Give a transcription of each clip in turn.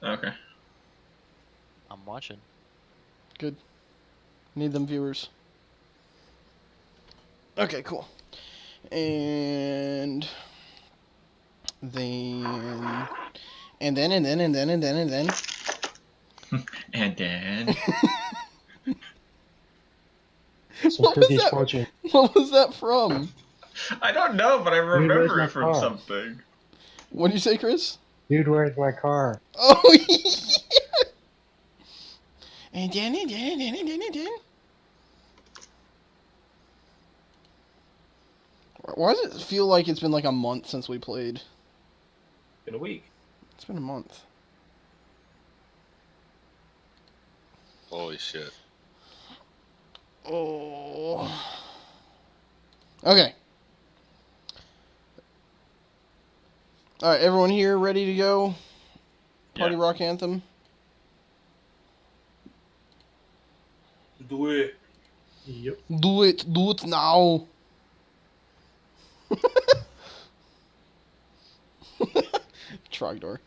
Okay. I'm watching. Good. Need them viewers. Okay, cool. And then and then and then and then and then and then. And then So What was Cookie that? Fortune. What was that from? I don't know, but I Dude, where's remember my it from car? something. What did you say, Chris? Dude, where's my car? Oh yeah. And then and then and then and then and then. Why does it feel like it's been like a month since we played? In a week. It's been a month. Holy shit. Oh. Okay. All right, everyone here ready to go? Party Yeah. Rock Anthem. Do it. Yep. Do it now. Trogdor.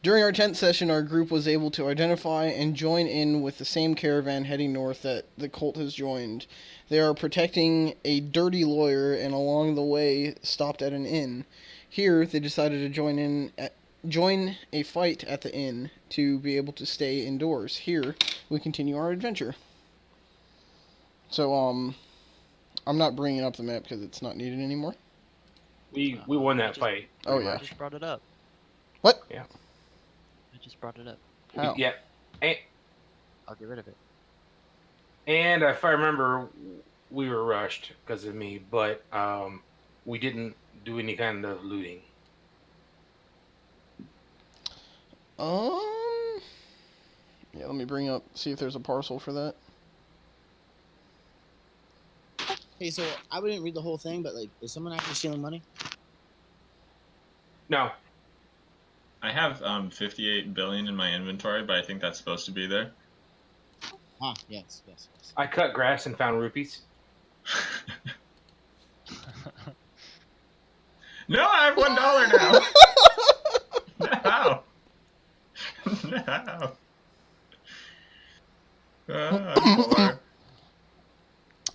During our tent session, our group was able to identify and join in with the same caravan heading north that the cult has joined. They are protecting a dirty lawyer and along the way stopped at an inn. Here, they decided to join a fight at the inn to be able to stay indoors. Here, we continue our adventure. So, I'm not bringing up the map because it's not needed anymore. We won that fight. Oh, pretty yeah. I much. just brought it up. What? Yeah. I just brought it up. How? Yeah. I'll get rid of it. And if I remember, we were rushed because of me, but we didn't do any kind of looting. Yeah, let me bring up, see if there's a parcel for that. Hey, so I wouldn't read the whole thing, but like, is someone actually stealing money? No. I have 58 billion in my inventory, but I think that's supposed to be there. Ah, yes. I cut grass and found rupees. No, I have $1 now. No. I'm poor.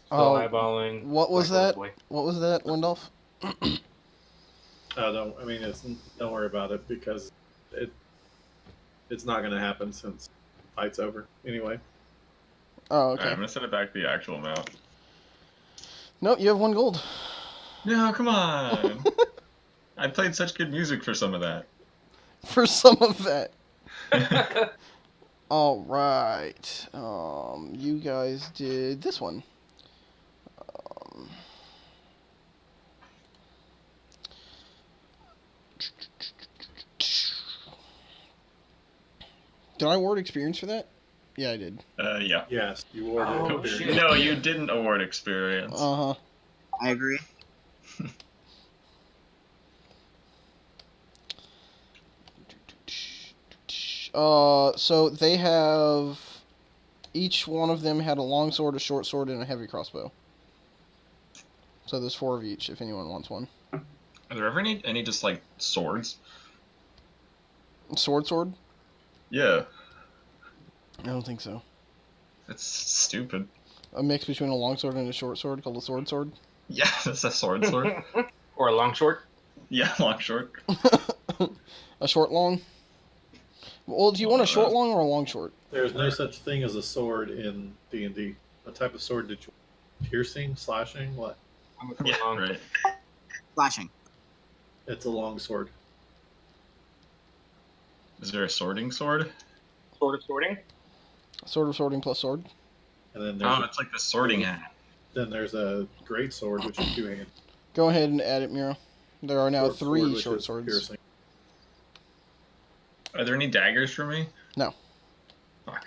Still Oh, eyeballing. what was Black that? Boy. What was that, Wendolf? Don't worry about it because it's not going to happen since the fight's over anyway. Oh, Alright, okay. I'm gonna set it back to the actual map. Nope, you have 1 gold. No, come on. I played such good music for some of that. For some of that. Alright. You guys did this one. Did I award experience for that? Yeah, I did. Yeah. Yes, you awarded Oh, it. shit. No, you didn't award experience. Uh-huh. I agree. So they have... Each one of them had a long sword, a short sword, and a heavy crossbow. So there's 4 of each, if anyone wants one. Are there ever any just like swords? Sword? Yeah. I don't think so. It's stupid. A mix between a long sword and a short sword called a sword. Yeah, that's a sword. Or a long short. Yeah, long short. A short long? Well, do you want a short long or a long short? There's no such thing as a sword in D&D. What type of sword did you want? Piercing, slashing, what? I'm a Yeah, long. right. Flashing. It's a long sword. Is there a sorting sword? Sort of sorting. Sword of sorting plus sword. And then there's, Oh, it's like the sorting hat. then there's a great sword, which is 2-handed. Go ahead and add it, Miro. There are now Short sword, 3 which short is swords. piercing. Are there any daggers for me? No. Fuck.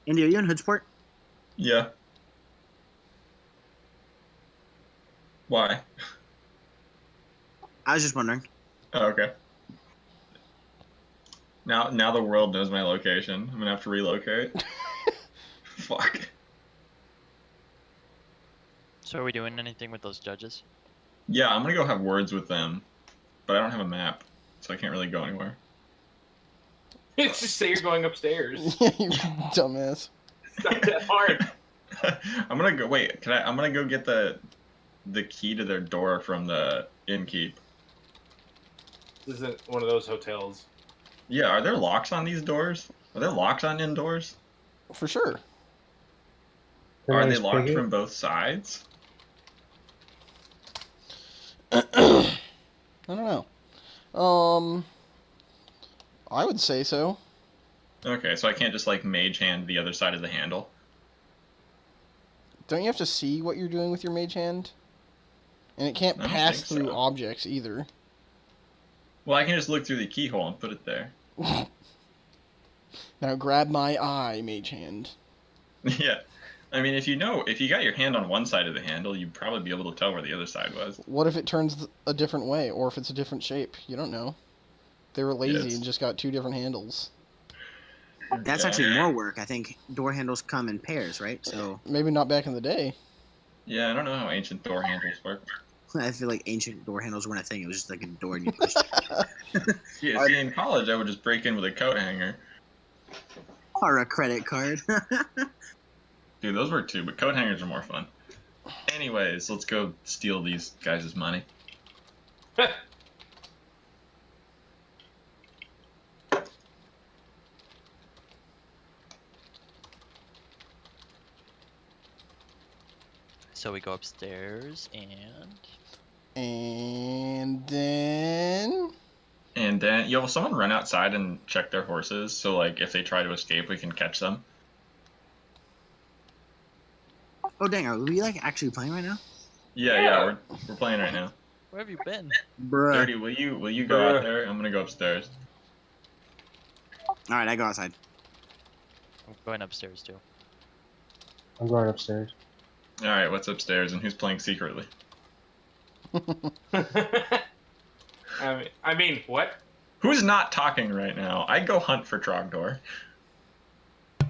Andy, are you in Hoodsport? Yeah. Why? I was just wondering. Oh, okay. Now the world knows my location. I'm gonna have to relocate. Fuck. So are we doing anything with those judges? Yeah, I'm gonna go have words with them, but I don't have a map, so I can't really go anywhere. It's just say you're going upstairs. You dumbass. It's not that hard. I'm gonna go. Wait, I'm gonna go get the key to their door from the innkeep. This isn't one of those hotels. Yeah, are there locks on these doors? Are there locks on indoors? For sure. Your Are they name's locked Piggy? from both sides? I don't know. I would say so. Okay, so I can't just like mage hand the other side of the handle. Don't you have to see what you're doing with your mage hand? And it can't I don't pass think through so. objects either. Well, I can just look through the keyhole and put it there. Now grab my eye, mage hand. Yeah. I mean, if you got your hand on one side of the handle, you'd probably be able to tell where the other side was. What if it turns a different way, or if it's a different shape? You don't know. They were lazy Yes. and just got 2 different handles. That's Yeah. actually more work. I think door handles come in pairs, right? So Maybe not back in the day. Yeah, I don't know how ancient door handles work. I feel like ancient door handles weren't a thing. It was just like a door and you pushed it. See, in college, I would just break in with a coat hanger. Or a credit card. Dude, those work too, but coat hangers are more fun. Anyways, let's go steal these guys' money. So we go upstairs and And then... And then, will someone run outside and check their horses? So, like, if they try to escape, we can catch them. Oh dang, are we like actually playing right now? Yeah, we're playing right now. where have you been? Bruh. Dirty, will you go out there? I'm gonna go upstairs. Alright, I go outside. I'm going upstairs too. I'm going upstairs. All right, what's upstairs and who's playing secretly? I mean, what? Who's not talking right now? I go hunt for Trogdor.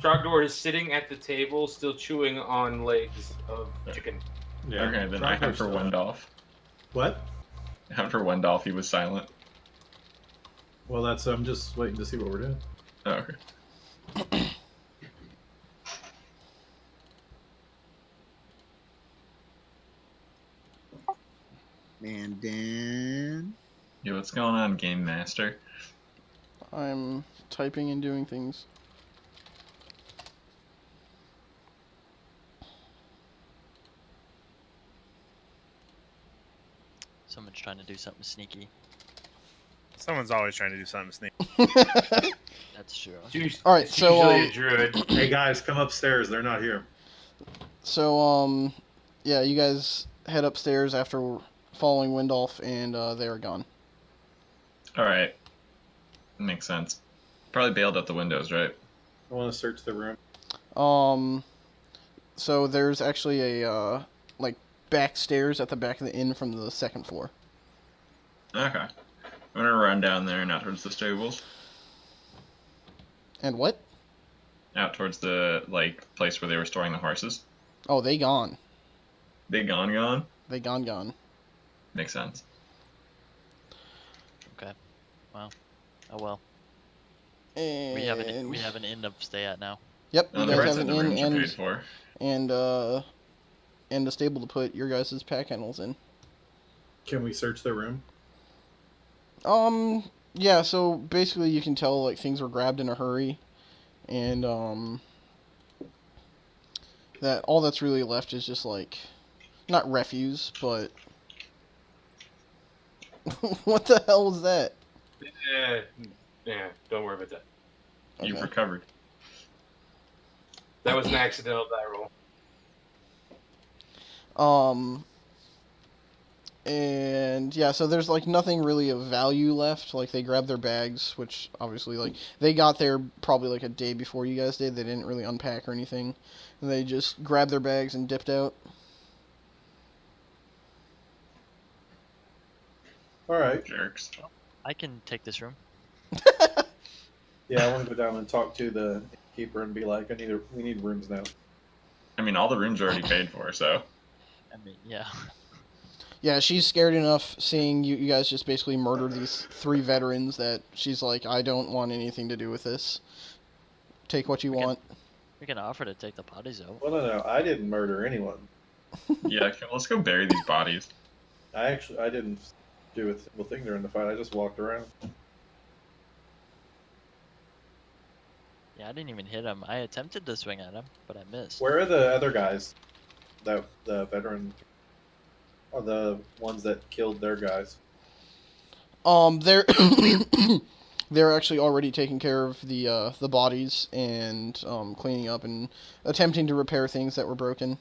Trogdor is sitting at the table, still chewing on legs of chicken. Yeah. Okay, then I hunt for Trogdor's still- Wendolf. What? I hunt for Wendolf. He was silent. Well, I'm just waiting to see what we're doing. Oh, okay. And then Yo, what's going on, Game Master? I'm typing and doing things. Someone's trying to do something sneaky. Someone's always trying to do something sneaky. That's true. All right, It's so, usually a druid. Hey guys, come upstairs. They're not here. So, yeah, you guys head upstairs after following Windolf, and they are gone. All right, makes sense. Probably bailed out the windows, right? I want to search the room. So there's actually a, like, back stairs at the back of the inn from the second floor. Okay. I'm gonna run down there and out towards the stables. And what? Out towards the, like, place where they were storing the horses. Oh, they gone. They gone? They gone. Makes sense. Okay. Well. Oh well. And... We have an inn to stay at now. Yep, On you the guys right have side, an the inn rooms are paid for. and a stable to put your guys' pack animals in. Can we search the room? Yeah, so basically you can tell, like, things were grabbed in a hurry, and, that all that's really left is just, like, not refuse, but... What the hell was that? Yeah, don't worry about that. You've Okay. recovered. That was an accidental die roll. And yeah, so there's like nothing really of value left. Like they grabbed their bags, which obviously like they got there probably like a day before you guys did. They didn't really unpack or anything. They just grabbed their bags and dipped out. All right. Jerks. I can take this room. Yeah, I want to go down and talk to the keeper and be like, we need rooms now. I mean, all the rooms are already paid for, so. I mean, yeah. Yeah, she's scared enough seeing you guys just basically murder these 3 veterans that she's like, I don't want anything to do with this. Take what you want. We can offer to take the bodies out. Well, no, I didn't murder anyone. Yeah, okay, let's go bury these bodies. I didn't do a single thing during the fight. I just walked around. Yeah, I didn't even hit him. I attempted to swing at him, but I missed. Where are the other guys? The veteran, or the ones that killed their guys? They're they're actually already taking care of the bodies and cleaning up and attempting to repair things that were broken.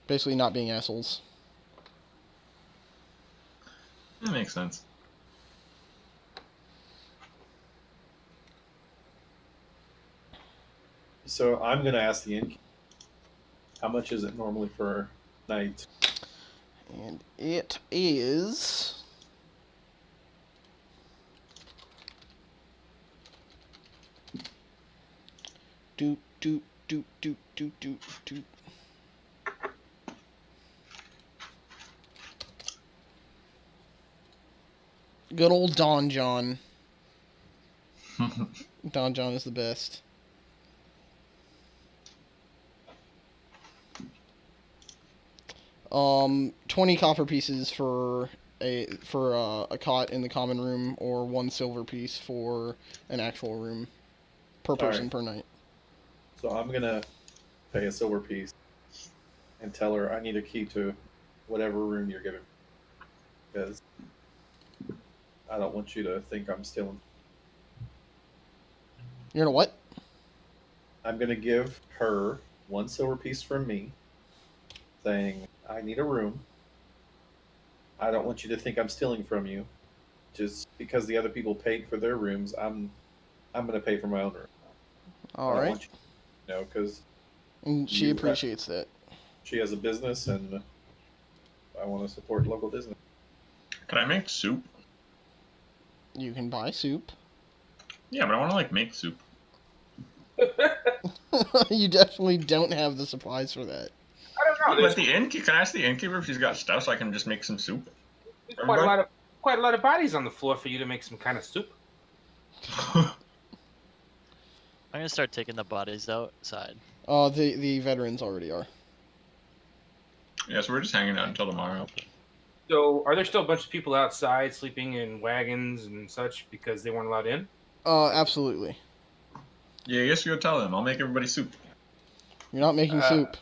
Basically, not being assholes. That makes sense. So I'm gonna ask the innkeeper, how much is it normally for a night? And it is... Doot, doot, doot, doot, doot, doot, doot. Good old Don John. Don John is the best. Um, 20 copper pieces for a cot in the common room, or 1 silver piece for an actual room per person Alright. per night. So I'm gonna pay a silver piece and tell her I need a key to whatever room you're giving me, because I don't want you to think I'm stealing. You're gonna what? I'm gonna give her 1 silver piece from me, saying I need a room. I don't want you to think I'm stealing from you, just because the other people paid for their rooms. I'm gonna pay for my own room. All I don't right. want you, because And she you- appreciates that. she has a business and I want to support local business. Can I make soup? You can buy soup. Yeah, but I want to like make soup. You definitely don't have the supplies for that. I don't know. But the innkeeper, can I ask the innkeeper if she's got stuff so I can just make some soup? There's quite a lot of bodies on the floor for you to make some kind of soup. I'm gonna start taking the bodies outside. The veterans already are. Yeah, so we're just hanging out until tomorrow. So, are there still a bunch of people outside sleeping in wagons and such because they weren't allowed in? Absolutely. Yeah, I guess you go tell them. I'll make everybody soup. You're not making soup.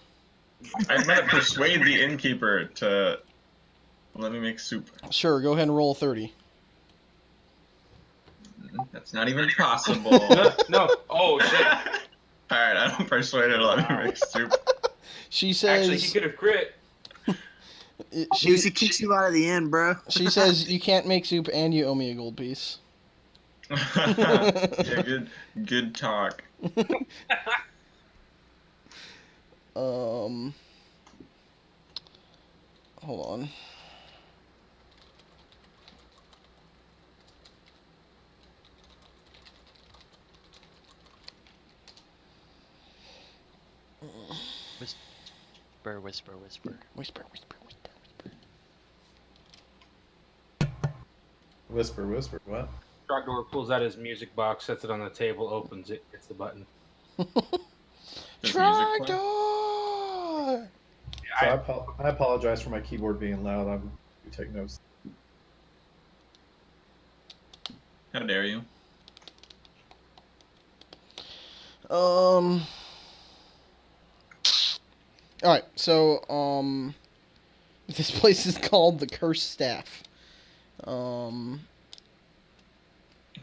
I might persuade the innkeeper to let me make soup. Sure, go ahead and roll 30. That's not even possible. No. Oh, shit. Alright, I don't persuade her to let me make soup. She says... Actually, he could have crit. She kicks you out of the inn, bro. She says, you can't make soup and you owe me a gold piece. Yeah, good talk. Hold on. Whisper, whisper, whisper. Whisper, whisper, whisper, whisper. Whisper, whisper, what? Trogdor pulls out his music box, sets it on the table, opens it, hits the button. Trogdor! So I apologize for my keyboard being loud. You take notes. How dare you? Alright, so, this place is called the Cursed Staff. Who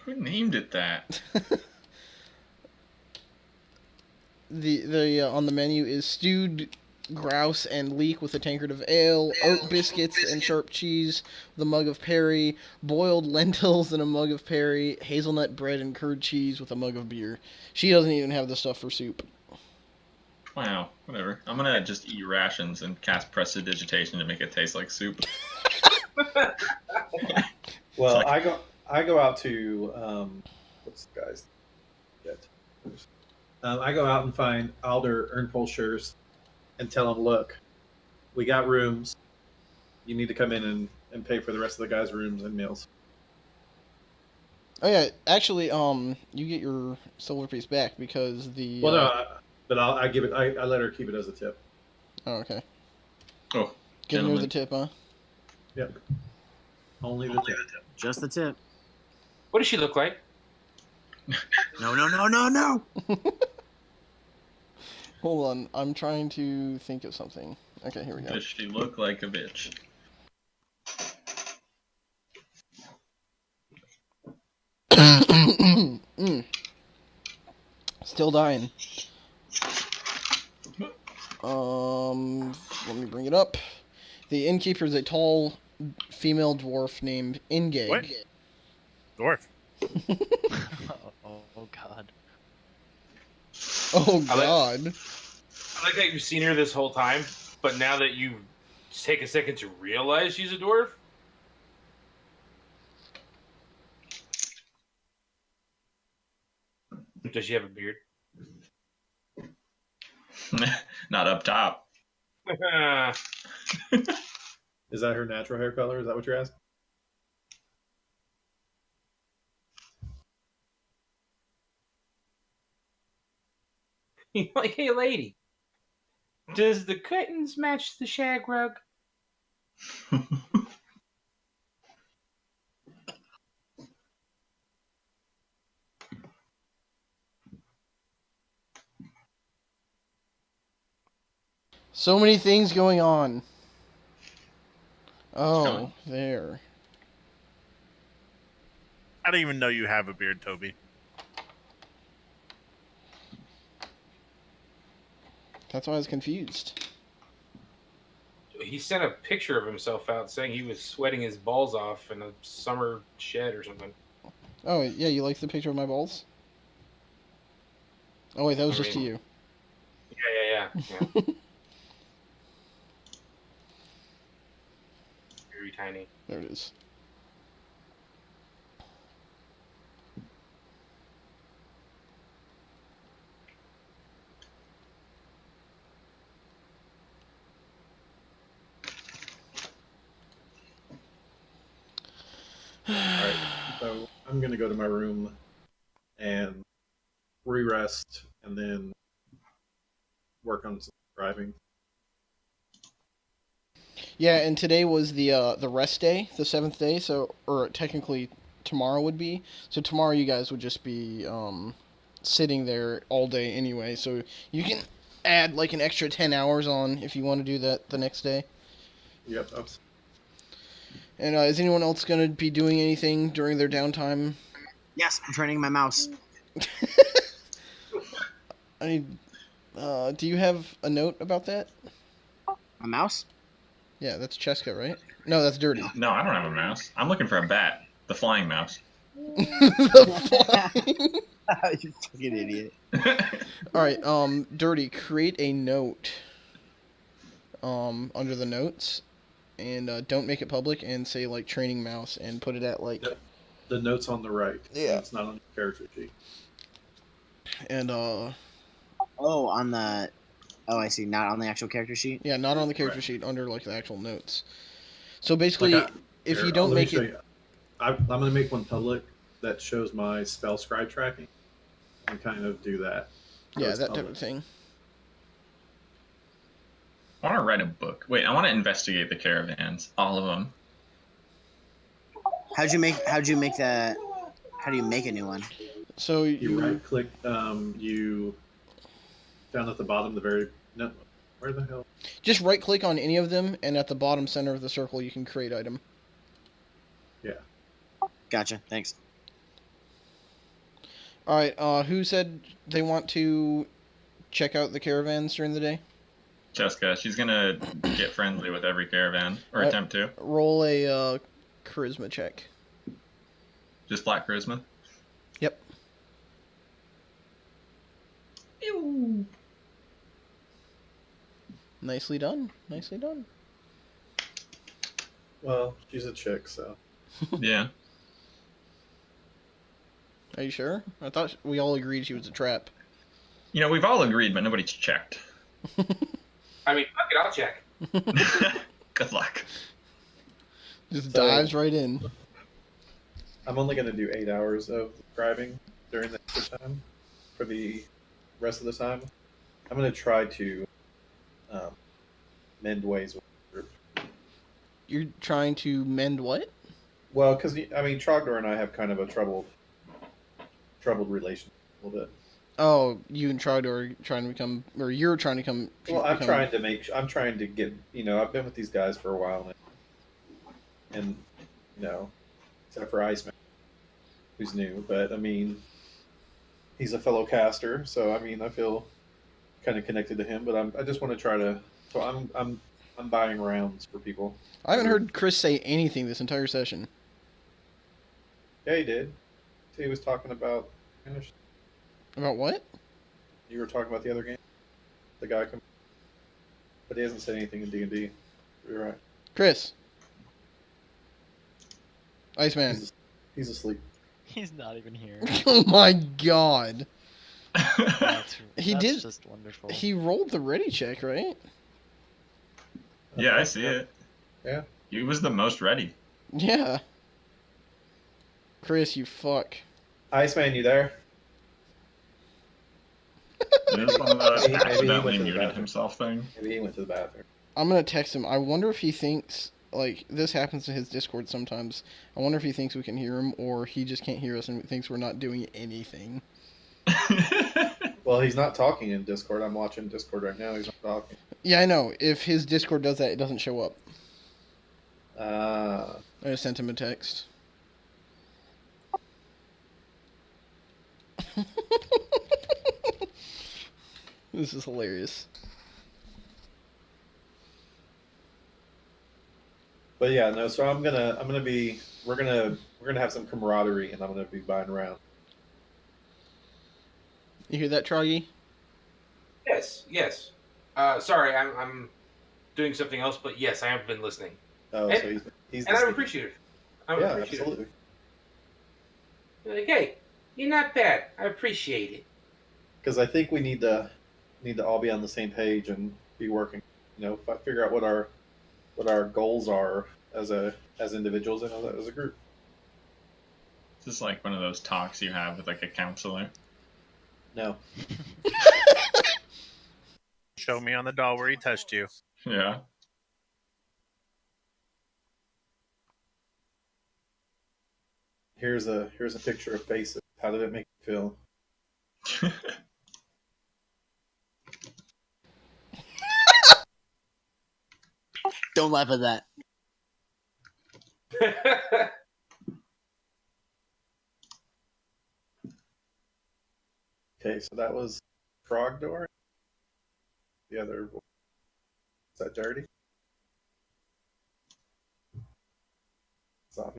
named it that? The on the menu is stewed grouse and leek with a tankard of ale, oat biscuits and sharp cheese with a mug of perry, boiled lentils and a mug of perry, hazelnut bread and curd cheese with a mug of beer. She doesn't even have the stuff for soup. Wow, whatever. I'm gonna just eat rations and cast prestidigitation to make it taste like soup. Well, It's I go out to what's the guy's shit? I go out and find Alder Ernpolshers and tell him, look, We got rooms. You need to come in and pay for the rest of the guys' rooms and meals. Oh yeah, actually, you get your silver piece back because the. Well, no, but I give it. I let her keep it as a tip. Oh, okay. Oh, Giving her gentlemen. the tip, huh? Yep. Only the tip. Just the tip. What does she look like? No. Hold on, I'm trying to think of something. Okay, here we go. Does she look like a bitch? Still dying. Let me bring it up. The innkeeper is a tall female dwarf named Ingeg. What? Dwarf. Oh God. Oh I like- God. I like that you've seen her this whole time, but now that you take a second to realize she's a dwarf. Does she have a beard? Not up top. Is that her natural hair color? Is that what you're asking? Like, hey, lady, does the curtains match the shag rug? So many things going on. Oh, there. I don't even know you have a beard, Toby. That's why I was confused. He sent a picture of himself out saying he was sweating his balls off in a summer shed or something. Oh, yeah, you like the picture of my balls? Oh, wait, that was I just to mean- you. Yeah. Very tiny. There it is. Alright, so I'm going to go to my room and re-rest and then work on some driving. Yeah, and today was the rest day, the 7th day, so, or technically tomorrow would be. So tomorrow you guys would just be sitting there all day anyway, so you can add like an extra 10 hours on if you want to do that the next day. Yep. That's, And is anyone else going to be doing anything during their downtime? Yes, I'm training my mouse. I need, do you have a note about that? My mouse? Yeah, that's Cheska, right? No, that's Dirty. No, I don't have a mouse. I'm looking for a bat. The flying mouse. The flying. You fucking idiot. Alright, Dirty, create a note under the notes, and don't make it public, and say, like, training mouse, and put it at, like... the note's on the right. Yeah. It's not on the character sheet. And, Oh, on the... Oh, I see. Not on the actual character sheet? yeah, not on the character Right. sheet, under, like, the actual notes. So, basically, Like if Here, you don't let me make show it... you. I'm going to make one public that shows my spell scribe tracking and kind of do that. So Yeah, it's that type public. of thing. I want to write a book. Wait, I want to investigate the caravans. All of them. How'd you make that? How do you make a new one? So, You right click, you down at the bottom, the very no, where the hell? just right-click on any of them, and at the bottom center of the circle, you can create item. Gotcha. Thanks. Alright, who said they want to check out the caravans during the day? Jessica, she's gonna get friendly with every caravan, or attempt to. Roll a charisma check. Just black charisma. Yep. Nicely done. Nicely done. Well, she's a chick, so Yeah. Are you sure? I thought we all agreed she was a trap. You know, we've all agreed, but nobody's checked. I mean, fuck it, I'll check. Good luck. Just So- dives right in. I'm only going to do 8 hours of driving during the extra time. For the rest of the time, I'm going to try to mend ways with the group. You're trying to mend what? Well, because I mean, Trogdor and I have kind of a troubled relationship a little bit. Oh, you and Trogdor are trying to become, or you're trying to come. Well, I'm become- trying to get. I've been with these guys for a while now, and except for Iceman, who's new. But I mean, he's a fellow caster, so I mean, I feel kind of connected to him. But I just want to try to. So I'm buying rounds for people. I haven't heard Chris say anything this entire session. Yeah, he did. He was talking about. About what? You were talking about the other game. The guy, but he hasn't said anything in D&D. You're right. Chris. Iceman. He's asleep. He's not even here. Oh my god. That's He did- just wonderful. He rolled the ready check, right? Yeah, I see it. Yeah. He was the most ready. Yeah. Chris, you fuck. Iceman, you there? It was one of those Maybe he went accidentally to the muted bathroom. himself thing. Maybe he went to the bathroom. I'm gonna text him. I wonder if he thinks, like, this happens to his Discord sometimes. I wonder if he thinks we can hear him, or he just can't hear us and thinks we're not doing anything. Well, he's not talking in Discord. I'm watching Discord right now. He's not talking. Yeah, I know. If his Discord does that, it doesn't show up. Ah. I just sent him a text. This is hilarious. But yeah, no. So we're gonna have some camaraderie, and I'm gonna be buying around. You hear that, Troggy? Yes. Sorry, I'm doing something else, but yes, I have been listening, Oh, And- so he's. and the I'm sneaky- appreciative. I'm Yeah, appreciative. absolutely. You're like, hey, you're not bad. I appreciate it. Because I think we need to all be on the same page and be working. Figure out what our goals are as individuals and as a group. It's just like one of those talks you have with like a counselor. No. Show me on the doll where he touched you. Yeah. Here's a picture of faces. How did it make you feel? Don't laugh at that. Okay, so that was Trogdor. The other, is that dirty? Zombie.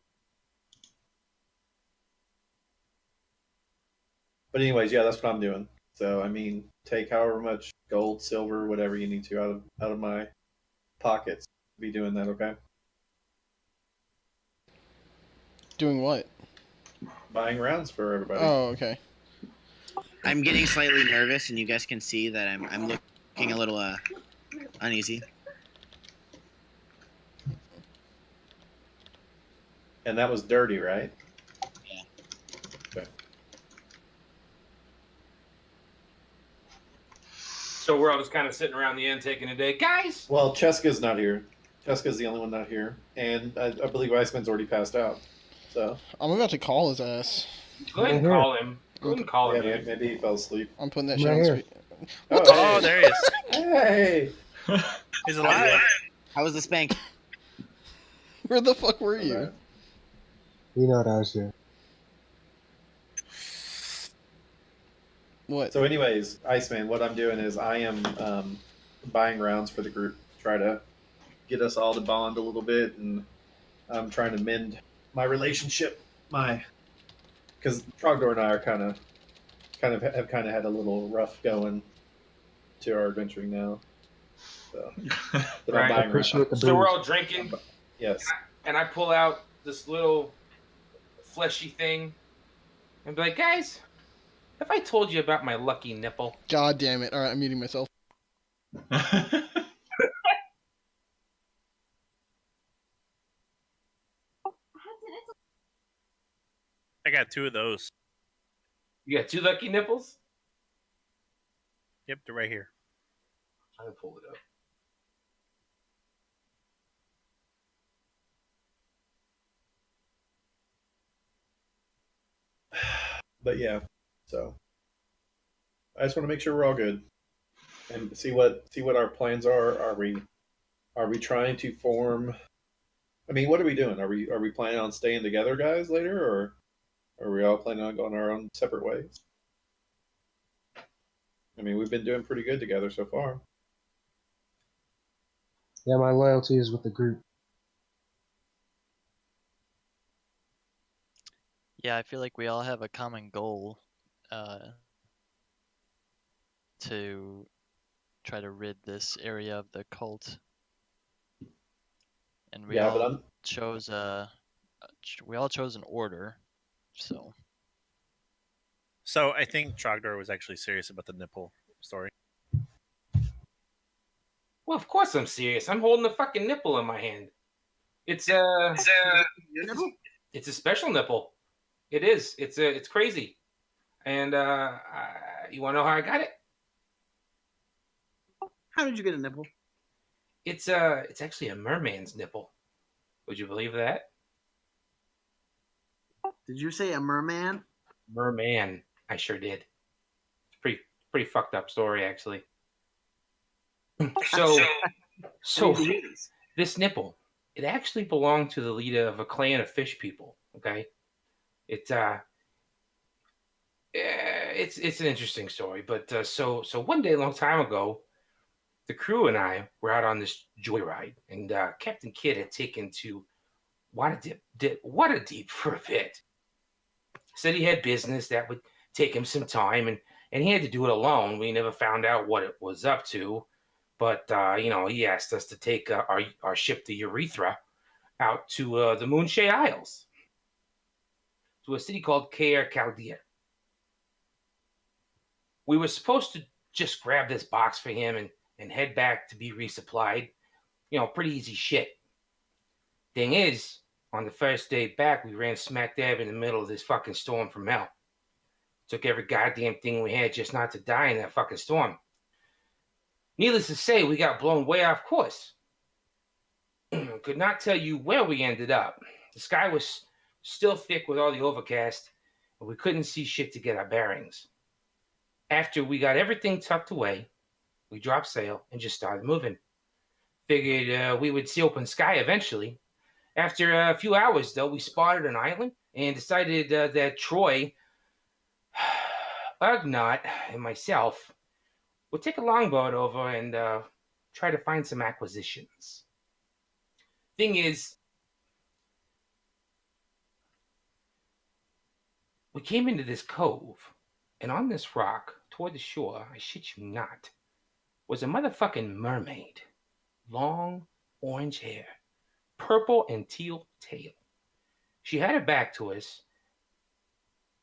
But anyways, yeah, that's what I'm doing. So I mean, take however much gold, silver, whatever you need to out of my pockets. Be doing that, okay? Doing what? Buying rounds for everybody. Oh, okay. I'm getting slightly nervous, and you guys can see that I'm looking a little uneasy. And that was dirty, right? Yeah. Okay. So we're all just kind of sitting around the end taking a day. Guys! Well, Cheska's not here. Cheska's the only one not here, and I believe Iceman's already passed out. So I'm about to call his ass. Go ahead and call him. Go ahead and call yeah, him, man. maybe he fell asleep. I'm putting that I'm shit right on here. speed. Oh, there he is. Hey! He's alive. How was the spank? Where the fuck were you? Alright. You know what I was doing. What? So, anyways, Iceman, what I'm doing is I am buying rounds for the group, try to get us all to bond a little bit, and I'm trying to mend my relationship. Because Trogdor and I are kind of have had a little rough going to our adventuring now. So, but I'm Right. buying rounds. Appreciate the So we're booze. all drinking, Yes. and I pull out this little fleshy thing and be like, guys, have I told you about my lucky nipple? God damn it. Alright, I'm muting myself. I got 2 of those. You got 2 lucky nipples? Yep, they're right here. I'm gonna pull it up. But yeah, so I just want to make sure we're all good and see what our plans are. Are we trying to form? I mean, what are we doing? Are we planning on staying together, guys, later, or are we all planning on going our own separate ways? I mean, we've been doing pretty good together so far. Yeah, my loyalty is with the group. Yeah, I feel like we all have a common goal to try to rid this area of the cult. And we Yeah, but all chose we all chose an order. So So I think Trogdor was actually serious about the nipple story. Well, of course I'm serious. I'm holding a fucking nipple in my hand. It's Your nipple? it's a special nipple. It is. It's crazy. And you want to know how I got it? How did you get a nipple? It's actually a merman's nipple. Would you believe that? Did you say a merman? Merman. I sure did. It's pretty fucked up story actually. So this nipple, it actually belonged to the leader of a clan of fish people. Okay, it's an interesting story. But so one day, a long time ago, the crew and I were out on this joyride, and Captain Kidd had taken to Waterdeep for a bit. Said he had business that would take him some time, and he had to do it alone. We never found out what it was up to. But he asked us to take our ship, the Urethra, out to the Moonshay Isles, to a city called Caer Chaldea. We were supposed to just grab this box for him and head back to be resupplied. Pretty easy shit. Thing is, on the first day back, we ran smack dab in the middle of this fucking storm from hell. Took every goddamn thing we had just not to die in that fucking storm. Needless to say, we got blown way off course. Could not tell you where we ended up. The sky was still thick with all the overcast, and we couldn't see shit to get our bearings. After we got everything tucked away, we dropped sail and just started moving. Figured we would see open sky eventually. After a few hours, though, we spotted an island and decided that Troy, Ugnaught, and myself we'll take a longboat over and try to find some acquisitions. Thing is, we came into this cove, and on this rock, toward the shore, I shit you not, was a motherfucking mermaid. Long, orange hair, purple and teal tail. She had her back to us,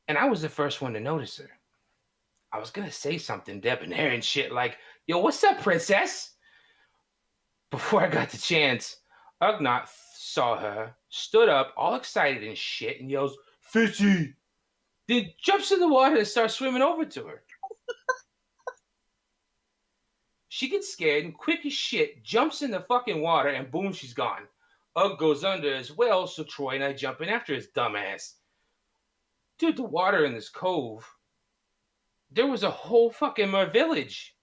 and I was the first one to notice her. I was gonna say something debonair and shit like, "Yo, what's up, princess?" Before I got the chance, Ugnaught saw her, stood up, all excited and shit, and yells, "Fishy!" Then jumps in the water and starts swimming over to her. She gets scared and quick as shit jumps in the fucking water and boom, she's gone. Ugg goes under as well, so Troy and I jump in after his dumbass. Dude, the water in this cove, there was a whole fucking village.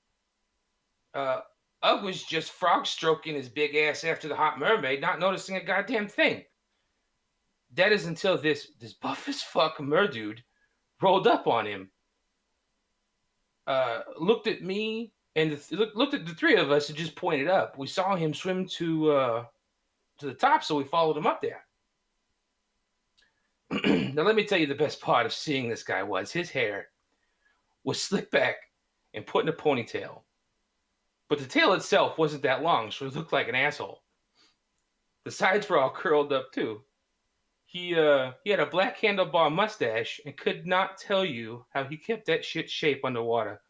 Ugg was just frog stroking his big ass after the hot mermaid, not noticing a goddamn thing. That is until this buff as fuck merdude rolled up on him, looked at me, and looked at the three of us and just pointed up. We saw him swim to the top, so we followed him up there. Now, let me tell you the best part of seeing this guy was his hair was slicked back and put in a ponytail. But the tail itself wasn't that long, so it looked like an asshole. The sides were all curled up, too. He had a black handlebar mustache and could not tell you how he kept that shit shape underwater.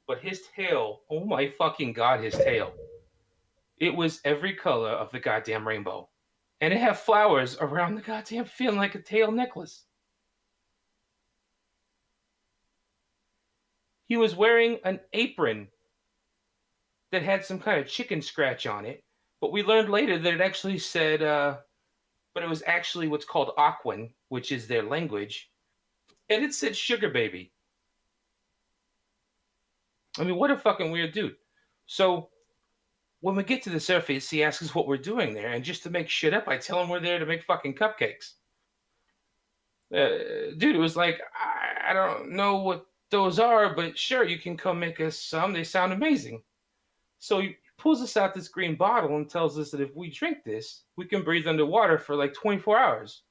But his tail, oh my fucking god, his tail. It was every color of the goddamn rainbow. And it had flowers around the goddamn fin like a tail necklace. He was wearing an apron that had some kind of chicken scratch on it, but we learned later that it actually said, but it was actually what's called Aquan, which is their language, and it said sugar baby. I mean, what a fucking weird dude. So when we get to the surface, he asks us what we're doing there, and just to make shit up, I tell him we're there to make fucking cupcakes. Dude, it was like, I don't know what those are, but sure, you can come make us some. They sound amazing. So he pulls us out this green bottle and tells us that if we drink this, we can breathe underwater for like 24 hours.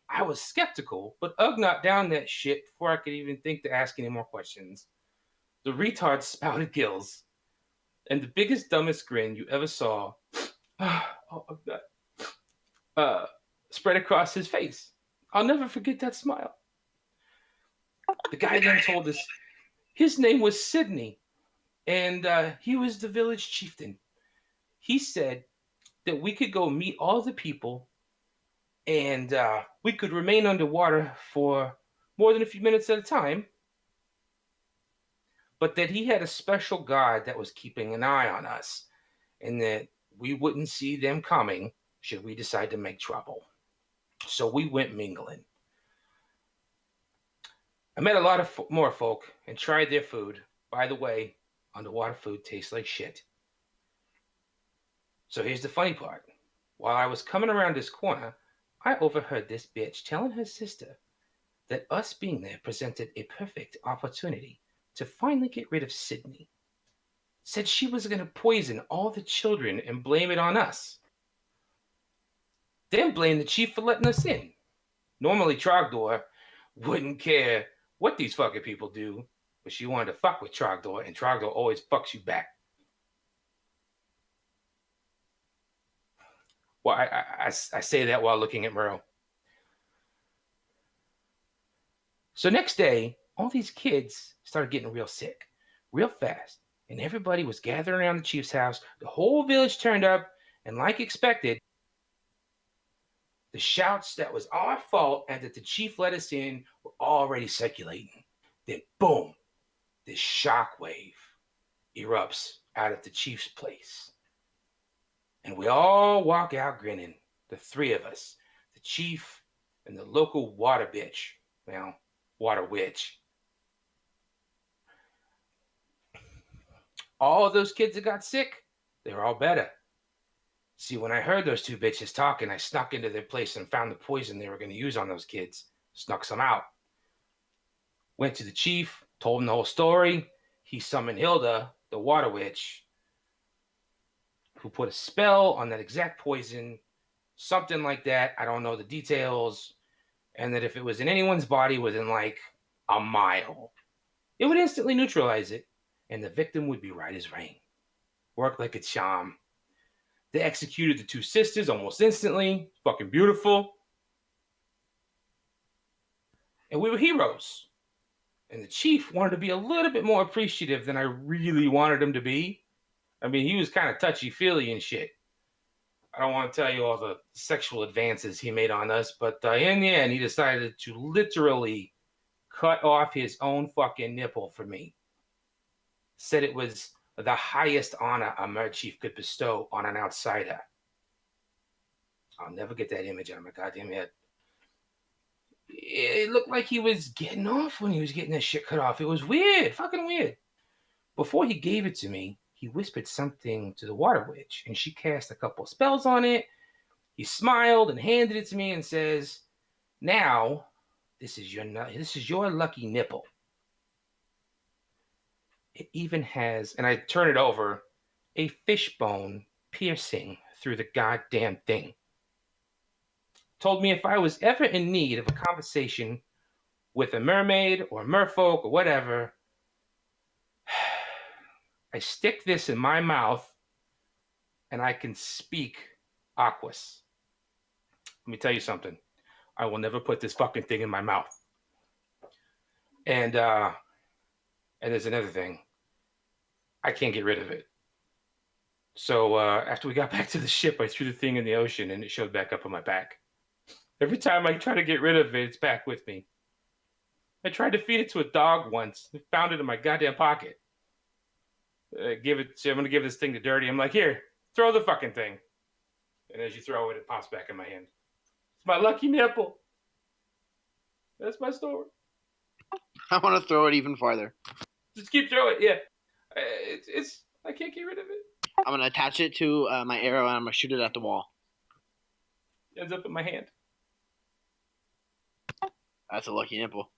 I was skeptical, but Ugnaught downed that shit before I could even think to ask any more questions. The retard spouted gills and the biggest, dumbest grin you ever saw spread across his face. I'll never forget that smile. The guy then told us his name was Sidney, and he was the village chieftain. He said that we could go meet all the people, and we could remain underwater for more than a few minutes at a time, but that he had a special guard that was keeping an eye on us, and that we wouldn't see them coming should we decide to make trouble. So we went mingling. I met a lot of more folk and tried their food. By the way, underwater food tastes like shit. So here's the funny part. While I was coming around this corner, I overheard this bitch telling her sister that us being there presented a perfect opportunity to finally get rid of Sydney. Said she was going to poison all the children and blame it on us. Then blame the chief for letting us in. Normally Trogdor wouldn't care what these fucking people do, but she wanted to fuck with Trogdor, and Trogdor always fucks you back. Well, I say that while looking at Merle. So next day, all these kids started getting real sick, real fast, and everybody was gathering around the chief's house. The whole village turned up, and like expected, the shouts that was our fault and that the chief let us in were already circulating. Then boom, this shockwave erupts out of the chief's place. And we all walk out grinning, the three of us, the chief and the local water bitch. Well, water witch. All of those kids that got sick, they were all better. See, when I heard those two bitches talking, I snuck into their place and found the poison they were going to use on those kids. Snuck some out. Went to the chief, told him the whole story. He summoned Hilda, the water witch, who put a spell on that exact poison, something like that. I don't know the details. And that if it was in anyone's body within like a mile, it would instantly neutralize it, and the victim would be right as rain. Worked like a charm. They executed the two sisters almost instantly. Fucking beautiful. And we were heroes. And the chief wanted to be a little bit more appreciative than I really wanted him to be. I mean, he was kind of touchy-feely and shit. I don't want to tell you all the sexual advances he made on us, but in the end, he decided to literally cut off his own fucking nipple for me. Said it was the highest honor a mer chief could bestow on an outsider. I'll never get that image out of my goddamn head. It looked like he was getting off when he was getting that shit cut off. It was weird, fucking weird. Before he gave it to me, he whispered something to the water witch, and she cast a couple spells on it. He smiled and handed it to me and says, "Now, this is your lucky nipple." It even has, and I turn it over, a fishbone piercing through the goddamn thing. Told me if I was ever in need of a conversation with a mermaid or merfolk or whatever, I stick this in my mouth and I can speak Aquas. Let me tell you something. I will never put this fucking thing in my mouth. And there's another thing. I can't get rid of it. So after we got back to the ship, I threw the thing in the ocean and it showed back up on my back. Every time I try to get rid of it, it's back with me. I tried to feed it to a dog once. I found it in my goddamn pocket. I'm gonna give this thing to Dirty. I'm like, here, throw the fucking thing. And as you throw it, it pops back in my hand. It's my lucky nipple. That's my story. I want to throw it even farther. Just keep throwing it. Yeah, I can't get rid of it. I'm gonna attach it to my arrow and I'm gonna shoot it at the wall. It ends up in my hand. That's a lucky nipple.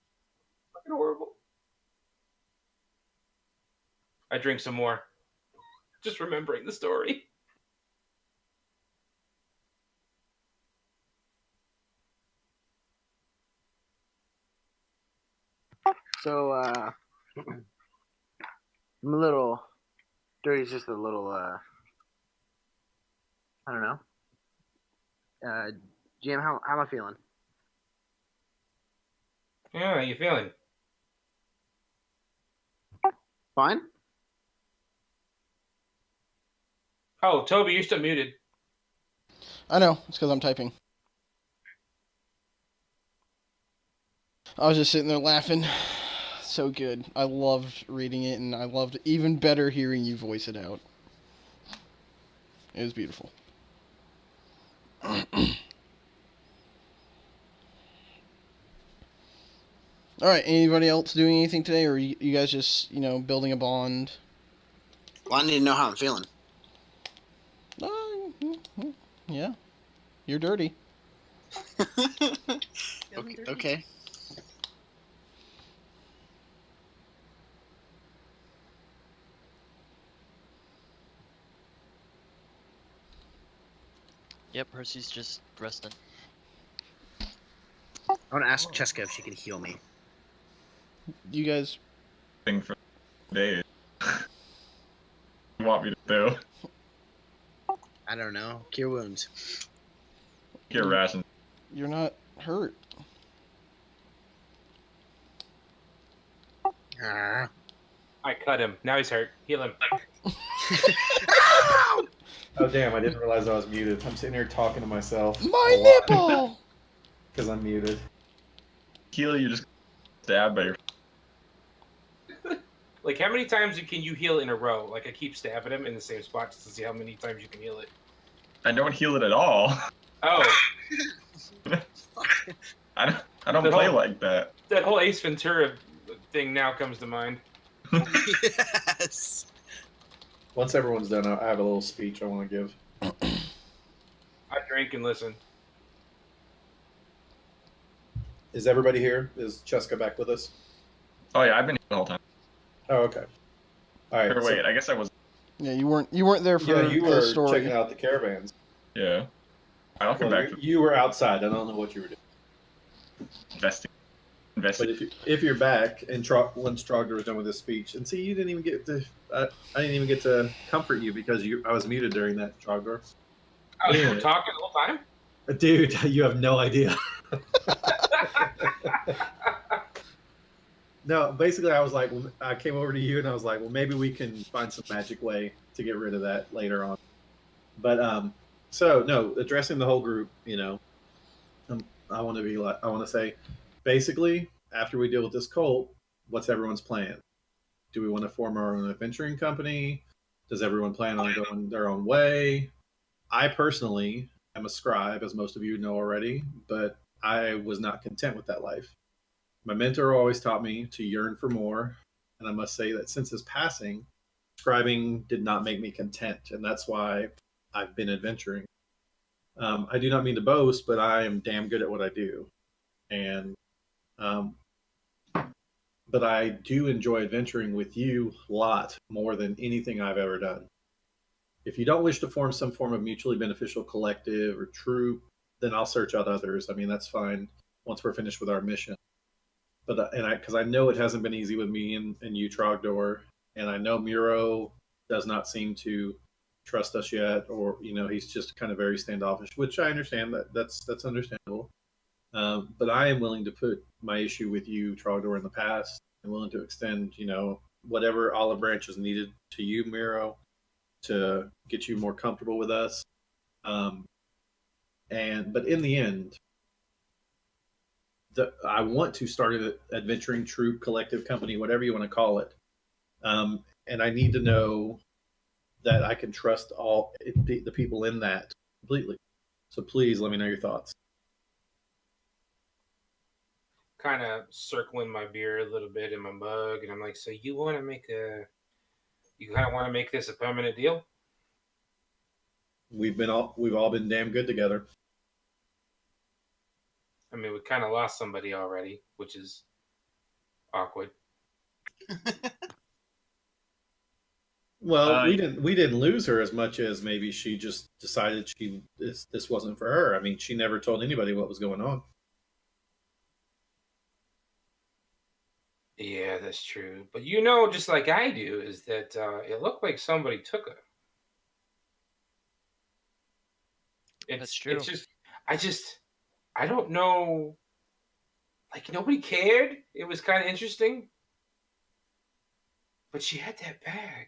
Fucking horrible. I drink some more. Just remembering the story. So I'm a little. Dirty's just a little. I don't know. Jim, how am I feeling? Yeah, how you feeling? Fine. Oh, Toby, you're still muted. I know. It's because I'm typing. I was just sitting there laughing. So good. I loved reading it, and I loved even better hearing you voice it out. It was beautiful. All right. Anybody else doing anything today, or you guys just building a bond? Well, I need to know how I'm feeling. Yeah, you're dirty. Okay. Yep, Percy's just resting. I want to ask Cheska if she can heal me. You guys. Thing for days. You want me to do? I don't know. Cure wounds. Get ration. You're not hurt. Ah. I cut him. Now he's hurt. Heal him. Oh damn! I didn't realize I was muted. I'm sitting here talking to myself. My nipple. Because I'm muted. Heal, you just stabbed by your. Like, how many times can you heal in a row? Like, I keep stabbing him in the same spot just to see how many times you can heal it. I don't heal it at all. Oh. I don't play like that. That whole Ace Ventura thing now comes to mind. Yes. Once everyone's done, I have a little speech I want to give. I drink and listen. Is everybody here? Is Cheska back with us? Oh yeah, I've been here the whole time. Oh, okay. All right. Or wait, I guess I was. Yeah, you weren't there for you the were story. checking out the caravans. Yeah. I'll come Well, back. you were outside. I don't know what you were doing. Investing. But if you're back and once Trogdor was done with his speech, and see, you didn't even get to. I didn't even get to comfort you because I was muted during that, Trogdor. Oh, you were talking the whole time? Dude, you have no idea. No, basically, I came over to you and I was like, well, maybe we can find some magic way to get rid of that later on. But so no, addressing the whole group, I want to say, basically, after we deal with this cult, what's everyone's plan? Do we want to form our own adventuring company? Does everyone plan on going their own way? I personally am a scribe, as most of you know already, but I was not content with that life. My mentor always taught me to yearn for more, and I must say that since his passing, scribing did not make me content, and that's why I've been adventuring. I do not mean to boast, but I am damn good at what I do, and but I do enjoy adventuring with you a lot more than anything I've ever done. If you don't wish to form some form of mutually beneficial collective or troop, then I'll search out others. I mean, that's fine once we're finished with our mission. But because I know it hasn't been easy with me and you, Trogdor, and I know Muro does not seem to trust us yet, or he's just kind of very standoffish, which I understand. That's understandable. But I am willing to put my issue with you, Trogdor, in the past. I'm willing to extend, whatever olive branch is needed to you, Miro, to get you more comfortable with us. But in the end, I want to start an adventuring troop, collective company, whatever you want to call it, and I need to know that I can trust all the people in that completely. So please let me know your thoughts. Kind of circling my beer a little bit in my mug, and I'm like, so you want to make you kind of want to make this a permanent deal? We've all been damn good together. I mean, we kind of lost somebody already, which is awkward. Well, we didn't lose her as much as maybe she just decided this wasn't for her. I mean, she never told anybody what was going on. Yeah, that's true. But just like I do, is that it looked like somebody took her. That's true. It's I don't know. Like, nobody cared. It was kind of interesting. But she had that bag.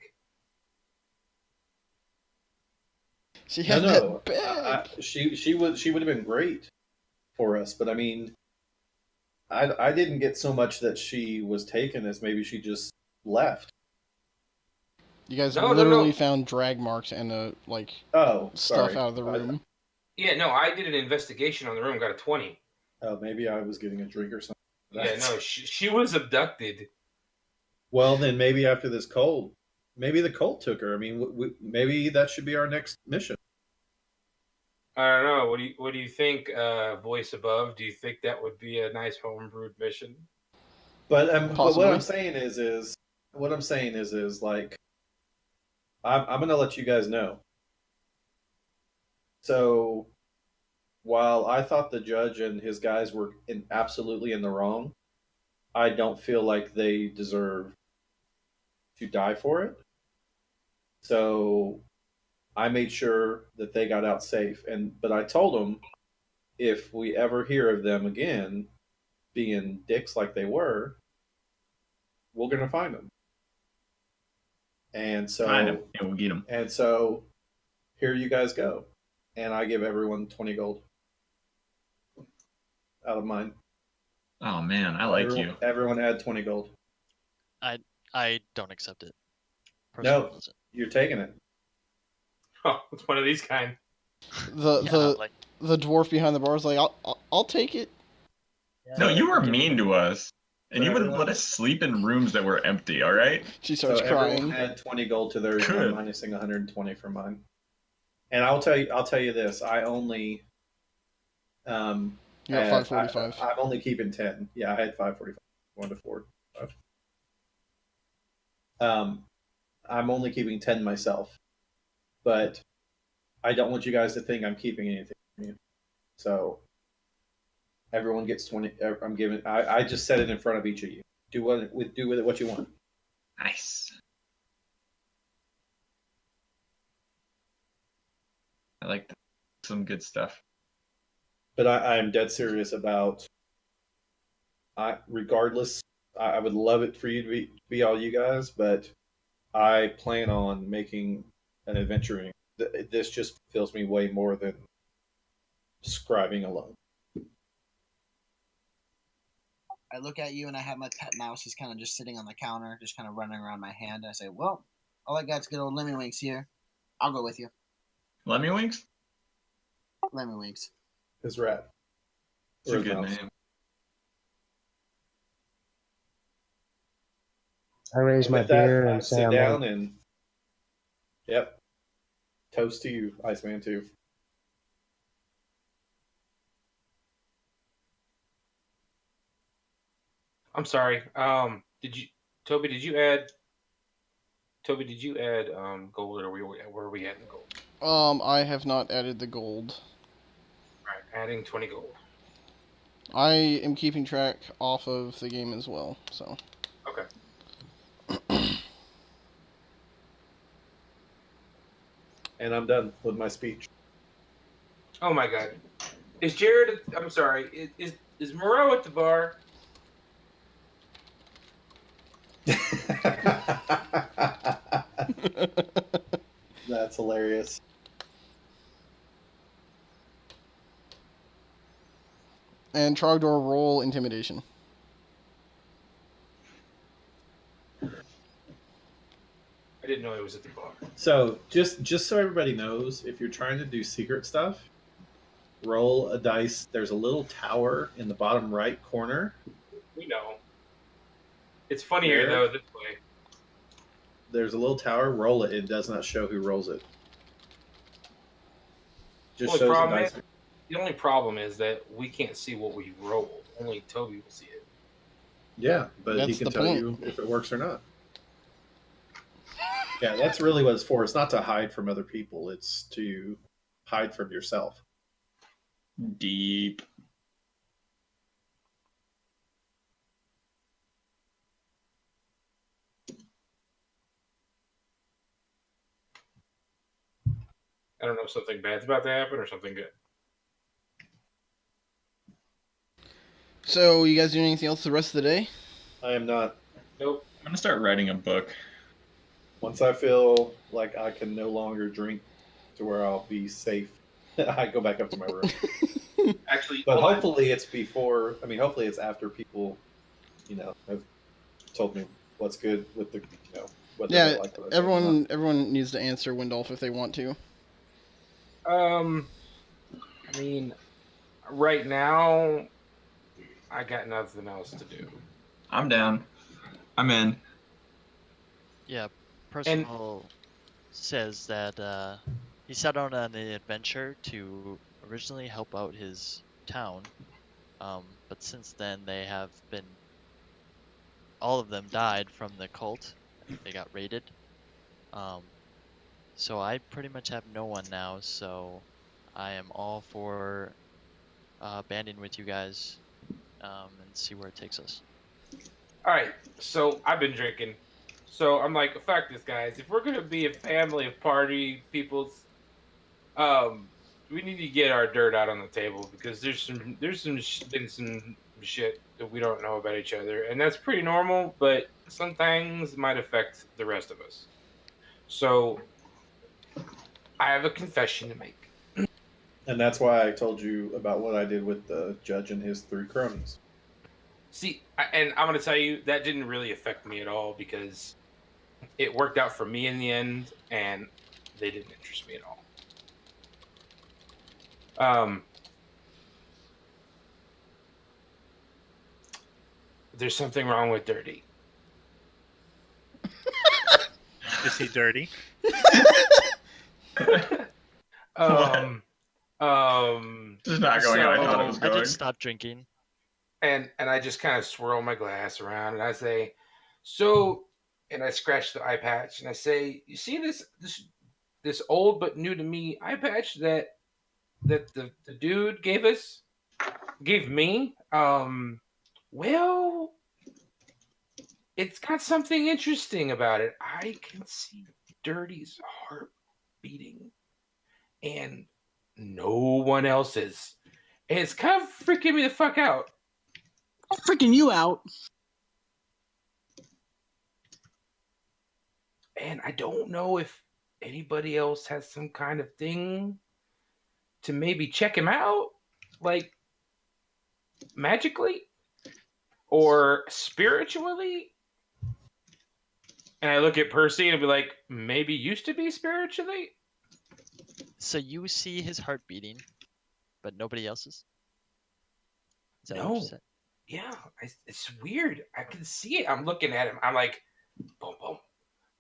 She had No, that bag. she would have been great for us, but I mean, I didn't get so much that she was taken as maybe she just left. You guys No. literally found drag marks and Oh, stuff sorry. out of the room. Yeah, no, I did an investigation on the room, got a 20. Oh, maybe I was getting a drink or something. Yeah, no, she was abducted. Well, then maybe after this cold, maybe the cult took her. I mean, maybe that should be our next mission. I don't know. What do you think, voice above? Do you think that would be a nice homebrewed mission? But what Possibly. I'm saying is like I'm gonna let you guys know. So while I thought the judge and his guys were absolutely in the wrong, I don't feel like they deserve to die for it. So I made sure that they got out safe, but I told them if we ever hear of them again being dicks like they were, we're gonna find them. And so Find him. Yeah, we'll get him. And so here you guys go. And I give everyone 20 gold out of mine. Oh man, I like you. Everyone add 20 gold. I don't accept it. No. Personally, doesn't. You're taking it. Oh, it's one of these kind. The dwarf behind the bar is like, I'll take it. No, you were mean to us. And So you wouldn't everyone- let us sleep in rooms that were empty, alright? She starts Everyone crying. add 20 gold to theirs. Good. I'm minusing 120 from mine. And I'll tell you this. I only You got had- 545. I'm only keeping 10. Yeah, I had 545. 1 to 4. I'm only keeping 10 myself. But I don't want you guys to think I'm keeping anything from you. So everyone gets 20. I'm giving. I just set it in front of each of you. Do with it what you want. Nice. I like that. Some good stuff. But I am dead serious about. Regardless, I would love it for you to be all you guys, but I plan on making an adventuring. This just fills me way more than scribing alone. I look at you and I have my pet mouse. He's kind of just sitting on the counter, just kind of running around my hand. I say, well, all I got's good old Lemmy-Winks here. I'll go with you. Lemmy Winks? Lemmy-Winks. His rat. It's a Or his good mouse. name. I raise my With that, beer I and say sit I'm down like, and yep. Toast to you, Iceman 2. I'm sorry. Toby, did you add gold, or where are we at in gold? I have not added the gold. All right, adding 20 gold. I am keeping track off of the game as well, so. Okay. And I'm done with my speech. Oh my God. Is Jared? I'm sorry. Is Moreau at the bar? That's hilarious. And Trogdor, roll intimidation. I didn't know it was at the bar. So just so everybody knows, if you're trying to do secret stuff, roll a dice. There's a little tower in the bottom right corner. We know. It's funnier though this way. There's a little tower. Roll it. It does not show who rolls it. Just Well, shows the dice. the only problem is that we can't see what we roll. Only Toby will see it. Yeah, but he That's can the tell point. you if it works or not. Yeah, that's really what it's for. It's not to hide from other people. It's to hide from yourself. Deep. I don't know if something bad's about to happen or something good. So, you guys doing anything else the rest of the day? I am not. Nope. I'm gonna start writing a book. Once I feel like I can no longer drink to where I'll be safe, I go back up to my room. Actually, But hold on. hopefully it's before. I mean, hopefully it's after people, have told me what's good with the, what they Yeah, don't like. What I say or not. everyone needs to answer Windolf if they want to. I mean, right now, I got nothing else to do. I'm down. I'm in. Yeah, Percival says that he set out on an adventure to originally help out his town, but since then they have been. All of them died from the cult. They got raided. So I pretty much have no one now, so I am all for banding with you guys and see where it takes us. All right, so I've been drinking. So I'm like, fuck this, guys. If we're gonna be a family of party peoples, we need to get our dirt out on the table because there's been some shit that we don't know about each other, and that's pretty normal. But some things might affect the rest of us. So I have a confession to make. And that's why I told you about what I did with the judge and his 3 cronies. See, and I'm going to tell you, that didn't really affect me at all because it worked out for me in the end, and they didn't interest me at all. There's something wrong with Dirty. Is he dirty? This is not going how I thought it was I going. did stop drinking. And I just kind of swirl my glass around, and I say, so, and I scratch the eye patch, and I say, you see this old but new to me eye patch that the dude gave me? Well, it's got something interesting about it. I can see Dirty's heart beating, and no one else's. And it's kind of freaking me the fuck out. Freaking you out. And I don't know if anybody else has some kind of thing to maybe check him out, like magically or spiritually. And I look at Percy and be like, maybe used to be spiritually? So you see his heart beating, but nobody else's? Is that No. what you said? Yeah, it's weird. I can see it. I'm looking at him. I'm like, boom, boom,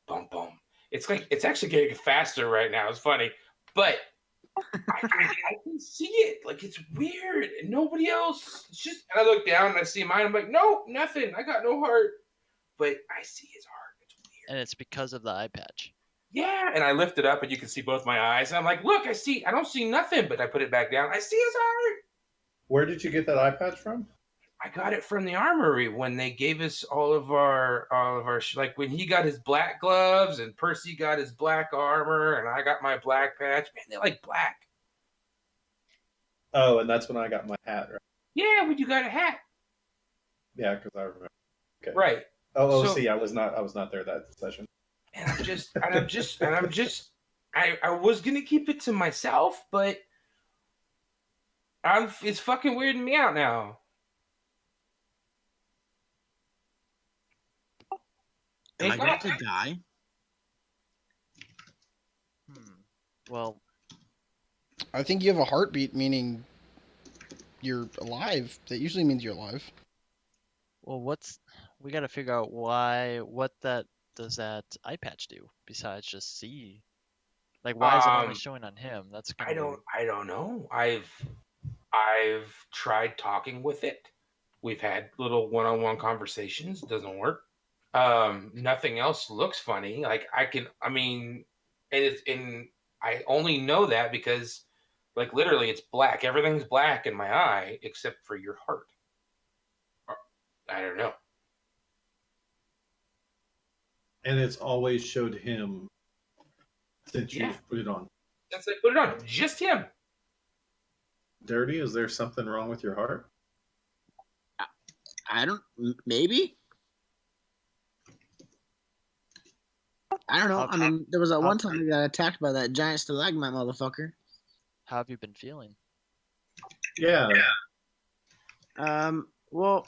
boom, boom. It's like it's actually getting faster right now. It's funny, but I can see it. Like it's weird, and nobody else. It's just. And I look down and I see mine. I'm like, no, nothing. I got no heart, but I see his heart. It's weird. And it's because of the eye patch. Yeah, and I lift it up, and you can see both my eyes. And I'm like, look, I don't see nothing, but I put it back down. I see his heart. Where did you get that eye patch from? I got it from the armory when they gave us all of our like when he got his black gloves and Percy got his black armor and I got my black patch. Man, they like black. Oh, and that's when I got my hat, right? Yeah, when you got a hat. Yeah, because I remember. Okay. Right. Oh, So- see, I was not there that session. And I was gonna keep it to myself, but It's fucking weirding me out now. Am I If going to die? Well, I think you have a heartbeat, meaning you're alive. That usually means you're alive. we got to figure out what does that eye patch do besides just see? Like, why is it only showing on him? That's kind of weird. I don't know. I've tried talking with it. We've had little one-on-one conversations. It doesn't work. Nothing else looks funny. Like I only know that because like literally it's black. Everything's black in my eye except for your heart. I don't know. And it's always showed him since you've put it on. Since I put it on, just him. Dirty, is there something wrong with your heart? I don't. Maybe. I don't know. I mean, there was that one time we got attacked by that giant stalagmite motherfucker. How have you been feeling? Yeah. Well,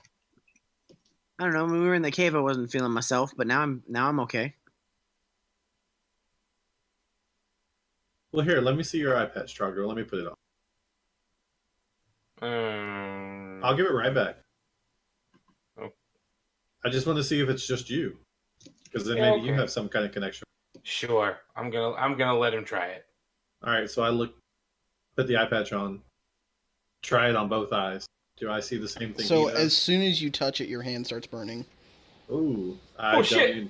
I don't know. When we were in the cave, I wasn't feeling myself, but now I'm okay. Well, here, let me see your eye patch, Trogger. Let me put it on. I'll give it right back. Oh. I just want to see if it's just you, because then maybe you have some kind of connection. Sure, I'm gonna let him try it. All right, so put the eye patch on, try it on both eyes. Do I see the same thing? So as soon as you touch it, your hand starts burning. Ooh, shit!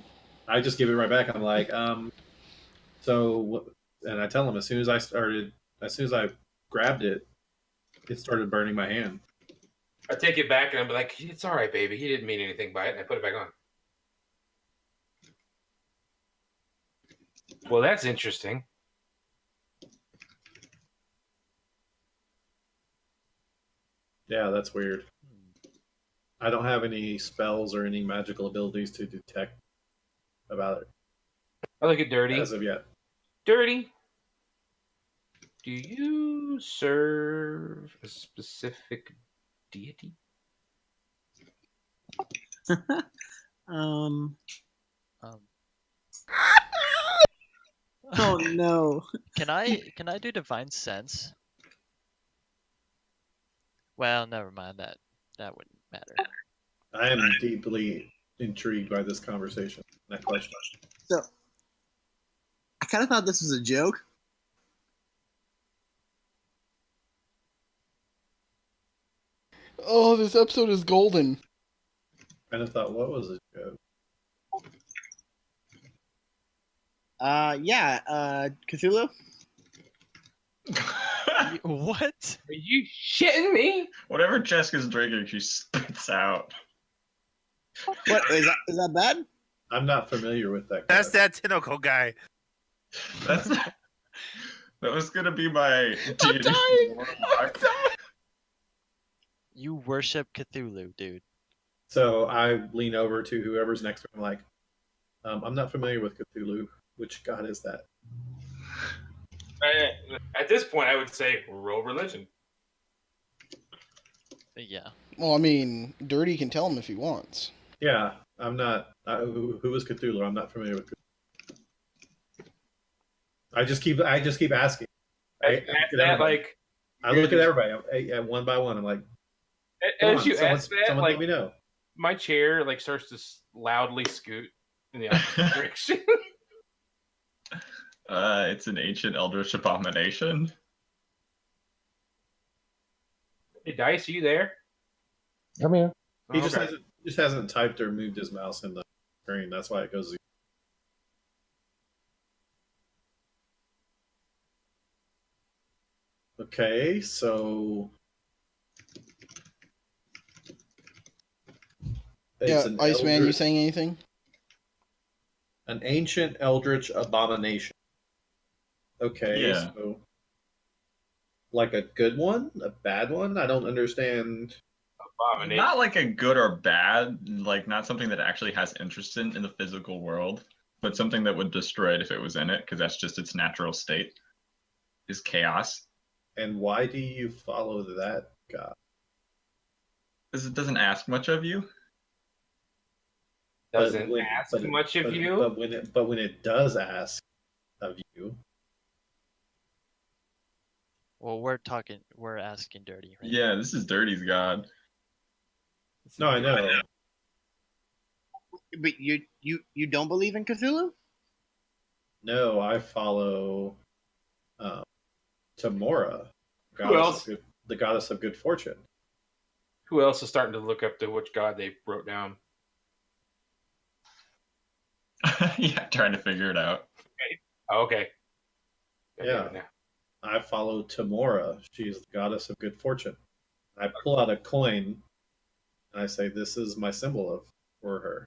I just give it right back. I'm like, so, and I tell him as soon as I grabbed it, it started burning my hand. I take it back and I'm like, it's all right, baby. He didn't mean anything by it, and I put it back on. Well, that's interesting. Yeah, that's weird. I don't have any spells or any magical abilities to detect about it. I look at Dirty. As of yet. Dirty, do you serve a specific deity? Oh no. Can I do divine sense? Well, never mind that. That wouldn't matter. I am deeply intrigued by this conversation. That question. So, I kind of thought this was a joke. Oh, this episode is golden. Kind of thought, what was it? Cthulhu. What? Are you shitting me? Whatever Jessica's drinking, she spits out. What is that bad? I'm not familiar with that. That's that tentacle guy. That was gonna be my. I'm dying. I'm dying. You worship Cthulhu, dude. So I lean over to whoever's next to me. I'm like, I'm not familiar with Cthulhu. Which god is that? At this point, I would say roll religion. Yeah. Well, I mean, Dirty can tell him if he wants. Yeah, I'm not. Who is Cthulhu? I'm not familiar with Cthulhu. I just keep asking. I look at everybody one by one. I'm like, as you ask that, someone like, let me know. My chair like starts to loudly scoot in the opposite direction. It's an ancient eldritch abomination. Hey, Dice, are you there? I'm here. He just hasn't typed or moved his mouse in the screen. That's why it goes. Okay, so Yeah, Iceman, you saying anything? An ancient eldritch abomination. Okay, Yeah. so like a good one, a bad one? I don't understand. Abomination. Not like a good or bad, like not something that actually has interest in the physical world, but something that would destroy it if it was in it, because that's just its natural state. Is chaos. And why do you follow that god? Because it doesn't ask much of you. Doesn't ask much of you. But when it does ask of you, Well, we're asking Dirty. Right? Yeah, this is Dirty's god. no, I know. But you don't believe in Cthulhu? No, I follow Tamora, Who else? the goddess of good fortune. Who else is starting to look up to which god they wrote down? Yeah, trying to figure it out. Oh, okay. Yeah. I follow Tamora. She's the goddess of good fortune. I pull out a coin and I say, "This is my symbol for her."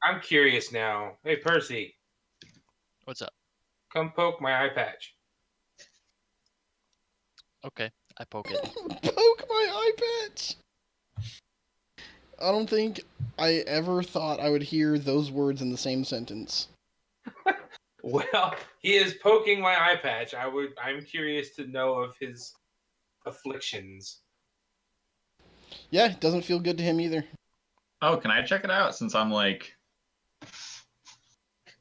I'm curious now. Hey, Percy, What's up? come poke my eye patch. Okay, I poke it. Poke my eye patch! I don't think I ever thought I would hear those words in the same sentence. Well, he is poking my eye patch. I'm curious to know of his afflictions. Yeah, it doesn't feel good to him either. Oh, can I check it out since I'm like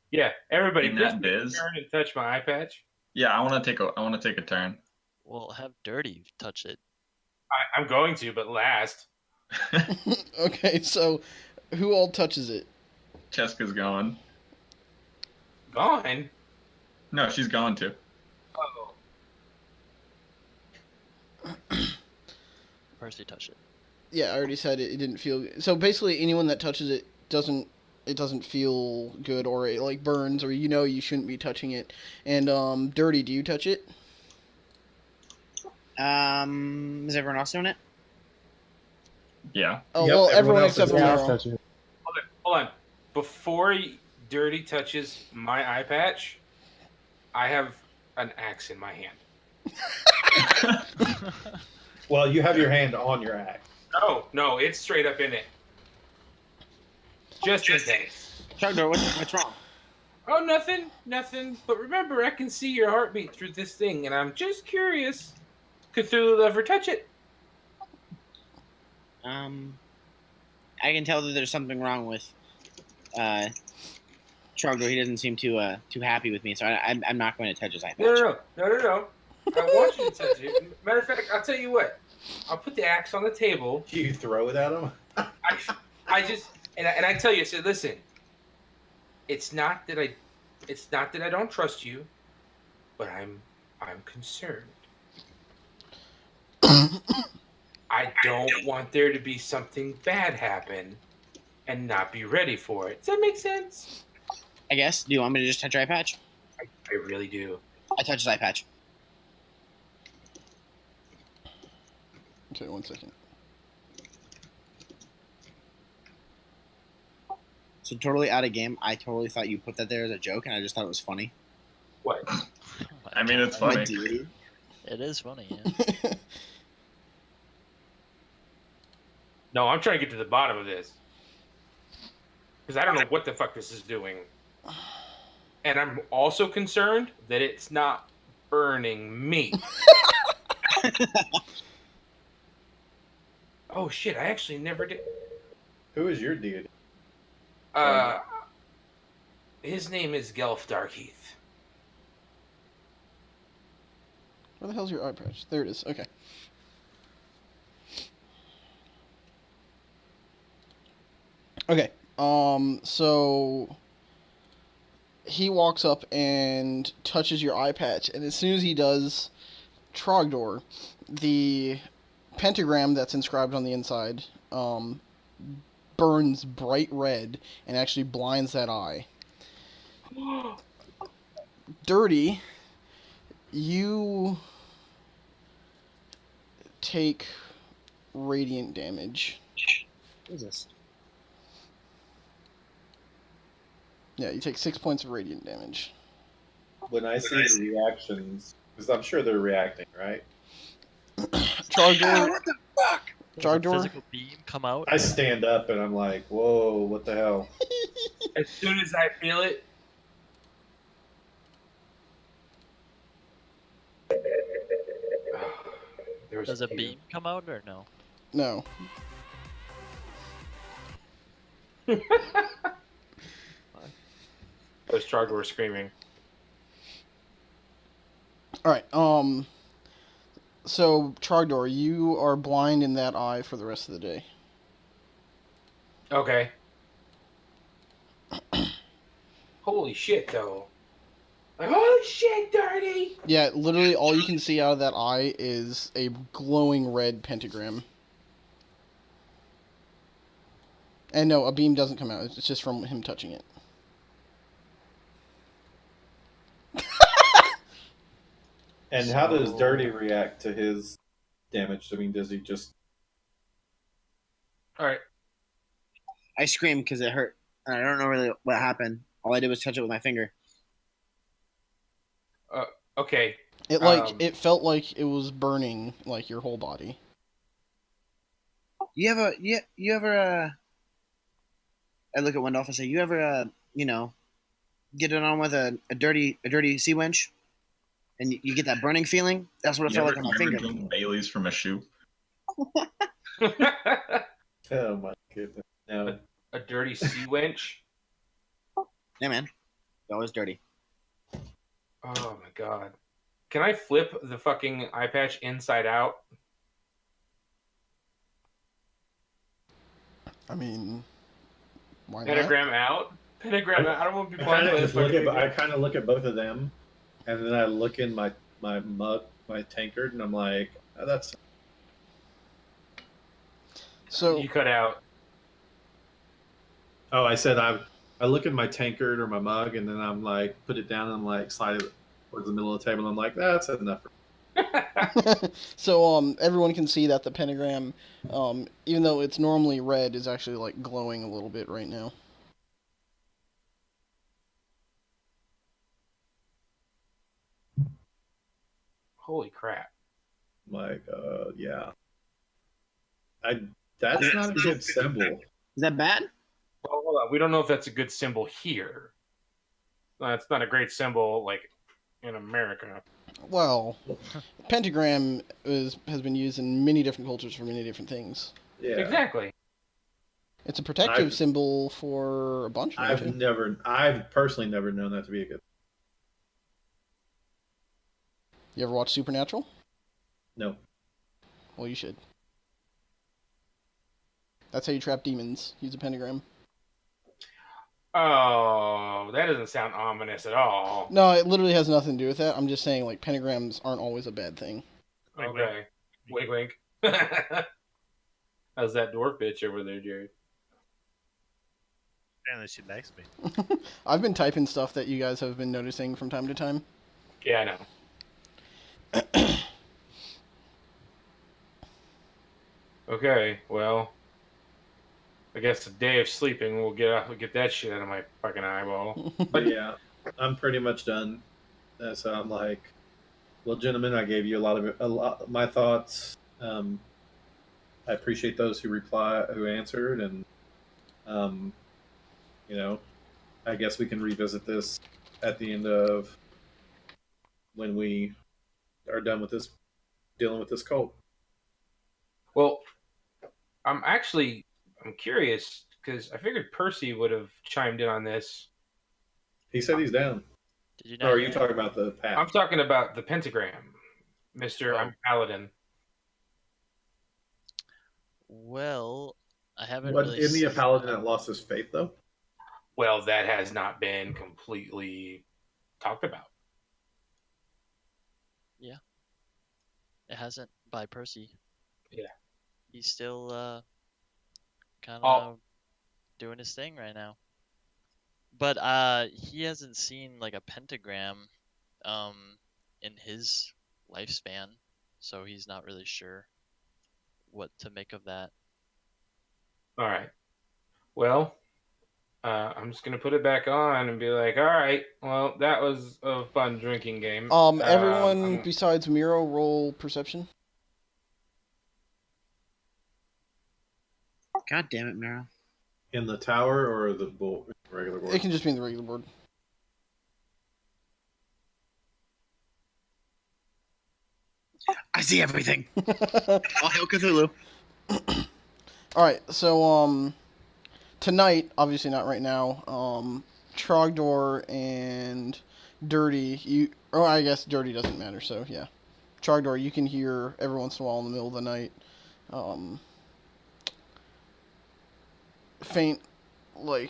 Yeah, everybody, in please that biz? turn and touch my eye patch. Yeah, I want to take a turn. Well, have Dirty touch it. I'm going to, but last. Okay, so who all touches it? Cheska's gone. Gone? No, she's gone too. Oh. Percy touch it. Yeah, I already said it didn't feel good. So basically anyone that touches it doesn't feel good, or it like burns, or you shouldn't be touching it. And Dirty, do you touch it? Is everyone else doing it? Yeah. Oh, Yep, well, everyone everyone else except is for Yeah, down. I'll Merle. touch it. Hold on. Before Dirty touches my eye patch, I have an axe in my hand. Well, you have your hand on your axe. No, it's straight up in it. Just in case. Chugdor, what's wrong? Oh, nothing. But remember, I can see your heartbeat through this thing, and I'm just curious. Cthulhu ever touch it? I can tell that there's something wrong with Chugdor. He doesn't seem too happy with me, so I'm not going to touch his eye patch. No. I want you to touch it. Matter of fact, I'll tell you what. I'll put the axe on the table. You throw it at him. I just and I tell you, I said, listen. It's not that I don't trust you, but I'm concerned. I don't want there to be something bad happen and not be ready for it. Does that make sense? I guess. Do you want me to just touch your eye patch? I really do. I touch his eye patch. Okay, 1 second. So totally out of game. I totally thought you put that there as a joke, and I just thought it was funny. What? I mean, it's My funny. deity. It is funny, yeah. No, I'm trying to get to the bottom of this. Because I don't know what the fuck this is doing. And I'm also concerned that it's not burning me. Oh shit, I actually never did. Who is your deity? His name is Gelf Darkheath. Where the hell's your eye patch? There it is. Okay. Okay. So he walks up and touches your eye patch, and as soon as he does, Trogdor, the pentagram that's inscribed on the inside, burns bright red and actually blinds that eye. Dirty, you take radiant damage. What is this? Yeah, you take 6 points of radiant damage. When I see the reactions, because I'm sure they're reacting, right? Trogdor, What the fuck? Does a Trogdor? physical beam come out? I stand up and I'm like, whoa, what the hell? As soon as I feel it, There was Does a two. beam come out or no? No. Those Trogdor were screaming. All right. So Trogdor, you are blind in that eye for the rest of the day. Okay. Holy shit, though. Like, holy shit, Dirty! Yeah, literally all you can see out of that eye is a glowing red pentagram. And no, a beam doesn't come out. It's just from him touching it. And how does Dirty react to his damage? I mean, does he just... Alright. I screamed because it hurt. I don't know really what happened. All I did was touch it with my finger. Okay. It felt like it was burning like your whole body. You ever I look at Wendolph and say, you ever get it on with a dirty sea wench? And you get that burning feeling? That's what it felt like on my finger. Drink Bailey's from a shoe? Oh my goodness. No. A dirty sea wench? Yeah, man. It's always dirty. Oh my god. Can I flip the fucking eye patch inside out? I mean, why not? Pentagram out? Pentagram out? I don't want to be blind. I kind of look at both of them, and then I look in my mug, my tankard, and I'm like, oh, that's... So You cut out. Oh, I said I look in my tankard or my mug, and then I'm like, put it down and like slide it towards the middle of the table. And I'm like, that's enough. So everyone can see that the pentagram, even though it's normally red, is actually like glowing a little bit right now. Holy crap. Like, yeah. That's not a good symbol. Is that bad? Well, hold on. We don't know if that's a good symbol here. It's not a great symbol, like, in America. Well, pentagram has been used in many different cultures for many different things. Yeah. Exactly. It's a protective symbol for a bunch of them. I've personally never known that to be a good... You ever watch Supernatural? No. Well, you should. That's how you trap demons. Use a pentagram. Oh, that doesn't sound ominous at all. No, it literally has nothing to do with that. I'm just saying, like, pentagrams aren't always a bad thing. Okay. Wink, wink. How's that dwarf bitch over there, Jared? Apparently she likes me. I've been typing stuff that you guys have been noticing from time to time. Yeah, I know. Okay, well, I guess a day of sleeping we'll get that shit out of my fucking eyeball. But yeah, I'm pretty much done. So I'm like, well, gentlemen, I gave you a lot of my thoughts. I appreciate those who answered, and I guess we can revisit this at the end of when we are done with this, dealing with this cult. Well, I'm curious because I figured Percy would have chimed in on this. He said he's down. Did you Or are you talking about the path? I'm talking about the pentagram, Mister. I'm Paladin. Well, I haven't But really. isn't he a paladin that lost his faith, though? Well, that has not been completely talked about. Yeah. It hasn't by Percy. Yeah. He's still kind of doing his thing right now. But he hasn't seen like a pentagram in his lifespan, so he's not really sure what to make of that. All right. Well, I'm just gonna put it back on and be like, all right. Well, that was a fun drinking game. Everyone besides Miro roll perception. God damn it, Miro. In the tower or the regular board? It can just be in the regular board. I see everything. All hail Cthulhu. Alright, so, tonight, obviously not right now, Trogdor and Dirty, I guess Dirty doesn't matter, so yeah. Trogdor, you can hear every once in a while in the middle of the night, faint, like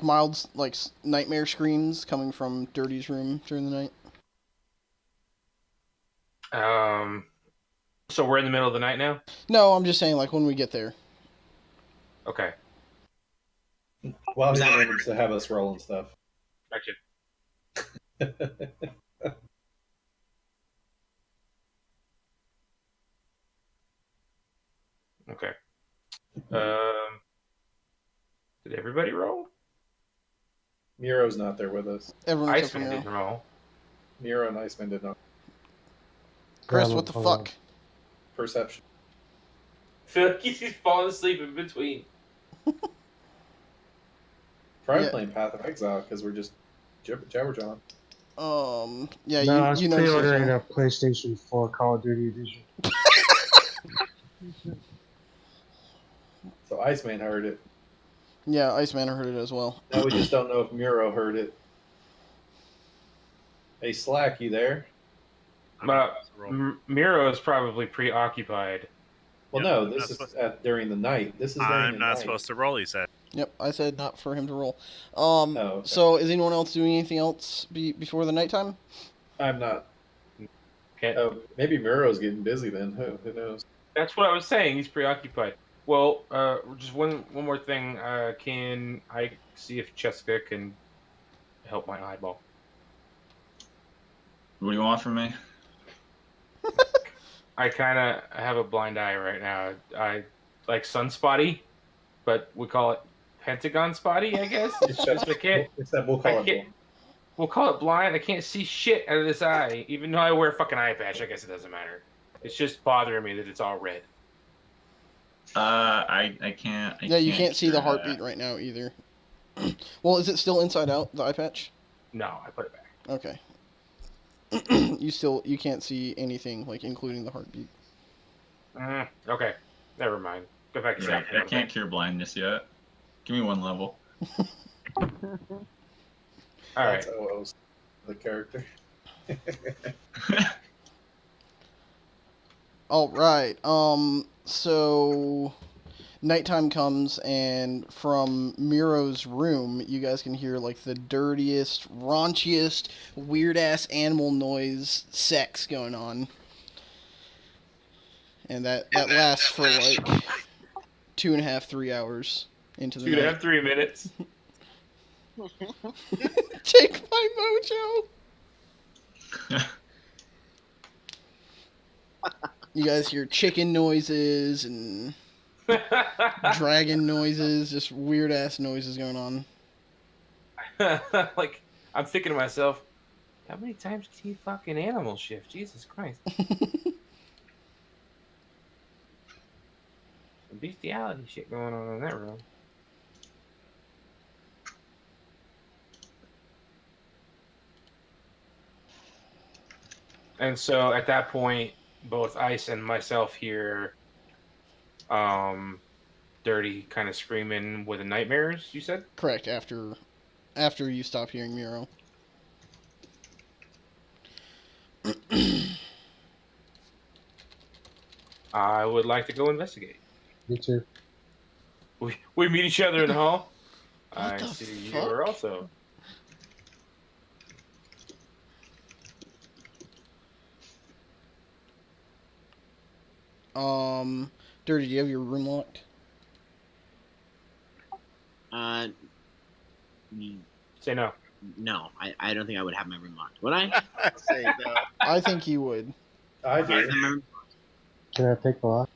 mild, nightmare screams coming from Dirty's room during the night. So we're in the middle of the night now? No, I'm just saying, when we get there. Okay. Well, he remembers to have us roll and stuff. Gotcha. Okay. Did everybody roll? Miro's not there with us. Everyone except for Iceman Miro. didn't roll. Miro and Iceman did not. Chris, what the fuck? Perception. I feel like he's falling asleep in between. Try Yeah. playing Path of Exile because we're just jabberjawing. Yeah, No, I was you know. pre-ordering a PlayStation 4 Call of Duty edition. So Iceman heard it. Yeah, Iceman heard it as well. Now we just don't know if Miro heard it. Hey, Slack, you there? Miro is probably preoccupied. Well, Yep, no, I'm this not is during the night. This is during I'm the not night. supposed to roll, he said. Yep, I said not for him to roll. Okay. So is anyone else doing anything else before the nighttime? I'm not. Okay. Oh, maybe Miro's getting busy then. Who knows? That's what I was saying. He's preoccupied. Well, just one more thing. Can I see if Jessica can help my eyeball? What do you want from me? I kind of have a blind eye right now. I like sunspotty, but we call it Pentagon spotty, I guess. It's just I can't. Except we'll call I it can't. blind. We'll call it blind. I can't see shit out of this eye, even though I wear a fucking eye patch. I guess it doesn't matter. It's just bothering me that it's all red. I can't. Yeah, you can't see the cure heartbeat that. right now either. Well, is it still inside out, the eye patch? No, I put it back. Okay. You can't see anything, including the heartbeat. Okay, never mind. Go back to Yeah, I can't cure blindness yet. Give me one level. All right. That's OO's the character. All right. So nighttime comes, and from Miro's room, you guys can hear the dirtiest, raunchiest, weird ass animal noise sex going on, and that lasts for 2.5, 3 hours into the 2.5, night. 3 minutes. Take my mojo. You guys hear chicken noises and dragon noises, just weird ass noises going on. Like, I'm thinking to myself, how many times can you fucking animal shift? Jesus Christ. Some bestiality shit going on in that room. And so at that point, both Ice and myself hear Dirty kind of screaming with the nightmares, you said? Correct, after you stop hearing Miro. I would like to go investigate. Me too. We meet each other in the hall. What I the see you fuck? are also. Dirty, do you have your room locked? Say no. No, I don't think I would have my room locked. Would I? Say no. I think you would. I do. Can I pick the lock?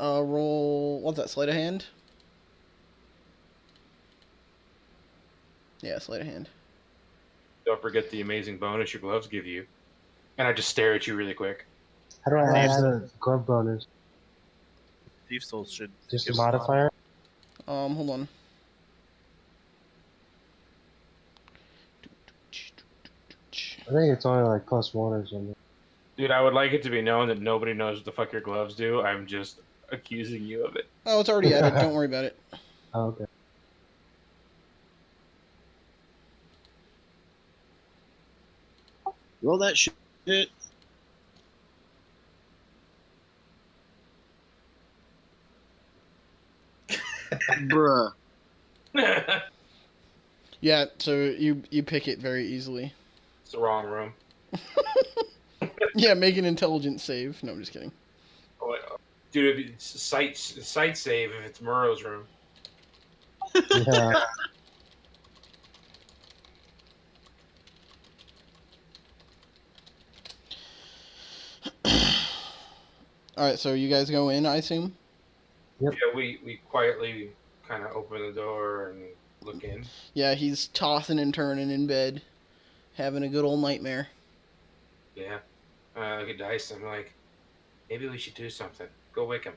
Roll, what's that, sleight of hand? Yeah, sleight of hand. Don't forget the amazing bonus your gloves give you. And I just stare at you really quick. How do I add the glove bonus? Thief Souls should Just a give modifier? Hold on. I think it's only like +1 or something. Dude, I would like it to be known that nobody knows what the fuck your gloves do. I'm just accusing you of it. Oh, it's already added. Don't worry about it. Oh, okay. Roll that shit. Bruh. It's Yeah, so you pick it very easily. the wrong room. Yeah, make an intelligence save. No, I'm just kidding. Dude, it'd be sight save if it's Murrow's room. Yeah. Alright, so you guys go in, I assume? Yep. Yeah, we quietly kind of open the door and look in. Yeah, he's tossing and turning in bed, having a good old nightmare. Yeah. I look at Dice. I'm like, maybe we should do something. Go wake him.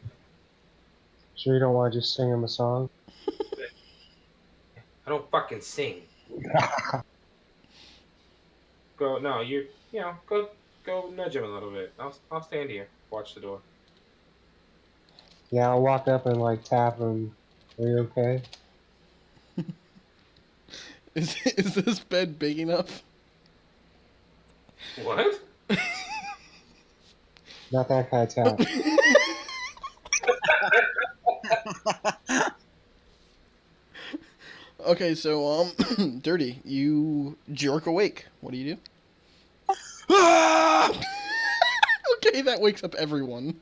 Sure you don't want to just sing him a song? I don't fucking sing. Go. No, go nudge him a little bit. I'll stand here. Watch the door. Yeah, I'll walk up and like tap him. Are you okay? Is this bed big enough? What? Not that kind of tap. Okay, so Dirty, you jerk awake. What do you do? Okay, that wakes up everyone.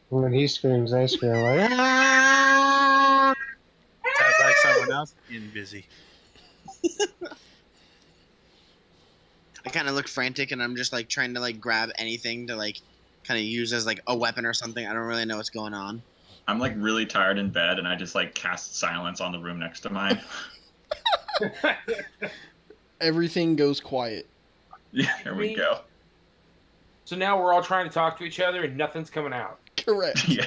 When he screams, I scream like, "Ah!" Sounds like someone else being busy. I kind of look frantic, and I'm just like trying to like grab anything to like kind of use as like a weapon or something. I don't really know what's going on. I'm like really tired in bed, and I just like cast silence on the room next to mine. Everything goes quiet. Yeah, here we go. So now we're all trying to talk to each other and nothing's coming out. Correct. Yeah.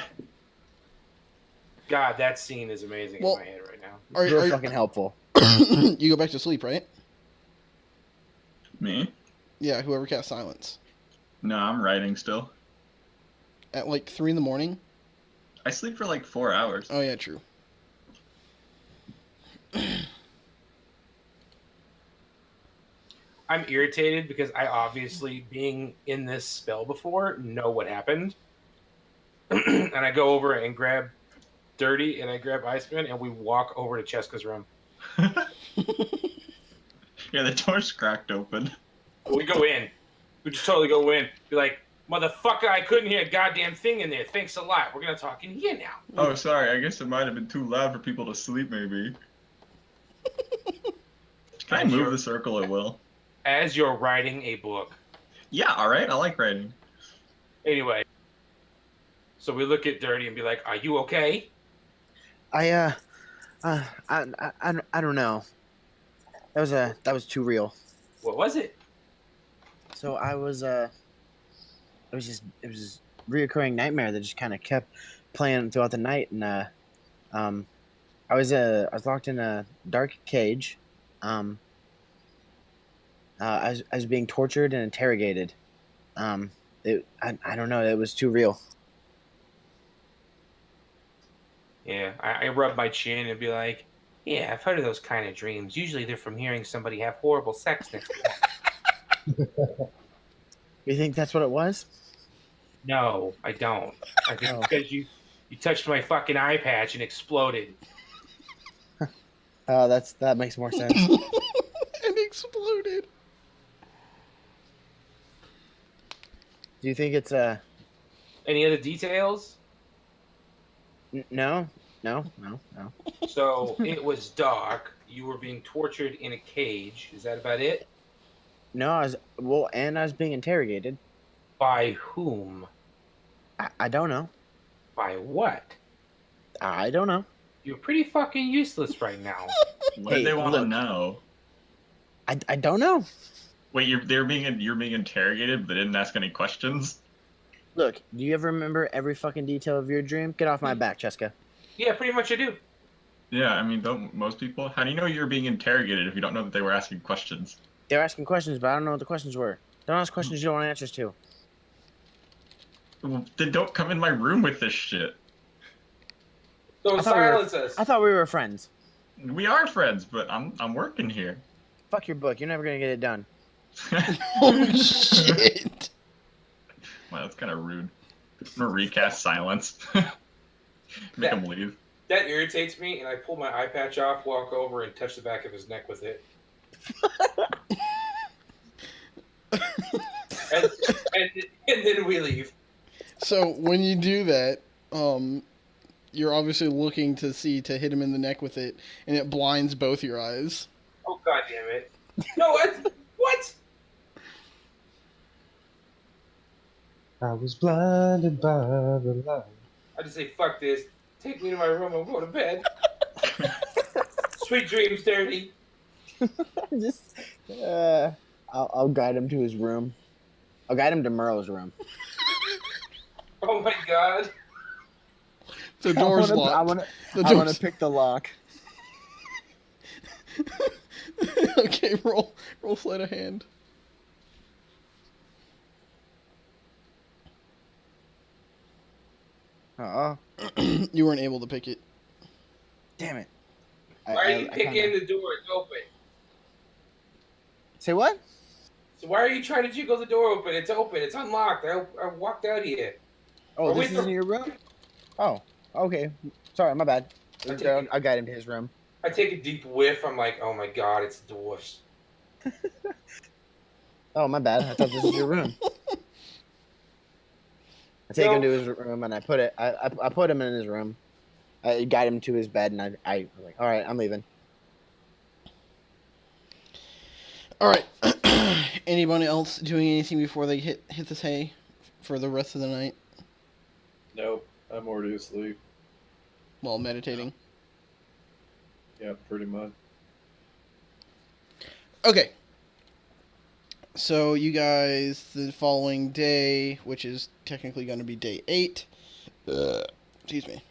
God, that scene is amazing Well, in my head right now. You're fucking helpful. You go back to sleep, right? Me? Yeah, whoever cast silence. No, I'm writing still. At like 3 in the morning? I sleep for like 4 hours. Oh, yeah, true. I'm irritated because I obviously, being in this spell before, know what happened. And I go over and grab Dirty and I grab Iceman and we walk over to Cheska's room. Yeah, the door's cracked open. We go in. We just totally go in. Be like, motherfucker, I couldn't hear a goddamn thing in there. Thanks a lot. We're going to talk in here now. Oh, sorry. I guess it might have been too loud for people to sleep, maybe. Can I move the circle at will? As you're writing a book. Yeah, alright. I like writing. Anyway. So we look at Dirty and be like, are you okay? I don't know. That was too real. What was it? So it was a reoccurring nightmare that just kind of kept playing throughout the night, and I was locked in a dark cage. I was being tortured and interrogated. I don't know. It was too real. Yeah, I rub my chin and be like, yeah, I've heard of those kind of dreams. Usually they're from hearing somebody have horrible sex next to them. You think that's what it was? No, I don't. I think because you touched my fucking eye patch and exploded. That makes more sense. And exploded. Do you think it's Any other details? No. So it was dark. You were being tortured in a cage. Is that about it? No, I was being interrogated. By whom? I don't know. By what? I don't know. You're pretty fucking useless right now. What did they want to know? I don't know. Wait, you're being interrogated, but they didn't ask any questions? Look, do you ever remember every fucking detail of your dream? Get off my back, Cheska. Yeah, pretty much I do. Yeah, I mean, don't most people? How do you know you're being interrogated if you don't know that they were asking questions? They're asking questions, but I don't know what the questions were. Don't ask questions you don't want answers to. Well, then don't come in my room with this shit. Don't silence us. I thought we were friends. We are friends, but I'm working here. Fuck your book. You're never gonna get it done. Oh shit! Wow, that's kind of rude. I'm gonna recast silence. Make him leave. That irritates me, and I pull my eye patch off, walk over, and touch the back of his neck with it. and then we leave. So when you do that, you're obviously looking to hit him in the neck with it, and it blinds both your eyes. Oh, God damn it. No, what? I was blinded by the light. I just say, fuck this. Take me to my room. I'm going to bed. Sweet dreams, Dirty. Just, I'll guide him to his room. I'll guide him to Merle's room. Oh, my God. The door's locked. I want to pick the lock. Okay, roll sleight of hand. You weren't able to pick it. Damn it. Why are you picking the door? It's open. Say what? So why are you trying to jiggle the door open? It's open. It's unlocked. I walked out here. Oh, this is in your room? Oh, okay. Sorry, my bad. I'll guide him to his room. I take a deep whiff. I'm like, oh my God, it's dwarfs. Oh, my bad. I thought this was your room. I take him to his room and I put him in his room. I guide him to his bed and I was like, all right, I'm leaving. All right. Anybody else doing anything before they hit this hay for the rest of the night? Nope, I'm already asleep. While meditating. Yeah, pretty much. Okay. So you guys, the following day, which is technically going to be day 8, excuse me.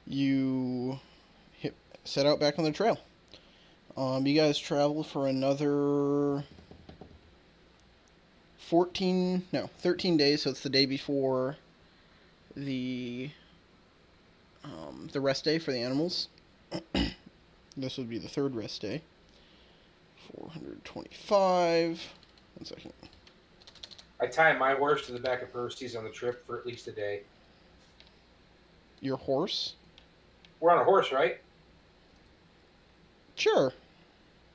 You set out back on the trail. You guys travel for another 13 days, so it's the day before the rest day for the animals. This would be the third rest day. 425. 1 second. I tie my horse to the back of Percy's on the trip for at least a day. Your horse? We're on a horse, right? Sure.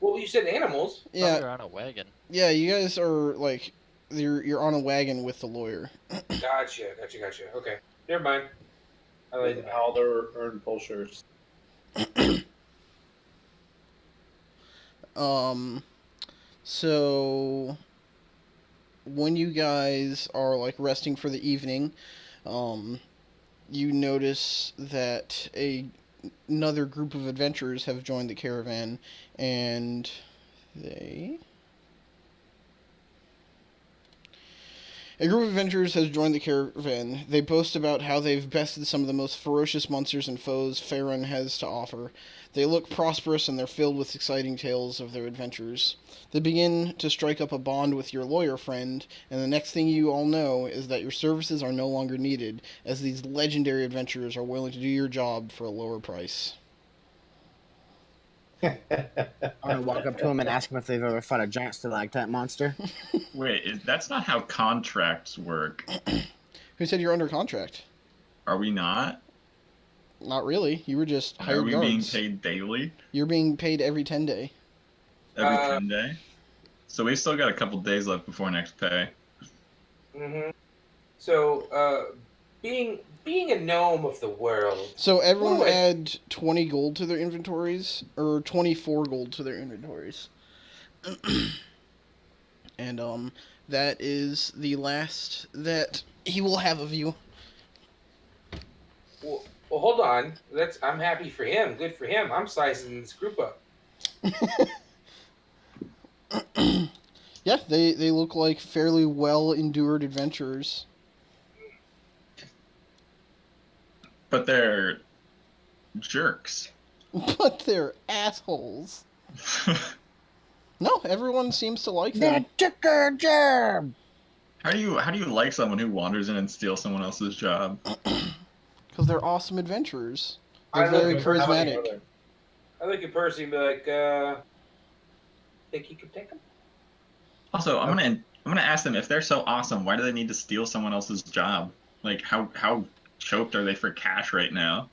Well, you said animals. Yeah. You're on a wagon. Yeah, you guys are like you're on a wagon with the lawyer. Gotcha. Okay, never mind. I laid With it all their earned pulsers. So when you guys are like resting for the evening, you notice that another group of adventurers have joined the caravan, and a group of adventurers has joined the caravan. They boast about how they've bested some of the most ferocious monsters and foes Faerun has to offer. They look prosperous and they're filled with exciting tales of their adventures. They begin to strike up a bond with your lawyer friend, and the next thing you all know is that your services are no longer needed, as these legendary adventurers are willing to do your job for a lower price. I'm gonna walk up to him and ask him if they've ever fought a giant stalactite monster. Wait, that's not how contracts work. Who said you're under contract? Are we not? Not really. You were just hired Are we guards. being paid daily? You're being paid every 10 day. Every 10 day? So we still got a couple days left before next pay. Mm-hmm. So, being a gnome of the world. So everyone add 20 gold to their inventories, or 24 gold to their inventories. And that is the last that he will have of you. Well, hold on. I'm happy for him. Good for him. I'm sizing this group up. Yeah, they look like fairly well-endured adventurers. But they're jerks. But they're assholes. No, everyone seems to like They them took our job. How do you like someone who wanders in and steals someone else's job? because they're awesome adventurers. They're I look very at her- How many are charismatic. there? I look at Percy and be like, think you could take him? Also, I'm gonna ask them if they're so awesome, why do they need to steal someone else's job? Like how choked are they for cash right now?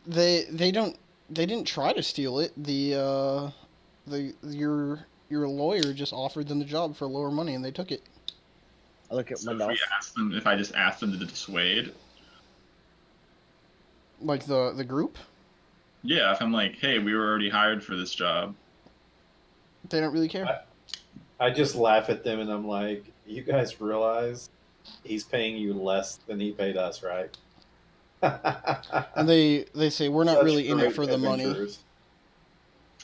They didn't try to steal it. Your lawyer just offered them the job for lower money and they took it. I look at So if Wendell. if I just ask them to dissuade, Like the group, yeah, if I'm like, hey, we were already hired for this job. they don't really care. I just laugh at them and I'm like, you guys realize he's paying you less than he paid us, right? And they say we're not Such really in it great for the money. adventurers.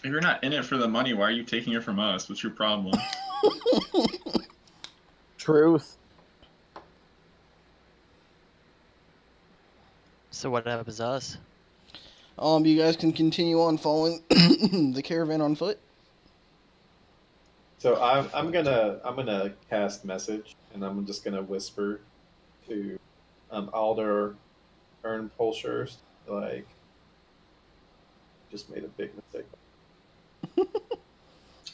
If you're not in it for the money, why are you taking it from us? What's your problem? Truth. So what happens to us? You guys can continue on following the caravan on foot. So I'm gonna cast message and I'm just gonna whisper to Alder Ernpulshurst, like, just made a big mistake.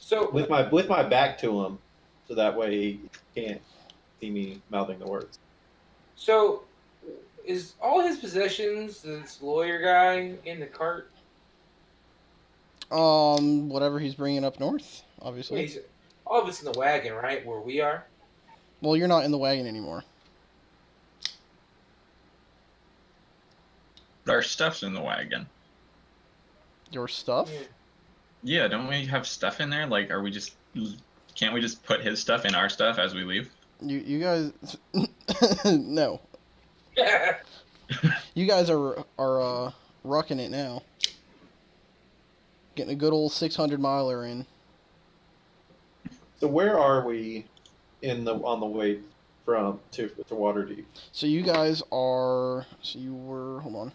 So With my back to him, so that way he can't see me mouthing the words. So, is all his possessions, this lawyer guy, in the cart? Whatever he's bringing up north, obviously. He's, all of it's in the wagon, right? Where we are? Well, you're not in the wagon anymore. Our stuff's in the wagon. Your stuff? Yeah. Yeah, don't we have stuff in there? Like, can't we just put his stuff in our stuff as we leave? You guys, no. You guys are rucking it now. Getting a good old 600 miler in. So where are we on the way to Waterdeep? So you guys are. So you were. Hold on.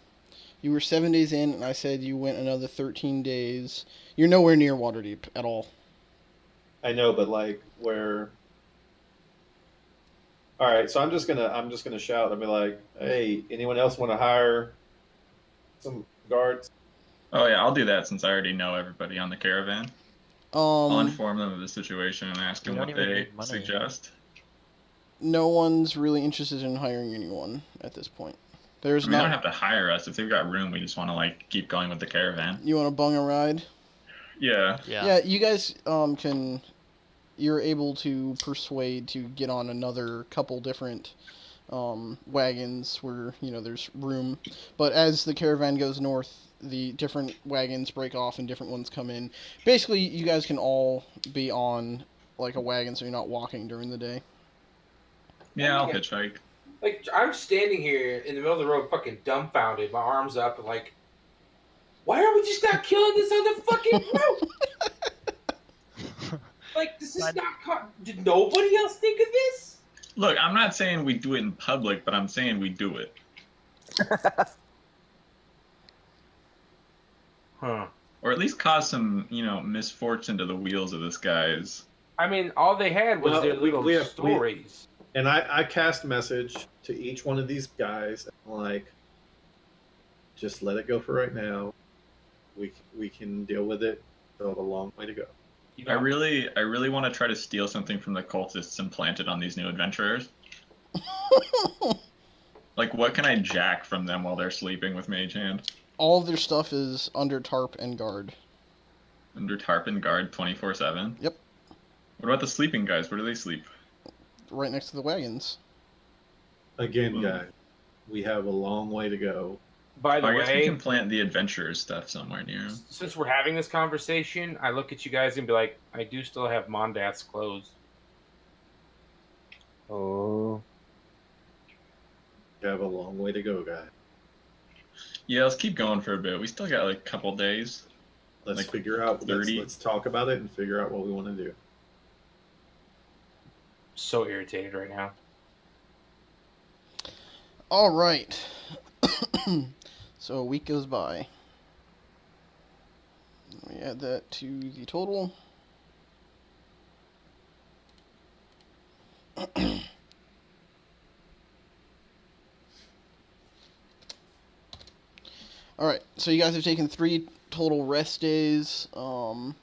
You were 7 days in, and I said you went another 13 days. You're nowhere near Waterdeep at all. I know, but like where? All right, so I'm just gonna shout. I'll be like, "Hey, anyone else want to hire some guards?" Oh yeah, I'll do that since I already know everybody on the caravan. I'll Um, inform them of the situation and ask We them don't what even they need money. suggest. no one's really interested in hiring anyone at this point. There's I mean, they not. don't have to hire us. If they've got room, we just want to like keep going with the caravan. You want to bung a ride? Yeah. Yeah. You guys can. You're able to persuade to get on another couple different wagons where there's room. But as the caravan goes north, the different wagons break off and different ones come in. Basically, you guys can all be on like a wagon, so you're not walking during the day. Yeah, I'll Yeah. hitchhike. Like, I'm standing here in the middle of the road, fucking dumbfounded, my arms up, and like, why are we just not killing this other fucking group? Like, this is not. Did nobody else think of this? Look, I'm not saying we do it in public, but I'm saying we do it. Huh. Or at least cause some, misfortune to the wheels of this guy's. I mean, all they had was Well, their we- little we have- stories. And I cast message to each one of these guys, and like, just let it go for right now. We can deal with it. Still have a long way to go. You I know? really want to try to steal something from the cultists and plant it on these new adventurers. Like, what can I jack from them while they're sleeping with Mage Hand? All of their stuff is under tarp and guard. Under tarp and guard 24/7? Yep. What about the sleeping guys? Where do they sleep? Right next to the wagons. Again, guys, we have a long way to go. By the I guess we way, can plant the adventurers stuff somewhere near them. since we're having this conversation, I look at you guys and be like, I do still have Mondath's clothes. Oh. We have a long way to go, guys. Yeah, let's keep going for a bit. We still got like a couple days. Let's Like figure out. 30. Let's talk about it and figure out what we want to do. So irritated right now. All right. So a week goes by. Let me add that to the total. Alright, so you guys have taken 3 total rest days. So,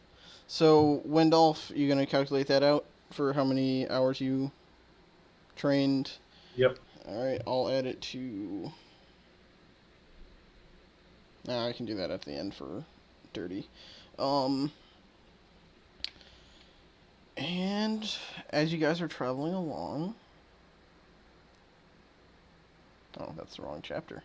Wendolf, you going to calculate that out for how many hours you trained? Yep. Alright, I'll add it to... Nah, I can do that at the end for dirty. And as you guys are traveling along... Oh, that's the wrong chapter.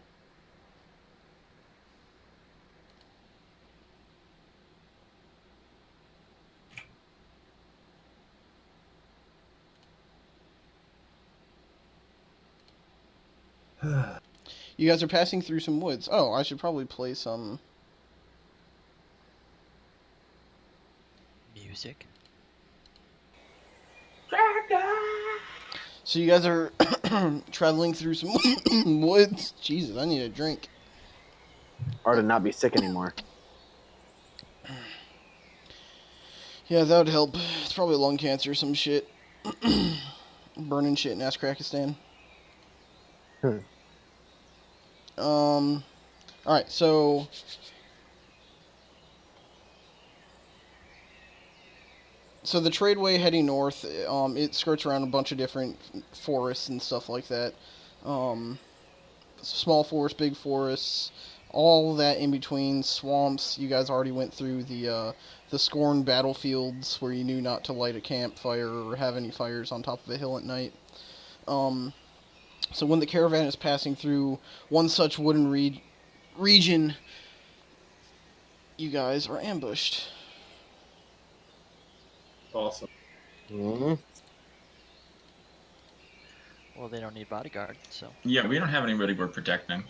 You guys are passing through some woods. Oh, I should probably play some... Music. So you guys are traveling through some woods. Jesus, I need a drink. Or to not be sick anymore. Yeah, that would help. It's probably lung cancer or some shit. Burning shit in Azkrakistan. Alright, so... So the tradeway heading north, it skirts around a bunch of different forests and stuff like that. Small forests, big forests, all that in between, swamps. You guys already went through the scorned battlefields where you knew not to light a campfire or have any fires on top of a hill at night. So when the caravan is passing through one such wooden region, you guys are ambushed. Awesome. Mm-hmm. Well, they don't need bodyguard, so. Yeah, we don't have anybody we're protecting.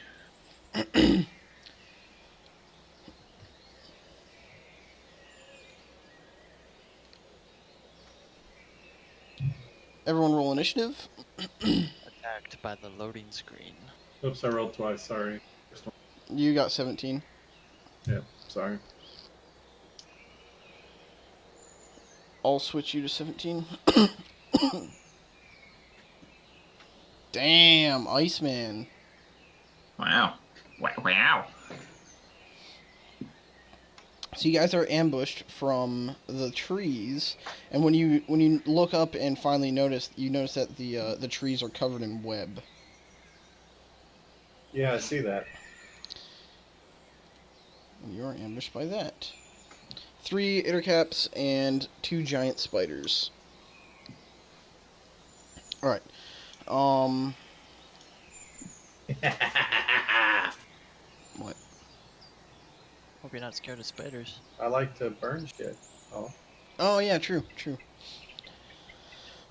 Everyone roll initiative. Attacked by the loading screen. Oops, I rolled twice. Sorry. You got 17. Yeah, sorry. I'll switch you to 17. Damn, Iceman. Wow. Wow. So you guys are ambushed from the trees, and when you look up and finally notice that the trees are covered in web. Yeah, I see that. You are ambushed by that. 3 ittercaps and 2 giant spiders. Alright. What? Hope you're not scared of spiders. I like to burn shit. Oh. Oh yeah, true.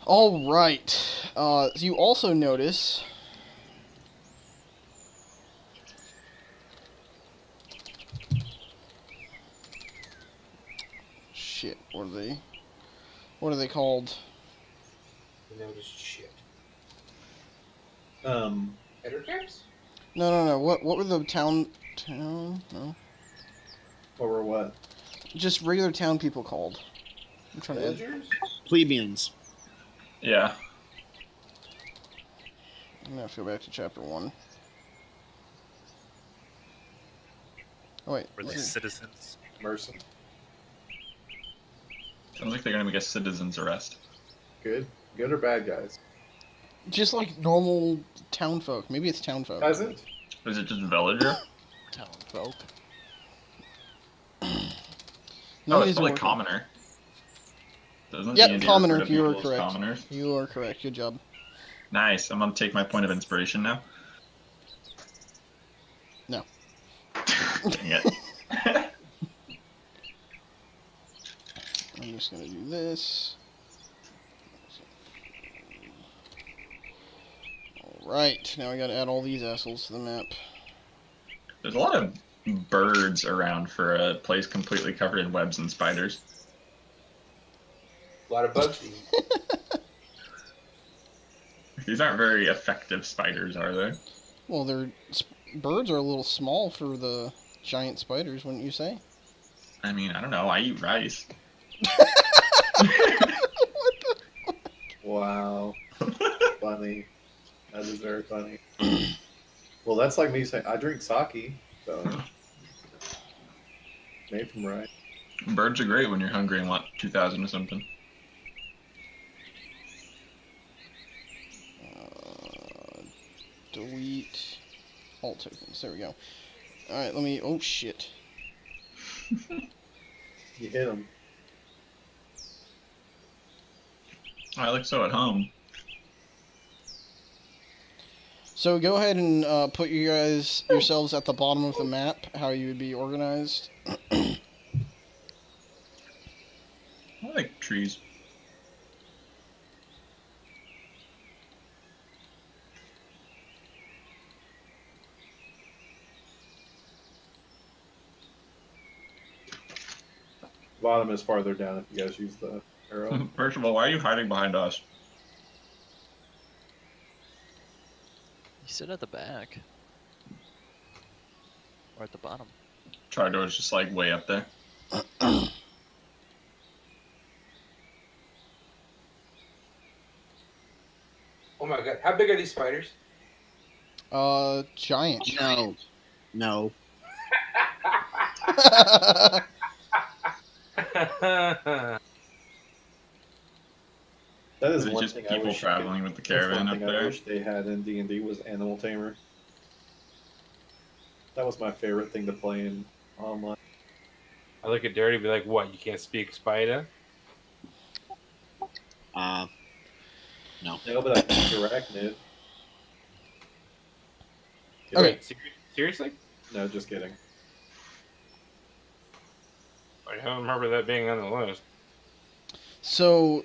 Alright. So you also notice... Shit, what are they called? You notice shit. Header caps? No. What were the town? No. Or what? Just regular town people called. I'm trying to. Villagers? Plebeians. Yeah. I'm gonna have to go back to chapter 1. Oh wait. Were they citizens? Mercy. Sounds like they're gonna make a citizen's arrest. Good or bad guys? Just like normal town folk. Maybe it's town folk. Peasant? Is it just villager? Town folk. No, Oh, these it's are probably working. commoner. Doesn't Yep, D&D commoner. refer to You are people as correct. commoners? You are correct. Good job. Nice. I'm gonna take my point of inspiration now. No. Dang it. I'm just gonna do this. Alright, now I gotta add all these assholes to the map. There's a lot of birds around for a place completely covered in webs and spiders. A lot of bugs to eat. These aren't very effective spiders, are they? Well, birds are a little small for the giant spiders, wouldn't you say? I mean, I don't know. I eat rice. Wow. Funny. That is very funny. Well, that's like me saying I drink sake, so made from rice. Birds are great when you're hungry and want 2,000 or something. Delete all tokens. There we go. All right, let me. Oh shit. You hit them. I look so at home. So go ahead and put you guys yourselves at the bottom of the map. How you would be organized. I like trees. Bottom is farther down if you guys use the arrow. First of all, why are you hiding behind us? You sit at the back. Or at the bottom. Trogdor's just like way up there. Oh my god, how big are these spiders? Giant. No. No. That is It's one just thing I people wish. traveling with the That's caravan one up thing I there. wish they had in D&D was Animal Tamer. That was my favorite thing to play in online. I look at Dirty and be like, what, you can't speak spider? No. No, but I can speak arachnid. Okay. Wait, seriously? No, just kidding. I don't remember that being on the list. So,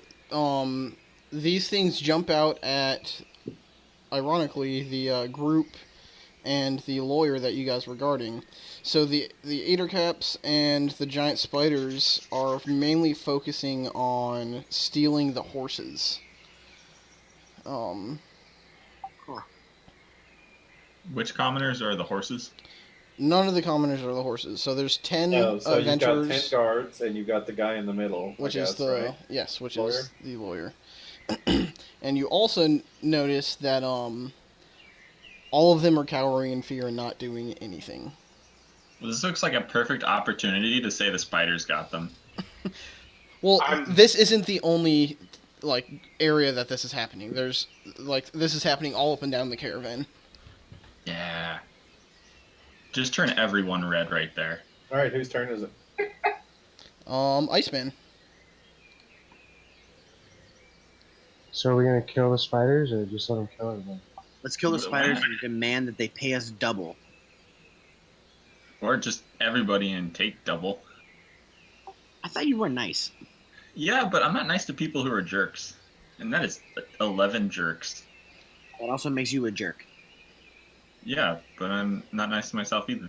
these things jump out at, ironically, the group and the lawyer that you guys were guarding. So the Adercaps and the giant spiders are mainly focusing on stealing the horses. Which commoners are the horses? None of the commoners are the horses. So there's 10 No, so you've got 10 adventurers, guards, and you've got the guy in the middle, which I is guess, the right? yes, which Lawyer? is the lawyer. And you also notice that all of them are cowering in fear and not doing anything. Well, this looks like a perfect opportunity to say the spiders got them. Well, I'm- this isn't the only area that this is happening. There's this is happening all up and down the caravan. Yeah. Just turn everyone red right there. All right, whose turn is it? Iceman. So are we gonna kill the spiders or just let them kill everyone? Let's kill the spiders and demand that they pay us double. Or just everybody and take double. I thought you were nice. Yeah, but I'm not nice to people who are jerks. And that is 11 jerks. That also makes you a jerk. Yeah, but I'm not nice to myself either.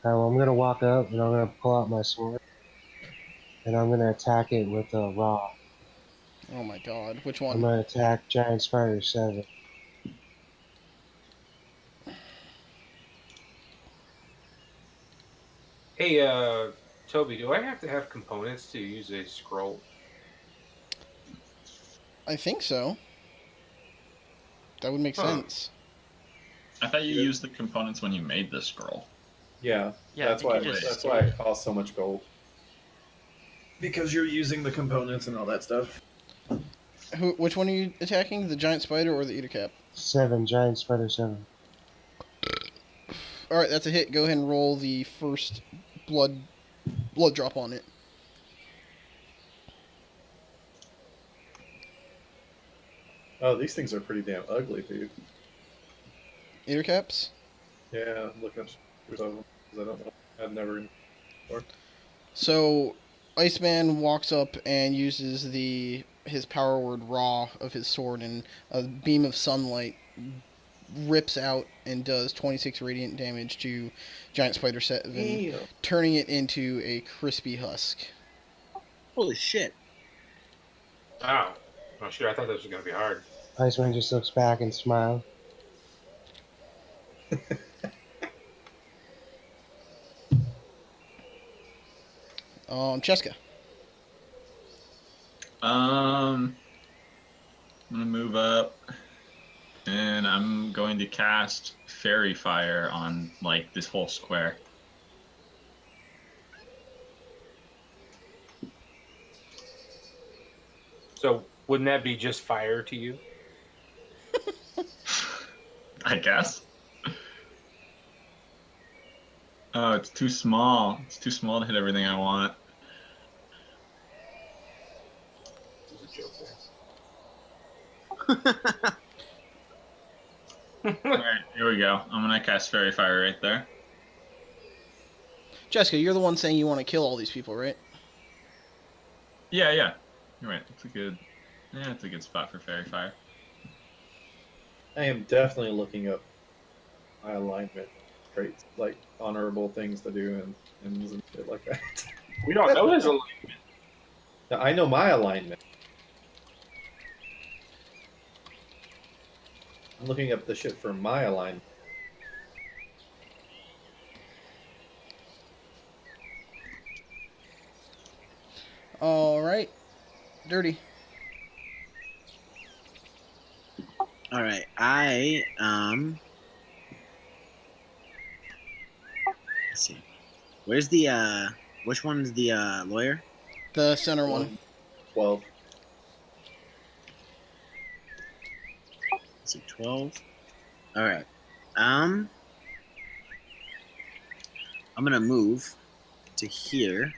Well, I'm gonna walk up and I'm gonna pull out my sword and I'm gonna attack it with a raw. Oh my god, which I'm one? gonna attack Giant Spider 7. Hey, Toby, do I have to have components to use a scroll? I think so. That would make Huh. sense. I thought you used the components when you made this scroll. Yeah, Yeah, I that's think why. you just- That's why it costs so much gold. Because you're using the components and all that stuff. Which one are you attacking? The giant spider or the Adercap? 7, Giant Spider 7. All right, that's a hit. Go ahead and roll the first blood drop on it. Oh, these things are pretty damn ugly, dude. Adercaps? Yeah, I'm looking up pictures of them because I don't know. I've never. So, Iceman walks up and uses his power word raw of his sword, and a beam of sunlight rips out and does 26 radiant damage to Giant Spider 7, Damn. turning it into a crispy husk. Holy shit. Oh. Oh, shit, I thought this was going to be hard. Iceman just looks back and smiles. Cheska. I'm gonna move up, and I'm going to cast Fairy Fire on like this whole square. So wouldn't that be just fire to you? I guess. Oh, it's too small. It's too small to hit everything I want. This is a joke All right, here we go. I'm gonna cast Fairy Fire right there. Jessica, you're the one saying you want to kill all these people, right? Yeah, yeah. You're right. It's a good. Yeah, it's a good spot for Fairy Fire. I am definitely looking up my alignment traits, like honorable things to do and shit like that. We don't know his alignment. Now, I know my alignment. I'm looking up the shit for my alignment. All right. Dirty. All right, let's see. Where's the which one's the lawyer? The center one. 12. Let's see, 12. All right. I'm gonna move to here,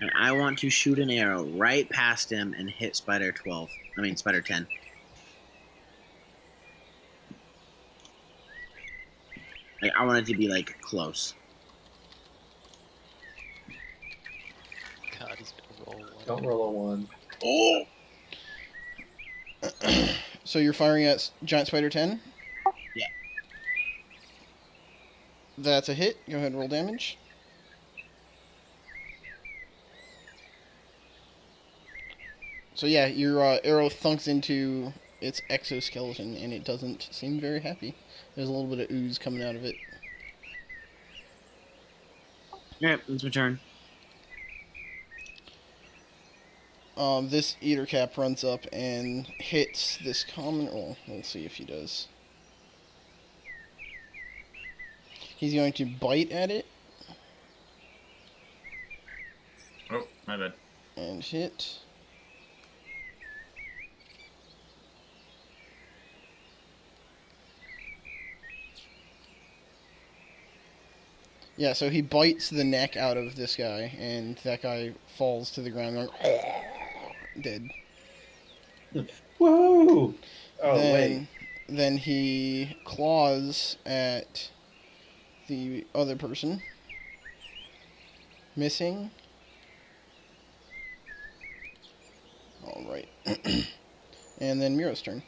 and I want to shoot an arrow right past him and hit Spider 12. I mean Spider 10. Like, I want it to be like close. God, he's gonna roll one. Don't roll a 1. Oh! So you're firing at Giant Spider 10? Yeah. That's a hit. Go ahead and roll damage. So yeah, your arrow thunks into its exoskeleton, and it doesn't seem very happy. There's a little bit of ooze coming out of it. Alright, it's my turn. This Eater Cap runs up and hits this common. Well, we'll see if he does. He's going to bite at it Oh, my bad. and hit. Yeah, so he bites the neck out of this guy, and that guy falls to the ground going, dead. Whoa! Oh, wait. Then he claws at the other person. Missing. Alright. And then Miro's turn.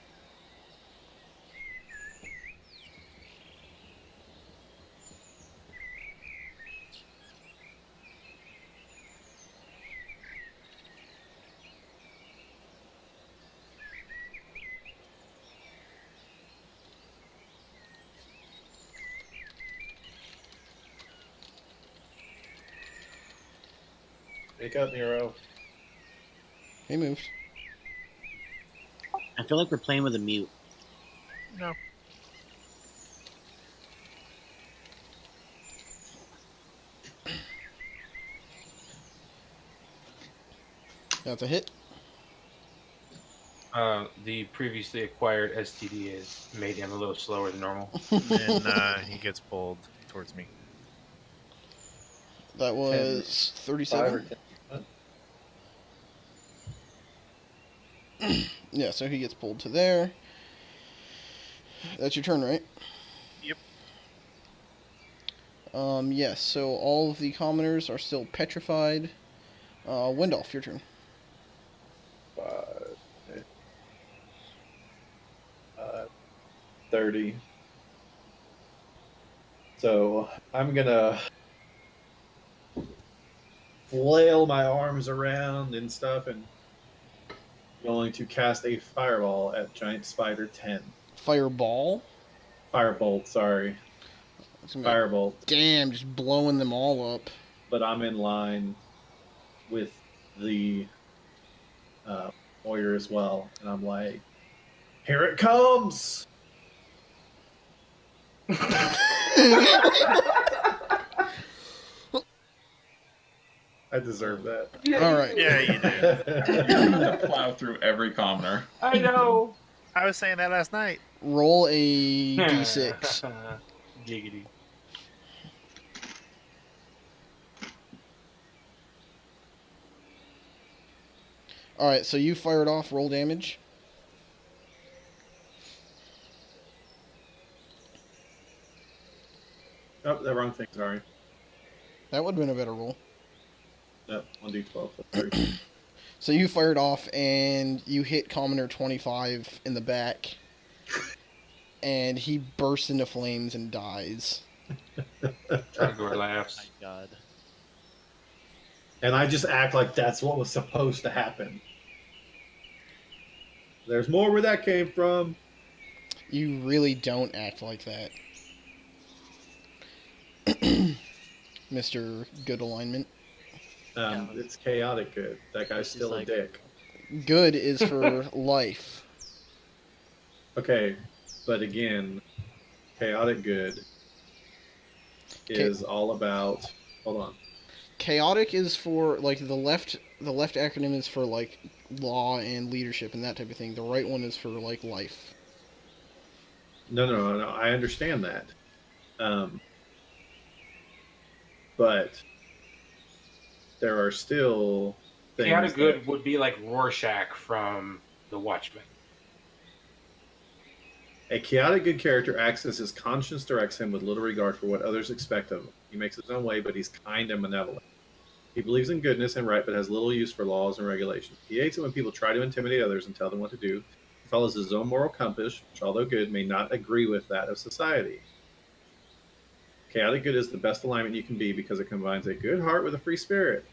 Wake up, Nero. He moved. I feel like we're playing with a mute. No. That's a hit. The previously acquired STD has made him a little slower than normal. And he gets pulled towards me. That was 5 or 37. 10. Yeah, so he gets pulled to there. That's your turn, right? Yep. Yes, so all of the commoners are still petrified. Wendolf, your turn. 5, 30. So I'm gonna flail my arms around and stuff, and going to cast a fireball at Giant Spider 10. Fireball? Firebolt, sorry. It's gonna be like, Firebolt. damn, just blowing them all up. But I'm in line with the lawyer as well, and I'm like, "Here it comes!" I deserve that. All right. Yeah, you do. You have to plow through every commoner. I know. I was saying that last night. Roll a d6. Giggity. All right, so you fired off. Roll damage. Oh, the wrong thing. Sorry. That would have been a better roll. Yep, 1d12. So 3. So you fired off and you hit Commoner 25 in the back, and he bursts into flames and dies. Trogdor My laughs. God. And I just act like that's what was supposed to happen. There's more where that came from. You really don't act like that. Mr. Good Alignment. It's chaotic good. That guy's This is still like- a dick. Good is for life. Okay, but again, chaotic good is all about. Hold on. Chaotic is for like the left acronym is for like law and leadership and that type of thing. The right one is for like life. No. I understand that. But there are still things. Chaotic good that- would be like Rorschach from The Watchmen. A chaotic good character acts as his conscience directs him with little regard for what others expect of him. He makes his own way, but he's kind and benevolent. He believes in goodness and right, but has little use for laws and regulations. He hates it when people try to intimidate others and tell them what to do. He follows his own moral compass, which, although good, may not agree with that of society. Chaotic good is the best alignment you can be because it combines a good heart with a free spirit.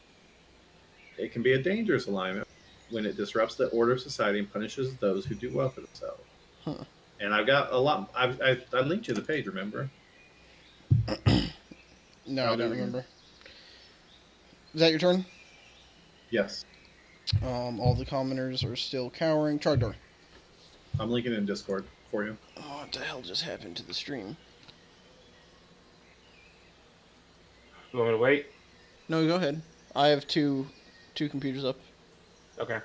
It can be a dangerous alignment when it disrupts the order of society and punishes those who do well for themselves. Huh. And I've got a lot. I linked you the page. Remember? No, I'll I do don't it again. remember. Is that your turn? Yes. All the commoners are still cowering. Trogdor. I'm linking in Discord for you. Oh, what the hell just happened to the stream? You want me to wait? No, go ahead. I have two computers up. Okay.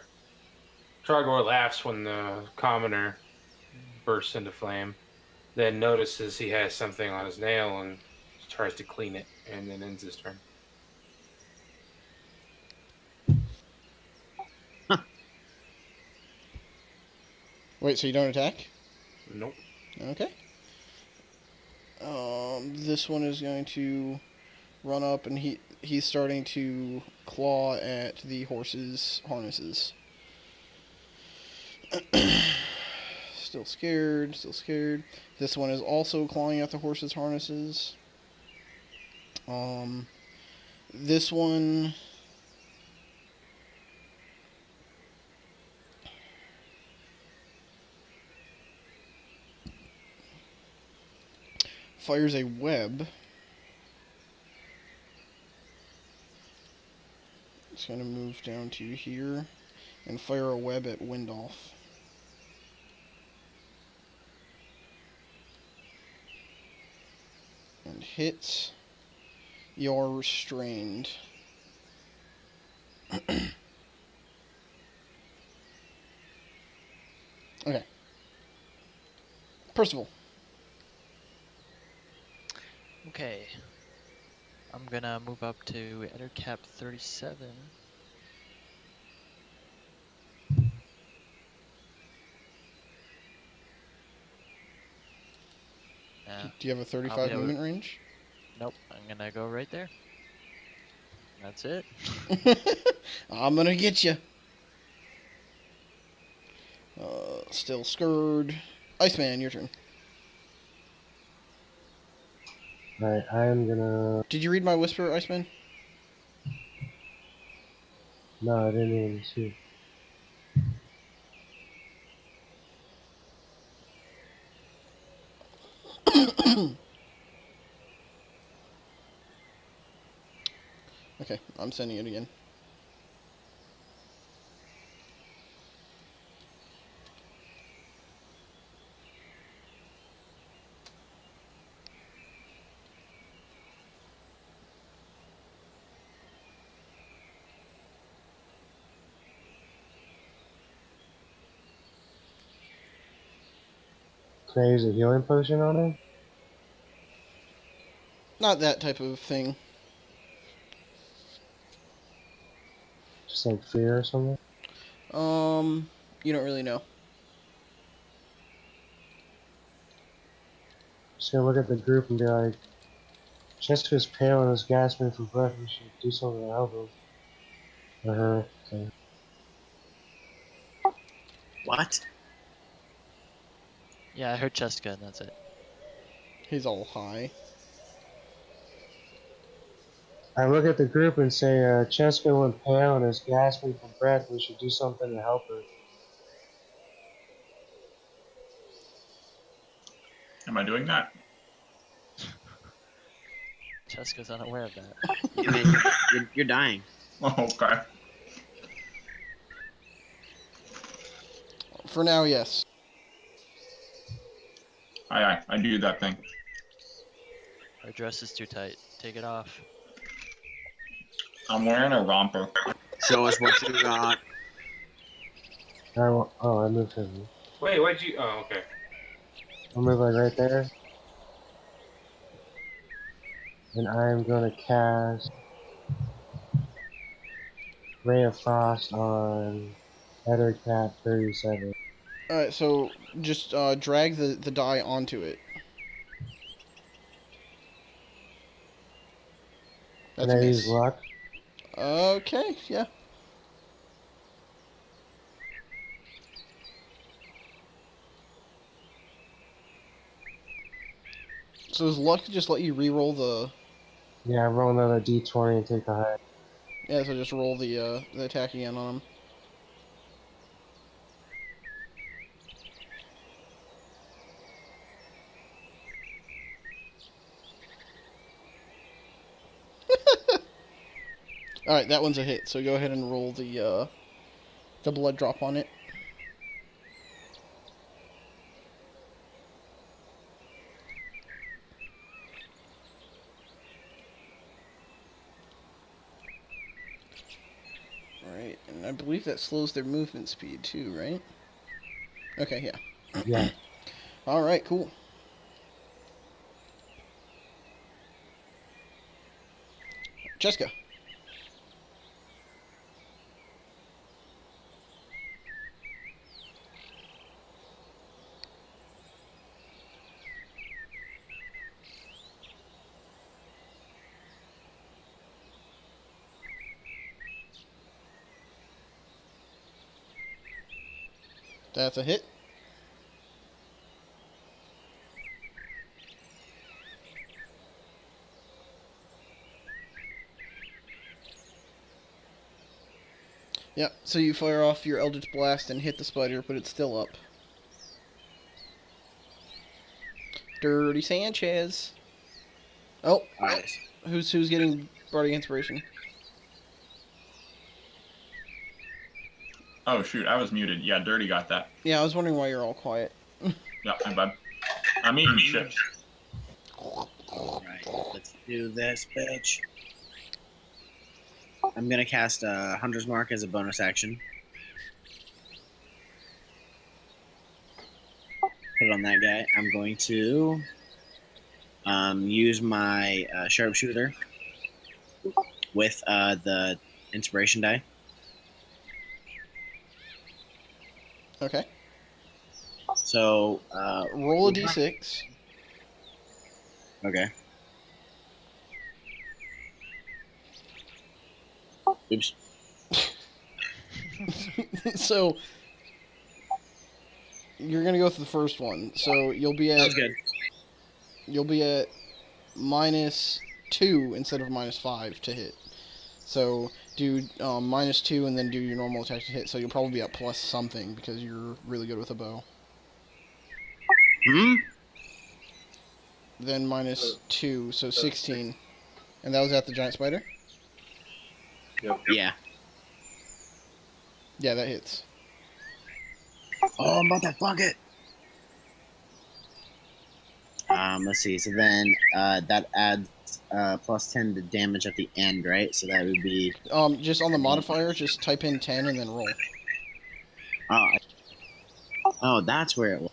Trogdor laughs when the commoner bursts into flame, then notices he has something on his nail and tries to clean it, and then ends his turn. Wait, so you don't attack? Nope. Okay. This one is going to run up, and he's starting to claw at the horse's harnesses. Still scared. This one is also clawing at the horse's harnesses. This one fires a web. It's going to move down to here and fire a web at Windolf. And hits. You're restrained. Okay. Percival. Okay. I'm gonna move up to enter cap 37. Do you have a 35 I'll be movement range? Nope, I'm gonna go right there. That's it. I'm gonna get you. Still scared. Iceman, your turn. Alright, I am gonna. Did you read my whisper, Iceman? No, I didn't even see. Okay, I'm sending it again. Can I use a healing potion on him? Not that type of thing. Just like fear or something? You don't really know. Just gonna look at the group and be like, Jessica's pale and is gasping for breath. We should do something to help him. Or her. So. What? Yeah, I heard Cheska, and that's it. He's all high. I look at the group and say, Cheska went pale and is gasping for breath. We should do something to help her. Am I doing that? Cheska's unaware of that. Yeah, man, you're dying. Oh, okay. For now, yes. I do that thing. Her dress is too tight. Take it off. I'm wearing a romper. Show us what you got. I moved him. Wait, why'd you? Oh, okay. I'll move like right there. And I'm gonna cast Ray of Frost on Heather Cat 37. Alright, so just drag the die onto it. Can That's I a use miss. luck? Okay, yeah. So does luck just let you re-roll the... Yeah, roll another d20 and take the high. Yeah, so just roll the attack again on him. Alright, that one's a hit, so go ahead and roll the blood drop on it. Alright, and I believe that slows their movement speed too, right? Okay, yeah. Yeah. Alright, cool. Jessica. That's a hit. Yep, so you fire off your Eldritch Blast and hit the spider, but it's still up. Dirty Sanchez. Oh, Nice. who's getting Bardic Inspiration? Oh shoot, I was muted. Yeah, Dirty got that. Yeah, I was wondering why you're all quiet. Yeah, my bad. I'm eating chips. Alright, let's do this, bitch. I'm gonna cast Hunter's Mark as a bonus action. Put it on that guy. I'm going to use my sharpshooter with the inspiration die. Okay. So Roll a d6. Okay. Oops. So you're gonna go with the first one. So you'll be That at was good. -2 instead of -5 to hit. So do -2 and then do your normal attack to hit. So you'll probably be at plus something because you're really good with a bow. Hmm? Then -2, so 16. And that was at the giant spider? Yeah. Yeah, that hits. Oh, I'm about to fuck it. Let's see. So then that adds plus 10 to damage at the end, right? So that would be. Just on the modifier, just type in 10 and then roll. Oh, that's where it was.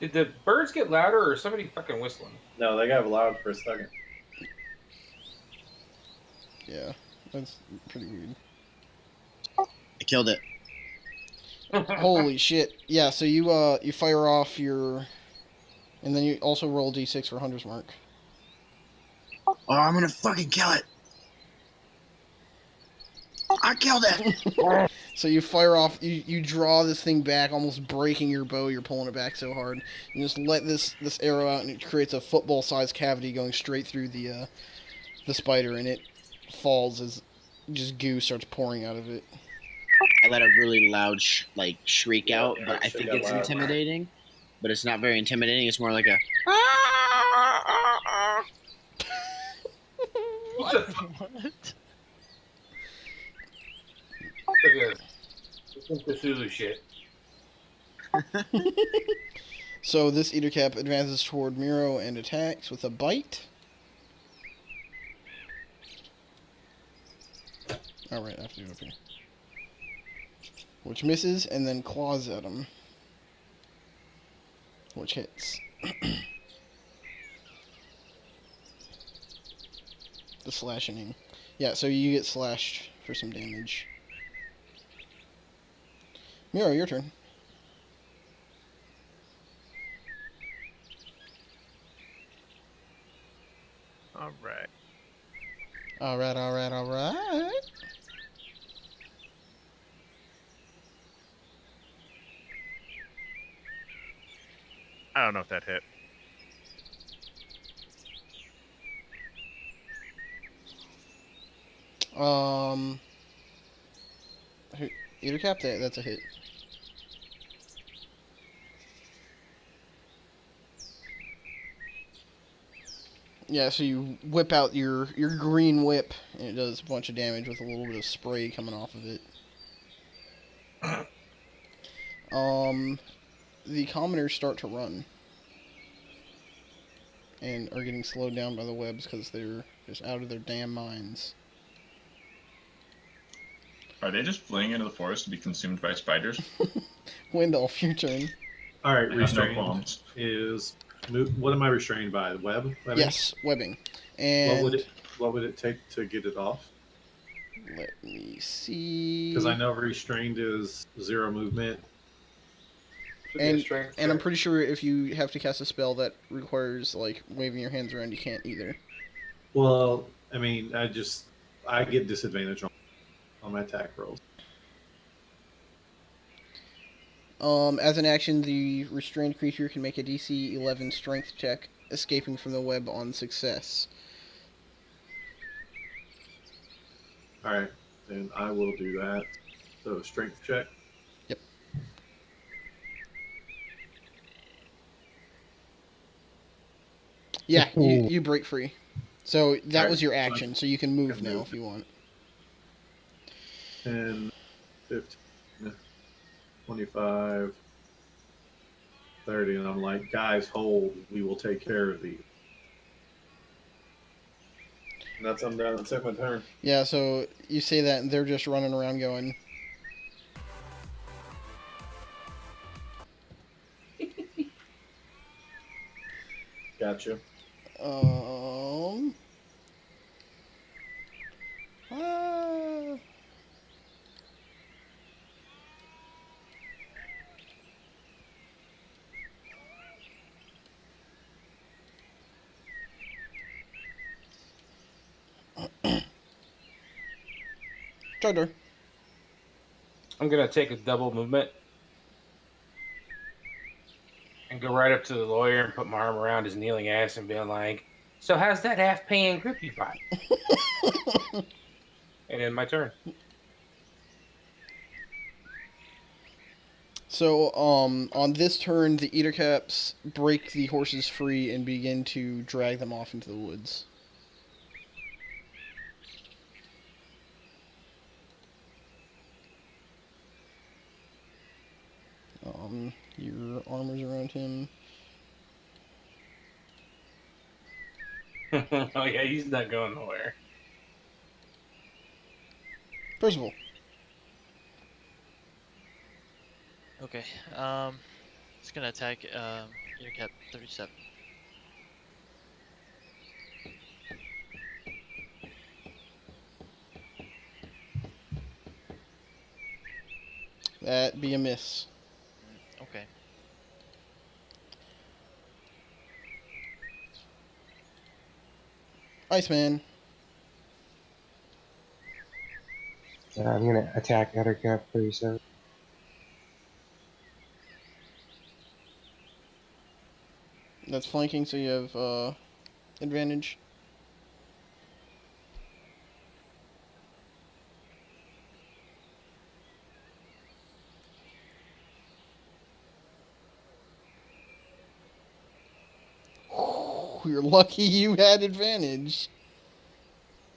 Did the birds get louder or somebody fucking whistling? No, they got loud for a second. Yeah, that's pretty weird. I killed it. Holy shit! Yeah, so you fire off your, and then you also roll d6 for Hunter's Mark. Oh, I'm gonna fucking kill it. I killed it. So you fire off, you draw this thing back, almost breaking your bow. You're pulling it back so hard. You just let this arrow out, and it creates a football-sized cavity going straight through the spider, and it falls as just goo starts pouring out of it. I let a really loud shriek Yeah, out, it but I actually think got it's loud. intimidating. But it's not very intimidating. It's more like a. What the fuck? What? Like a Cthulhu shit. So this Ettercap advances toward Miro and attacks with a bite. Alright, I have to do it up here. Which misses, and then claws at him. Which hits. The slashing. Yeah, so you get slashed for some damage. Miro, your turn. All right. Alright. I don't know if that hit. Ettercap, that's a hit. Yeah, so you whip out your green whip, and it does a bunch of damage with a little bit of spray coming off of it. The commoners start to run. And are getting slowed down by the webs because they're just out of their damn minds. Are they just fleeing into the forest to be consumed by spiders? Wendolph, your turn. All right, I have no restrained qualms. is. What am I restrained by? Web? Webbing? Yes, webbing. And What would it take to get it off? let me see. Because I know restrained is 0 movement. Should be a And strength I'm check. pretty sure if you have to cast a spell that requires like waving your hands around, you can't either. Well, I mean, I get disadvantage on my attack rolls. As an action, the restrained creature can make a DC 11 strength check, escaping from the web on success. All right, then I will do that. So strength check. Yep. Yeah, you break free. So that Alright, was your so I action, so you can move can now move. if you want. 10, 15, 25, 30, and I'm like, guys, hold. We will take care of these. And that's I'm done. That's it, my turn. Yeah, so you say that, and they're just running around going, Gotcha. ah. Charger. I'm gonna take a double movement and go right up to the lawyer and put my arm around his kneeling ass and be like, "So how's that half-paying grip you bought?" And then my turn. So, on this turn, the Ettercaps break the horses free and begin to drag them off into the woods. Your armor's around him. Oh yeah, he's not going nowhere. Percival. Okay. He's gonna attack You're cap 37. That be a miss. Okay. Iceman. I'm gonna attack Ettercap 37. That's flanking, so you have advantage. You're lucky you had advantage.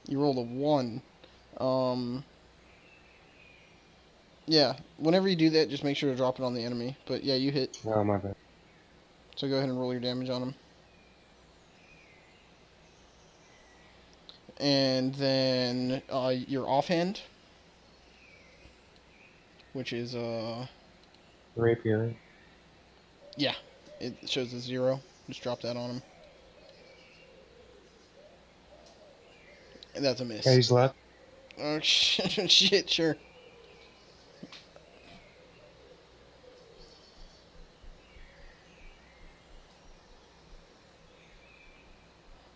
You rolled a 1. Yeah, whenever you do that, just make sure to drop it on the enemy. But yeah, you hit. Oh, my bad. So go ahead and roll your damage on him. And then your offhand, which is Rapier. yeah, it shows a 0. Just drop that on him. And that's a miss. Okay, he's left. Oh shit, sure.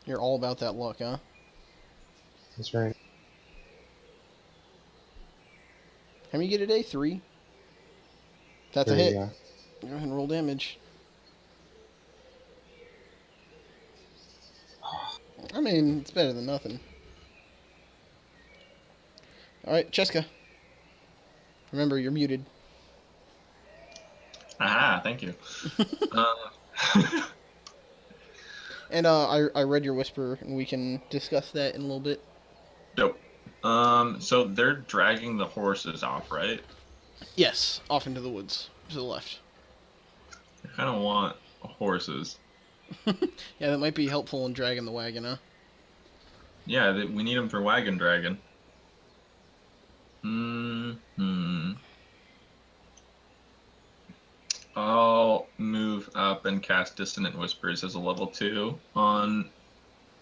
You're all about that luck, huh? That's right. How many you get today? 3? That's a There you hit. go. Go ahead and roll damage. I mean, it's better than nothing. Alright, Cheska. Remember, you're muted. Aha, thank you. And I read your whisper, and we can discuss that in a little bit. Dope. So they're dragging the horses off, right? Yes, off into the woods to the left. I kind of want horses. Yeah, that might be helpful in dragging the wagon, huh? Yeah, we need them for wagon dragging. I'll move up and cast Dissonant Whispers as a level 2 on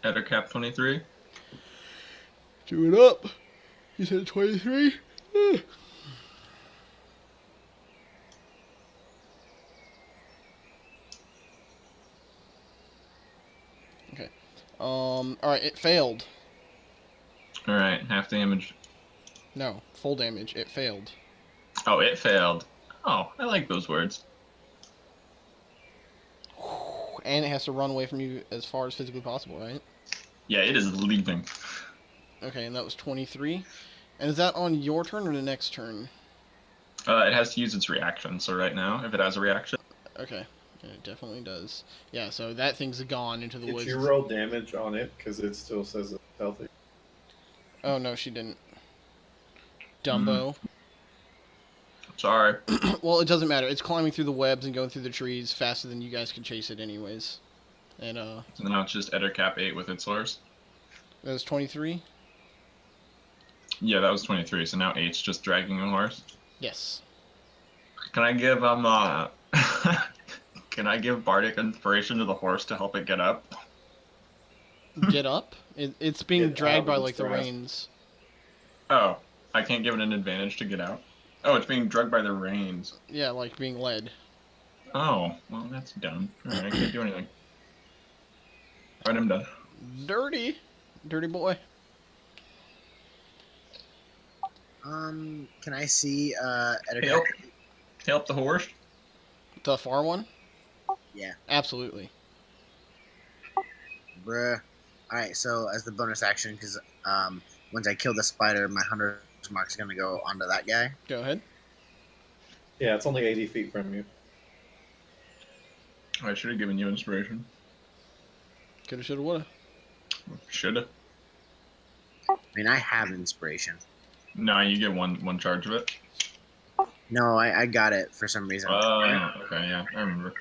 Ettercap 23. Do it up. You said 23? Okay. Alright, it failed. Alright, half damage. No, full damage. It failed. Oh, it failed. Oh, I like those words. And it has to run away from you as far as physically possible, right? Yeah, it is leaving. Okay, and that was 23. And is that on your turn or the next turn? It has to use its reaction, so right now, if it has a reaction. Okay, it definitely does. Yeah, so that thing's gone into the Did woods. you roll damage on it? Because it still says it's healthy. Oh, no, she didn't. Dumbo. Sorry. Well, it doesn't matter. It's climbing through the webs and going through the trees faster than you guys can chase it anyways. And, So now it's just Ettercap 8 with its source. that was 23? Yeah, that was 23, so now 8's just dragging a horse. Yes. Can I give can I give Bardic Inspiration to the horse to help it get up? Get up? It's being Get dragged out by, of like, its the grasp. reins. Oh, I can't give it an advantage to get out? Oh, it's being drugged by the reins. Yeah, like being led. Oh, well, that's dumb. Alright, I can't do anything. Alright, I'm done. Dirty. Dirty boy. Can I see Ettercap? Help. Help the horse. The far one? Yeah. Absolutely. Bruh. Alright, so as the bonus action, because once I kill the spider, my hunter's mark's gonna go onto that guy. Go ahead. Yeah, it's only 80 feet from you. I should have given you inspiration. Coulda, shoulda, woulda. Shoulda. I mean, I have inspiration. No, you get one charge of it. No, I got it for some reason. Oh, okay, yeah, I remember.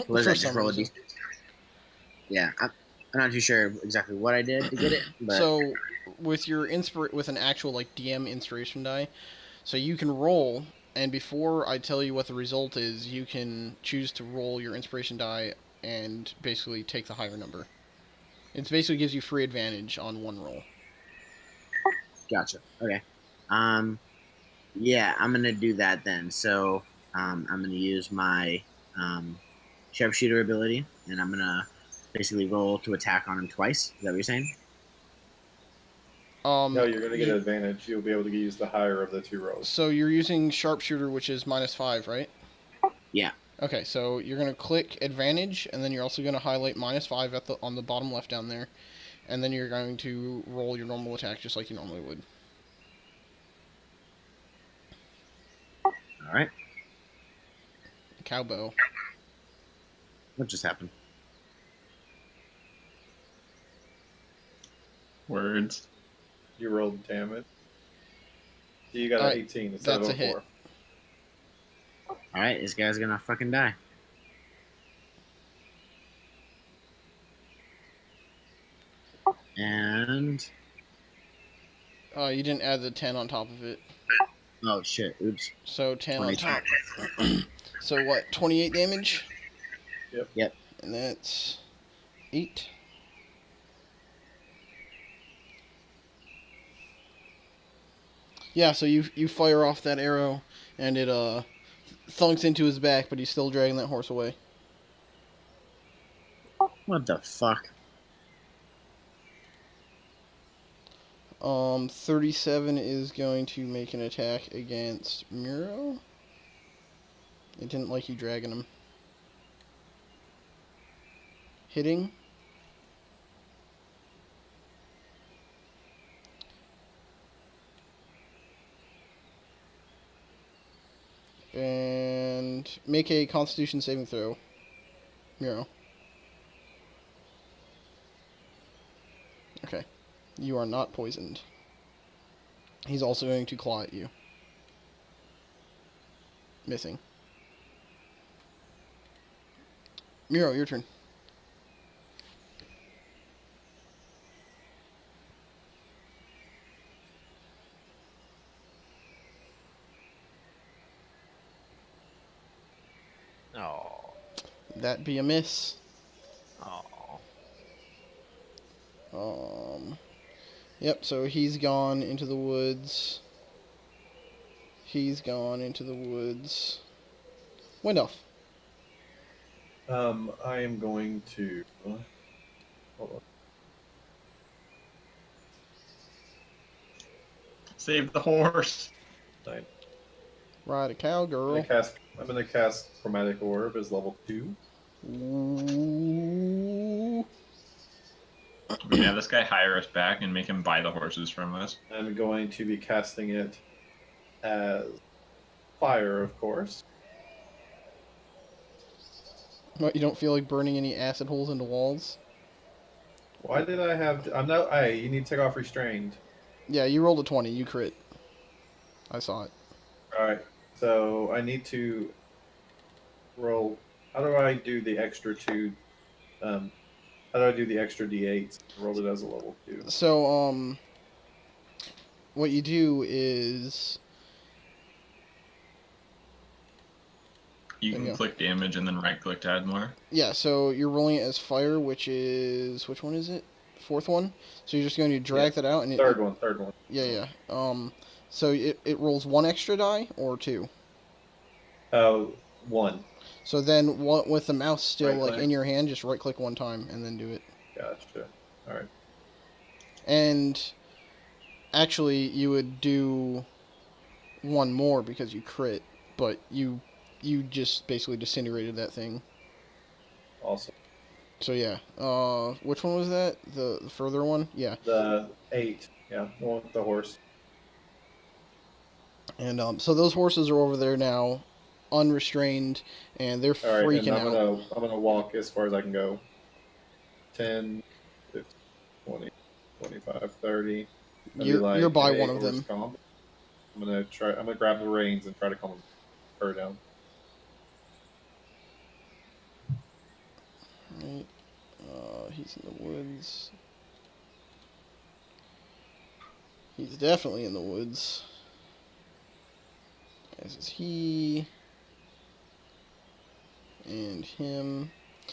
What is For that? some Just roll a reason. d6? Yeah, I'm not too sure exactly what I did to get it, but So, with your with an actual like DM inspiration die, so you can roll And before I tell you what the result is, you can choose to roll your inspiration die and basically take the higher number. It basically gives you free advantage on one roll. Gotcha. Okay. Yeah, I'm gonna do that then. So, I'm gonna use my sharpshooter ability, and I'm gonna basically roll to attack on him twice. Is that what you're saying? No, you're going to get an advantage. You'll be able to use the higher of the two rolls. So you're using sharpshooter, which is -5, right? Yeah. Okay, so you're gonna click advantage, and then you're also gonna highlight -5 on the bottom left down there, and then you're going to roll your normal attack just like you normally would. All right. Cowbow. What just happened? Words. You rolled damage. You got an 18 instead that's of a hit. 4. All right, this guy's gonna fucking die. And You didn't add the 10 on top of it. oh shit! Oops. So 10 on 22. top. So what? 28 damage. Yep. And that's 8. Yeah, so you fire off that arrow, and it thunks into his back, but he's still dragging that horse away. What the fuck? 37 is going to make an attack against Miro. It didn't like you dragging him. Hitting. And make a Constitution saving throw, Miro. Okay. You are not poisoned. He's also going to claw at you. Missing. Miro, your turn. Oh. That be a miss. Oh. Yep, so he's gone into the woods. He's gone into the woods. Wendoff. I am going to... Hold on. Save the horse. Nine. Ride a cowgirl. I'm gonna cast Chromatic Orb as level 2. Ooh. We can have this guy hire us back and make him buy the horses from us. I'm going to be casting it as fire, of course. What, you don't feel like burning any acid holes into walls? Why did I have... I'm not... Hey, you need to take off restrained. Yeah, you rolled a 20. You crit. I saw it. Alright, so I need to roll... How do I do the extra 2... how do I do the extra d8s? Roll it as a level 2. So, what you do is... You can click damage and then right click to add more. Yeah, so you're rolling it as fire, which is... Which one is it? Fourth one? So you're just going to drag that out and... Third one. Yeah. So it rolls 1 extra die or 2? 1. So then, with the mouse still Right click. in your hand, just right click 1 time and then do it. Gotcha. Alright. And actually, you would do 1 more because you crit, but you just basically disintegrated that thing. Awesome. So yeah, which one was that? The further one? Yeah. The 8. Yeah, the one with the horse. And so those horses are over there now, unrestrained, and they're freaking out. I'm gonna walk as far as I can go. 10, 15, 20, 25, 30. You're by one of them. Calm. I'm gonna grab the reins and try to calm her down. Right. He's in the woods. He's definitely in the woods. This is he. And him.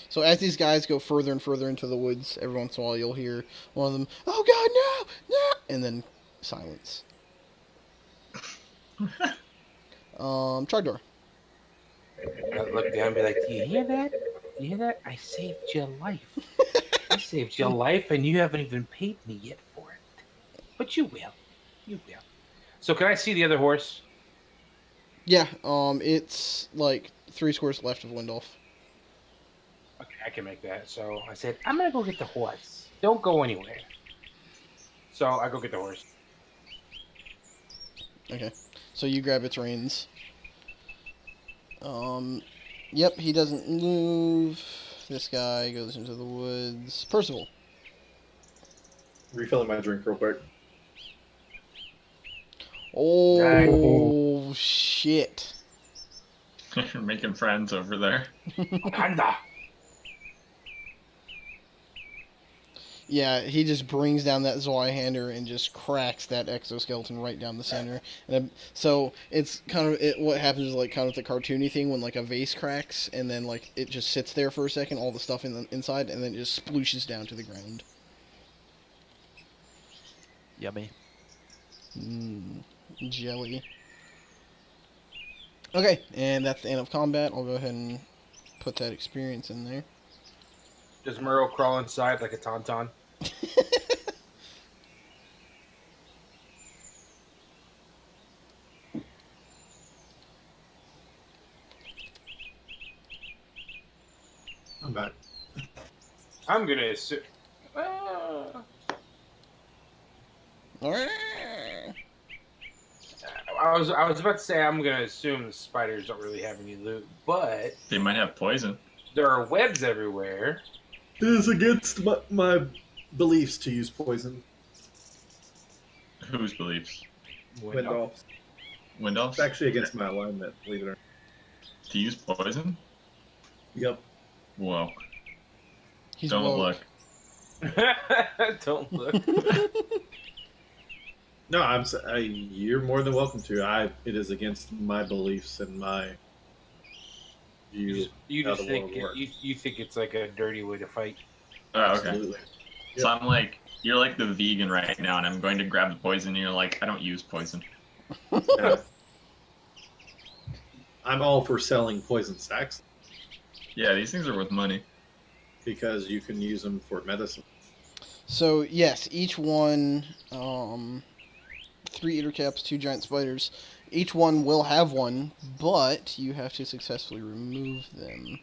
So as these guys go further and further into the woods, every once in a while you'll hear one of them, "Oh God, no, no!" and then silence. Trogdor. I look down and be like, "Do you hear that? Do you hear that? I saved your life. I saved your life, and you haven't even paid me yet for it. But you will. You will." So can I see the other horse? Yeah, it's like 3 squares left of Windolf. Okay, I can make that. So I said, I'm gonna go get the horse. Don't go anywhere. So I go get the horse. Okay, so you grab its reins. Yep, he doesn't move. This guy goes into the woods. Percival. Refilling my drink real quick. Oh, shit. You're making friends over there. Panda. Yeah, he just brings down that Zweihander and just cracks that exoskeleton right down the center. And so it's kind of what happens is like kind of the cartoony thing when like a vase cracks and then like it just sits there for a second, all the stuff inside, and then it just splooshes down to the ground. Yummy. Jelly. Okay, and that's the end of combat. I'll go ahead and put that experience in there. Does Murrow crawl inside like a tauntaun? I'm back. I'm gonna assume. I was about to say I'm gonna assume the spiders don't really have any loot, but They might have poison. there are webs everywhere. It is against my beliefs to use poison. Whose beliefs? Windolf. Windolf's? It's actually against my alignment, believe it or not. To use poison? Yep. Whoa. He's Don't woke. look. Don't look. No, you're more than welcome to. It is against my beliefs and my view. You how just the think world works. you think it's like a dirty way to fight. Oh, okay. Absolutely. So I'm like, you're like the vegan right now, and I'm going to grab the poison, and you're like, I don't use poison. Yeah. I'm all for selling poison stacks Yeah, these things are worth money. because you can use them for medicine. So yes, each one, 3 eater caps, 2 giant spiders. Each one will have one, but you have to successfully remove them.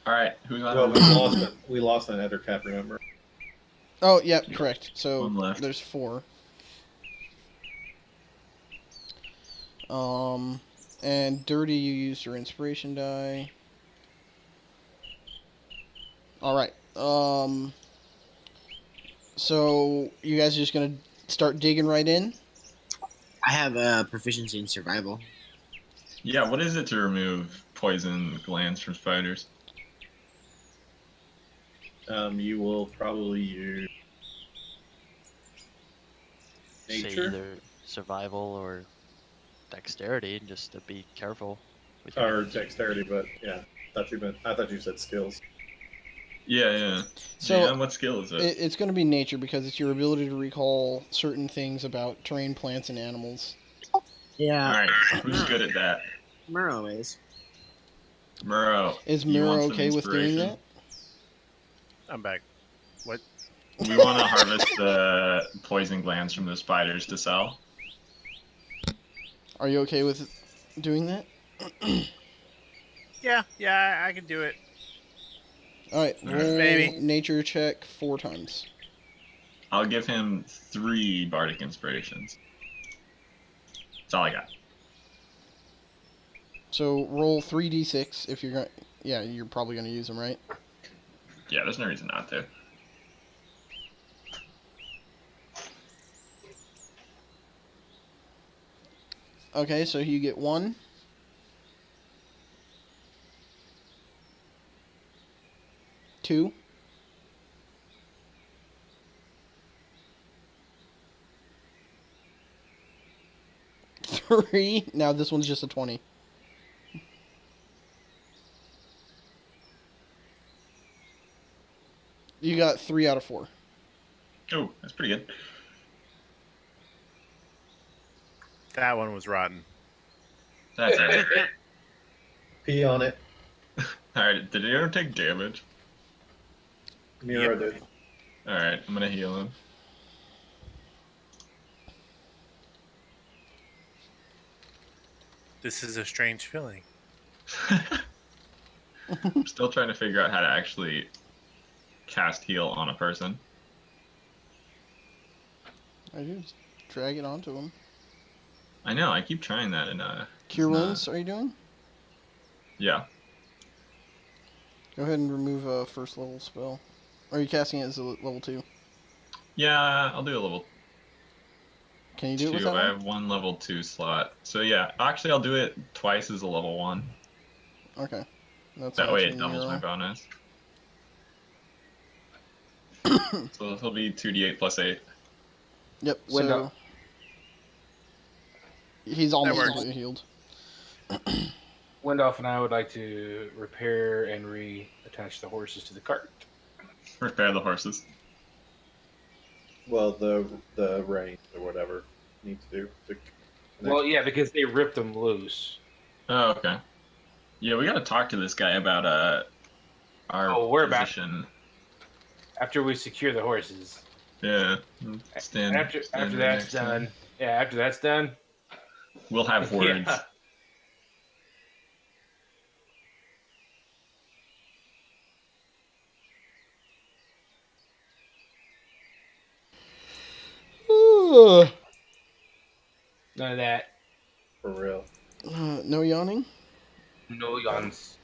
All right, who's on? Well, we lost an eder cap, remember? Oh, yeah, correct. So One left. there's 4. And dirty, you used your inspiration die. All right. So you guys are just gonna start digging right in? I have proficiency in survival. Yeah, what is it to remove poison glands from spiders? You will probably use Say nature either survival or dexterity, just to be careful. With or dexterity, but yeah, I thought you said skills. Yeah. So yeah, what skill is it? it's going to be nature because it's your ability to recall certain things about terrain, plants, and animals. Yeah, All right, who's good at that? Murrow is. Murrow. Is you Miro want some okay with doing inspiration? that? I'm back. What? We want to harvest the poison glands from the spiders to sell. Are you okay with doing that? Yeah, I can do it. All right, roll Maybe. nature check 4 times. I'll give him 3 bardic inspirations. That's all I got. So roll 3d6 if you're going. Yeah, you're probably going to use them, right? Yeah, there's no reason not to. Okay, so you get 1. 2. 3. 3. Now this one's just a 20. You got 3 out of 4. Oh, that's pretty good. That one was rotten. That's all right. Pee on it. Alright, did he ever take damage? Mira did. Alright, I'm gonna heal him. This is a strange feeling. I'm still trying to figure out how to actually cast heal on a person. I just drag it onto him. I know, I keep trying that and Cure wounds, are you doing? yeah. Go ahead and remove a first level spell. Or are you casting it as a level 2? Yeah, I'll do a level Can you do it with 2. that I one? have one level 2 slot. So yeah, actually I'll do it twice as a level 1. Okay. That's That way it actually doubles my Nero. bonus. So it'll be 2d8 plus 8. Yep, Window. so... He's almost works. completely healed. Wendoff and I would like to repair and reattach the horses to the cart. Repair the horses. Well, the reins or whatever you need to do. To Well, yeah, because they ripped them loose. Oh, okay. Yeah, we gotta talk to this guy about our we're back. position. After we secure the horses. Yeah. And after that's done. Yeah, after that's done. We'll have words. Yeah. None of that. For real. No yawning? No yawns.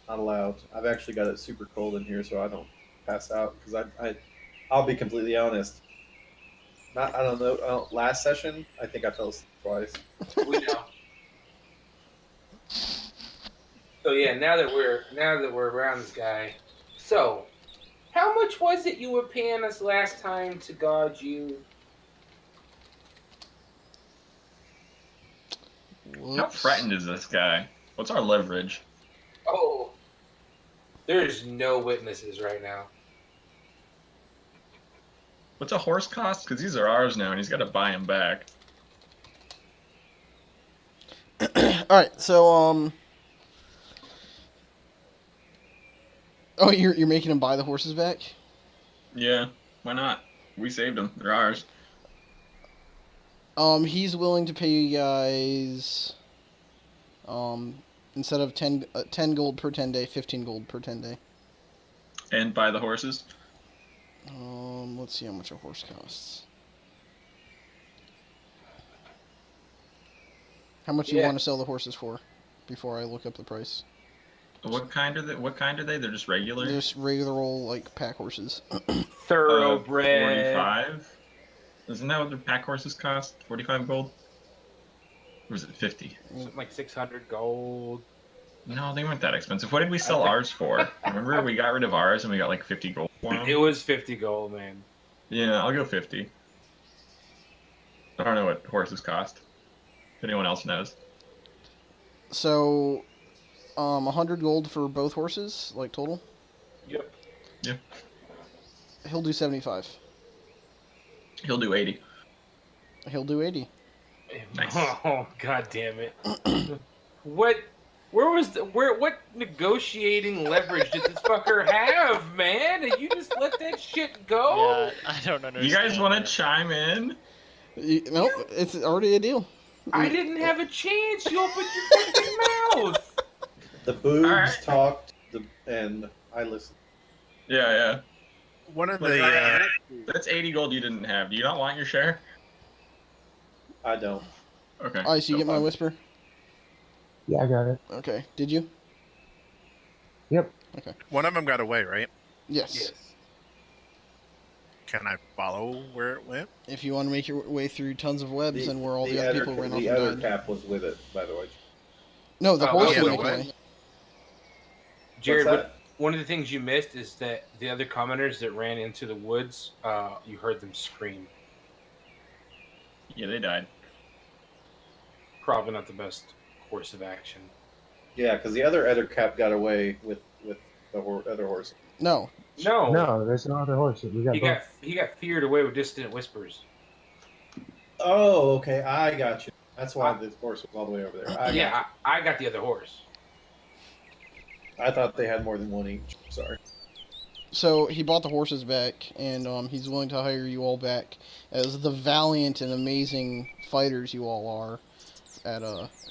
Not allowed. I've actually got it super cold in here, so I don't pass out. Because I'll be completely honest. I don't know. Last session, I think I fell asleep twice. We know. So yeah, now that we're around this guy, so how much was it you were paying us last time to guard you? How threatened is this guy? What's our leverage? Oh, there's no witnesses right now. What's a horse cost? Because these are ours now, and he's got to buy them back. Alright, so, Oh, you're making him buy the horses back? Yeah, why not? We saved them. They're ours. He's willing to pay you guys, instead of 10 gold per 10 day, 15 gold per 10 day. And buy the horses? Let's see how much a horse costs. How much do you want to sell the horses for, before I look up the price? What kind are they? They're just regular? They're just regular old, like, pack horses. Thoroughbred. 45? Isn't that what the pack horses cost? 45 gold? Or was it 50? Something like 600 gold. No, they weren't that expensive. What did we sell ours for? Remember, we got rid of ours and we got like 50 gold for them? It was 50 gold, man. Yeah, I'll go 50. I don't know what horses cost. If anyone else knows. So, 100 gold for both horses, like, total? Yep. Yeah. He'll do 75. He'll do 80. He'll do 80. Nice. Oh, god damn it. What negotiating leverage did this fucker have, man? And you just let that shit go? Yeah, I don't understand. You guys want to chime in? Nope, it's already a deal. I didn't have a chance. You opened your fucking mouth. The boobs Alright. talked, and I listened. Yeah. One of Look, the that's 80 gold you didn't have. Do you not want your share? I don't. Okay. Alright, so you go get my fine. whisper? Yeah, I got it. Okay, did you? Yep. one of them got away, right? Yes. Yes. Can I follow where it went? If you want to make your way through tons of webs and where all the other other, people ran off the and other died. cap was with it, by the way. No, the Oh, horse yeah, will the make what? away. Jared, What's that? one of the things you missed is that the other commoners that ran into the woods, you heard them scream. Yeah, they died. probably not the best course of action. Yeah, because the other Ettercap got away with the other horse. No. No, No, there's no other horse. We got both. he got feared away with distant whispers. Oh, okay, I got you. That's why this horse was all the way over there. I got Yeah, you. I got the other horse. I thought they had more than one each. Sorry. So he bought the horses back, and he's willing to hire you all back as the valiant and amazing fighters you all are at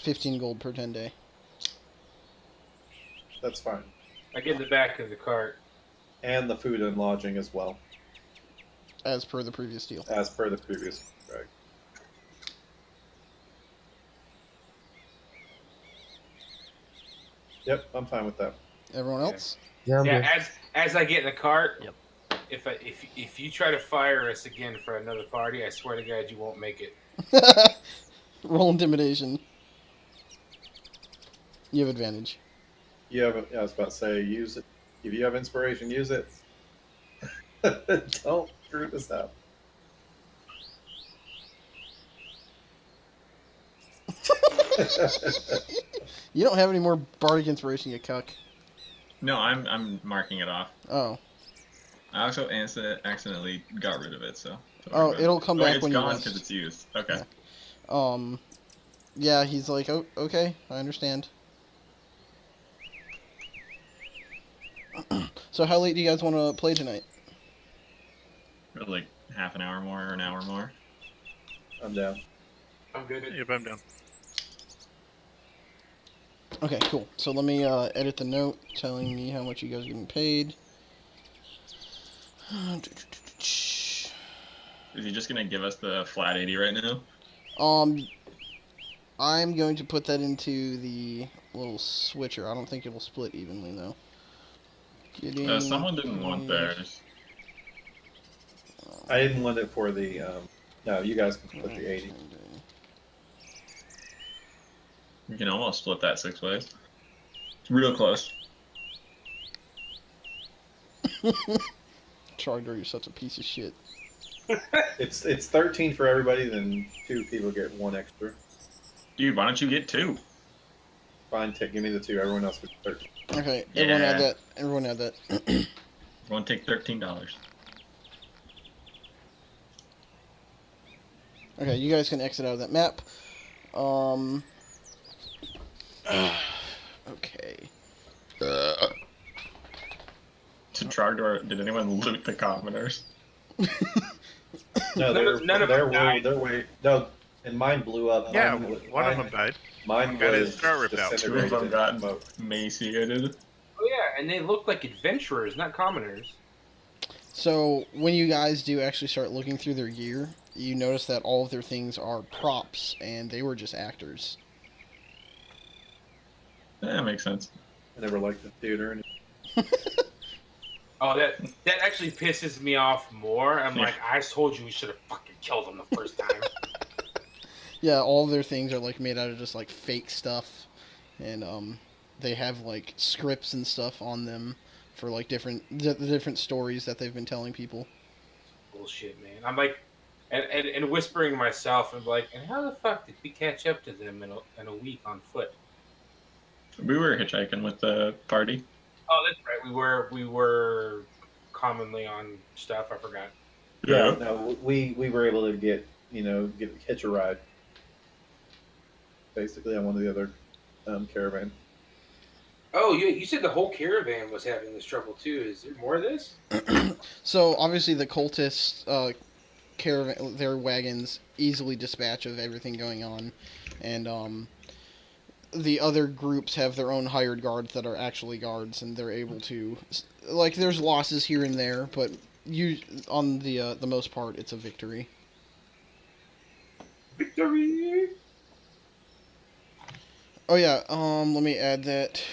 15 gold per 10 day. That's fine. I get in the back of the cart. And the food and lodging as well, As per the previous deal. as per the previous. Right. Yep, I'm fine with that. Everyone else? Yeah, I'm good. Yeah, as I get in the cart, Yep. If you try to fire us again for another party, I swear to God you won't make it. Roll intimidation. You have advantage. You have. I was about to say, use it. If you have inspiration, use it. Don't screw this up. You don't have any more bardic inspiration, you cuck. No, I'm marking it off. Oh. I also accidentally got rid of it, so. don't Oh, worry about it'll it. come back it's when you gone rest. because it's used. Okay. Yeah. Yeah, he's like, oh, okay, I understand. So how late do you guys want to play tonight? For like half an hour more or an hour more. I'm down. I'm good. Yep, I'm down. Okay, cool. So let me edit the note telling me how much you guys are getting paid. Is he just gonna give us the flat 80 right now? I'm going to put that into the little switcher. I don't think it'll split evenly though. Someone didn't want theirs. I didn't want it for the. No, you guys can put the 80. We can almost split that 6 ways. It's real close. Charger, you're such a piece of shit. It's 13 for everybody. Then 2 people get 1 extra. Dude, why don't you get 2? Fine, give me the 2. Everyone else gets 13. Okay, everyone Yeah. add that. Everyone add that. Everyone take $13. Okay, you guys can exit out of that map. Okay. To Trogdor, did anyone loot the commoners? No, None of them died. they're way. No, and mine blew up. Yeah, Mine, one of them died. Mine got his was throat ripped out. 2 of them disintegrated got in smoke. emaciated. Oh yeah, and they look like adventurers, not commoners. So when you guys do actually start looking through their gear, you notice that all of their things are props, and they were just actors. That makes sense. I never liked the theater. Oh, that actually pisses me off more. I'm Yeah. like, I told you we should have fucking killed them the first time. Yeah, all of their things are like made out of just like fake stuff, and they have like scripts and stuff on them for like the different stories that they've been telling people. Bullshit, man. I'm like, and whispering to myself, and like, and how the fuck did we catch up to them in a week on foot? We were hitchhiking with the party. Oh, that's right. We were commonly on stuff. I forgot. Yeah, no, we were able to get hitch a ride. Basically, on one of the other caravan. Oh, you said the whole caravan was having this trouble too. Is there more of this? So obviously the cultists caravan, their wagons easily dispatch of everything going on, and the other groups have their own hired guards that are actually guards, and they're able to, like, there's losses here and there, but on the most part, it's a victory. Victory! Oh yeah, let me add that.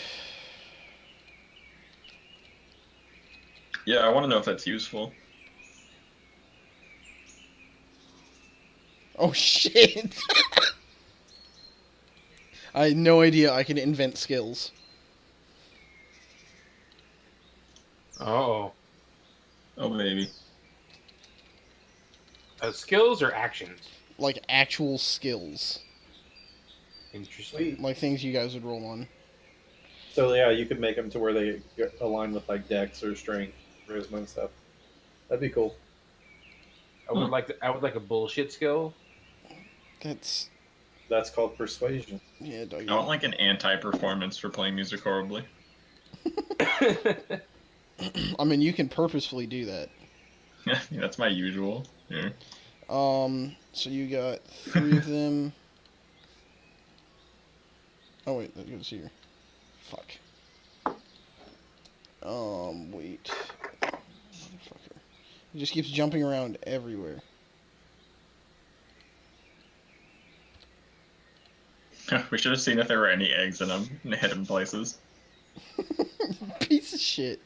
Yeah, I want to know if that's useful. Oh shit! I had no idea I can invent skills. Oh. Oh, baby. Skills or actions? Like actual skills. Interesting. like things you guys would roll on. So yeah, you could make them to where they align with like Dex or Strength, Charisma, and stuff. That'd be cool. I would like a bullshit skill. That's That's called Persuasion. yeah, I Dougie. want like an anti-performance for playing music horribly. I mean, you can purposefully do that. That's my usual. Yeah. So you got 3 of them. Oh wait, that goes here. Fuck. Wait. Motherfucker. He just keeps jumping around everywhere. We should have seen if there were any eggs in them in hidden places. Piece of shit.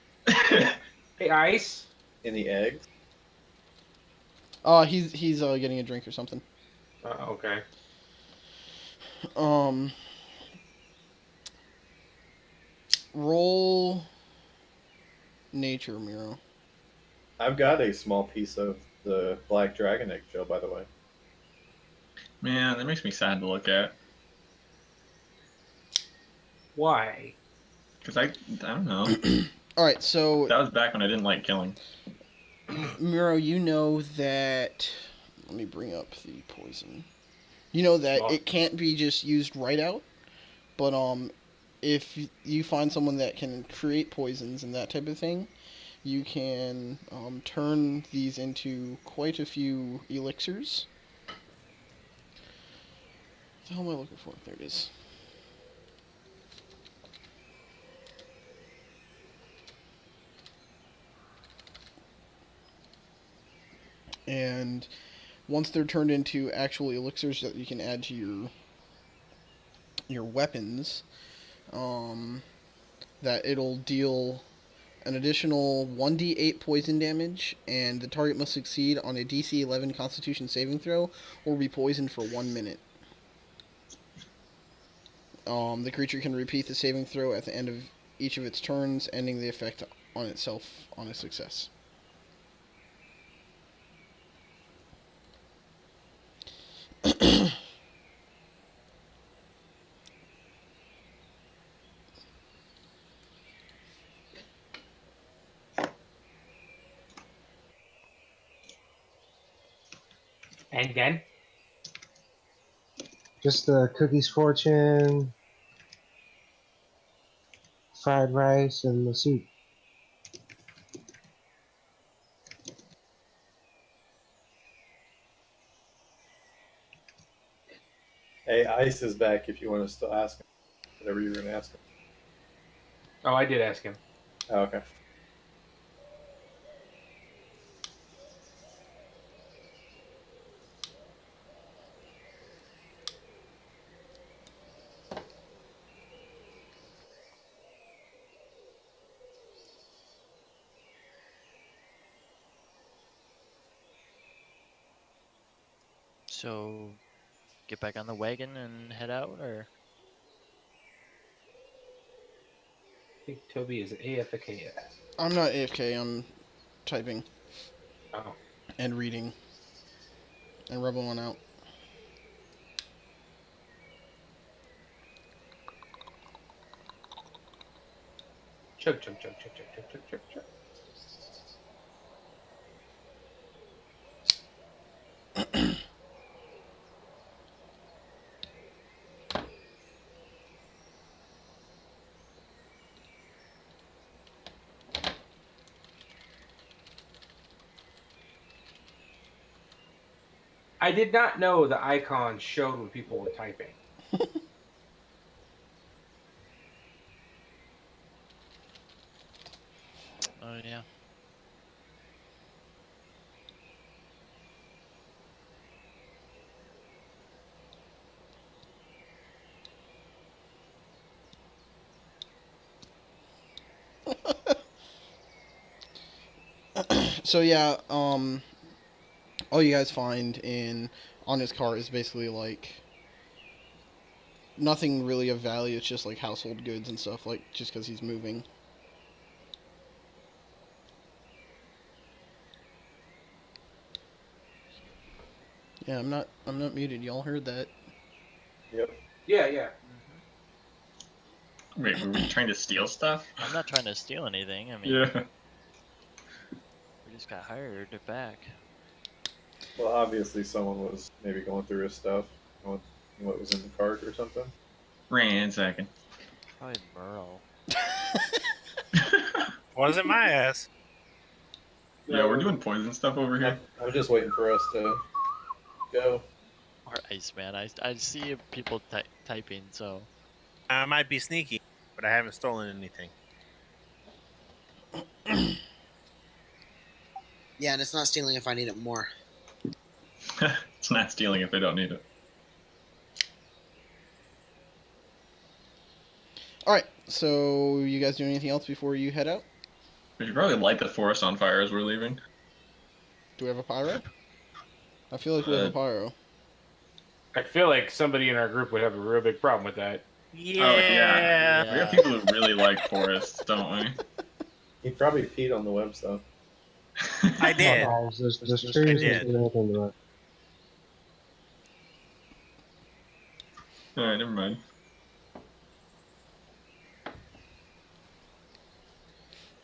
Hey, Ice. Any eggs? He's getting a drink or something. Okay. Roll nature, Miro. I've got a small piece of the black dragon egg shell, by the way. Man, that makes me sad to look at. Why? Because I don't know. All right, so That was back when I didn't like killing. Miro, you know that. Let me bring up the poison. You know that Small. it can't be just used right out, but if you find someone that can create poisons and that type of thing, you can turn these into quite a few elixirs. What the hell am I looking for? There it is. And once they're turned into actual elixirs that you can add to your weapons, that it'll deal an additional 1d8 poison damage, and the target must succeed on a DC 11 Constitution saving throw or be poisoned for 1 minute. The creature can repeat the saving throw at the end of each of its turns, ending the effect on itself on a success. And then? Just the cookies fortune, fried rice, and the soup. Hey, Ice is back if you want to still ask him. Whatever you're going to ask him. Oh, I did ask him. Oh, okay. So, get back on the wagon and head out, or? I think Toby is AFK. I'm not AFK, I'm typing Oh. and reading and rubbing one out. Chug, chug, chug, chug, chug, chug, chug, chug, chug. I did not know the icon showed when people were typing. Oh yeah. So yeah, all you guys find on his car is basically like nothing really of value. It's just like household goods and stuff, like just because he's moving. Yeah, I'm not muted. Y'all heard that? Yep. Yeah, yeah. Wait, were we trying to steal stuff? I'm not trying to steal anything. I mean, Yeah. we just got hired back. Well, obviously someone was maybe going through his stuff, knowing what was in the cart or something. Ransacking. Probably Merle. Wasn't my ass. Yeah, we're doing poison stuff over here. I'm just waiting for us to go. Or Iceman. I see people typing, so. I might be sneaky, but I haven't stolen anything. Yeah, and it's not stealing if I need it more. It's not stealing if I don't need it. All right. So you guys do anything else before you head out? We should probably light the forest on fire as we're leaving. Do we have a pyro? I feel like we have a pyro. I feel like somebody in our group would have a real big problem with that. Yeah. Oh, yeah. We got people who really like forests, don't we? He probably peed on the webs though. I did. There's trees I and did. nothing to it. Alright, never mind.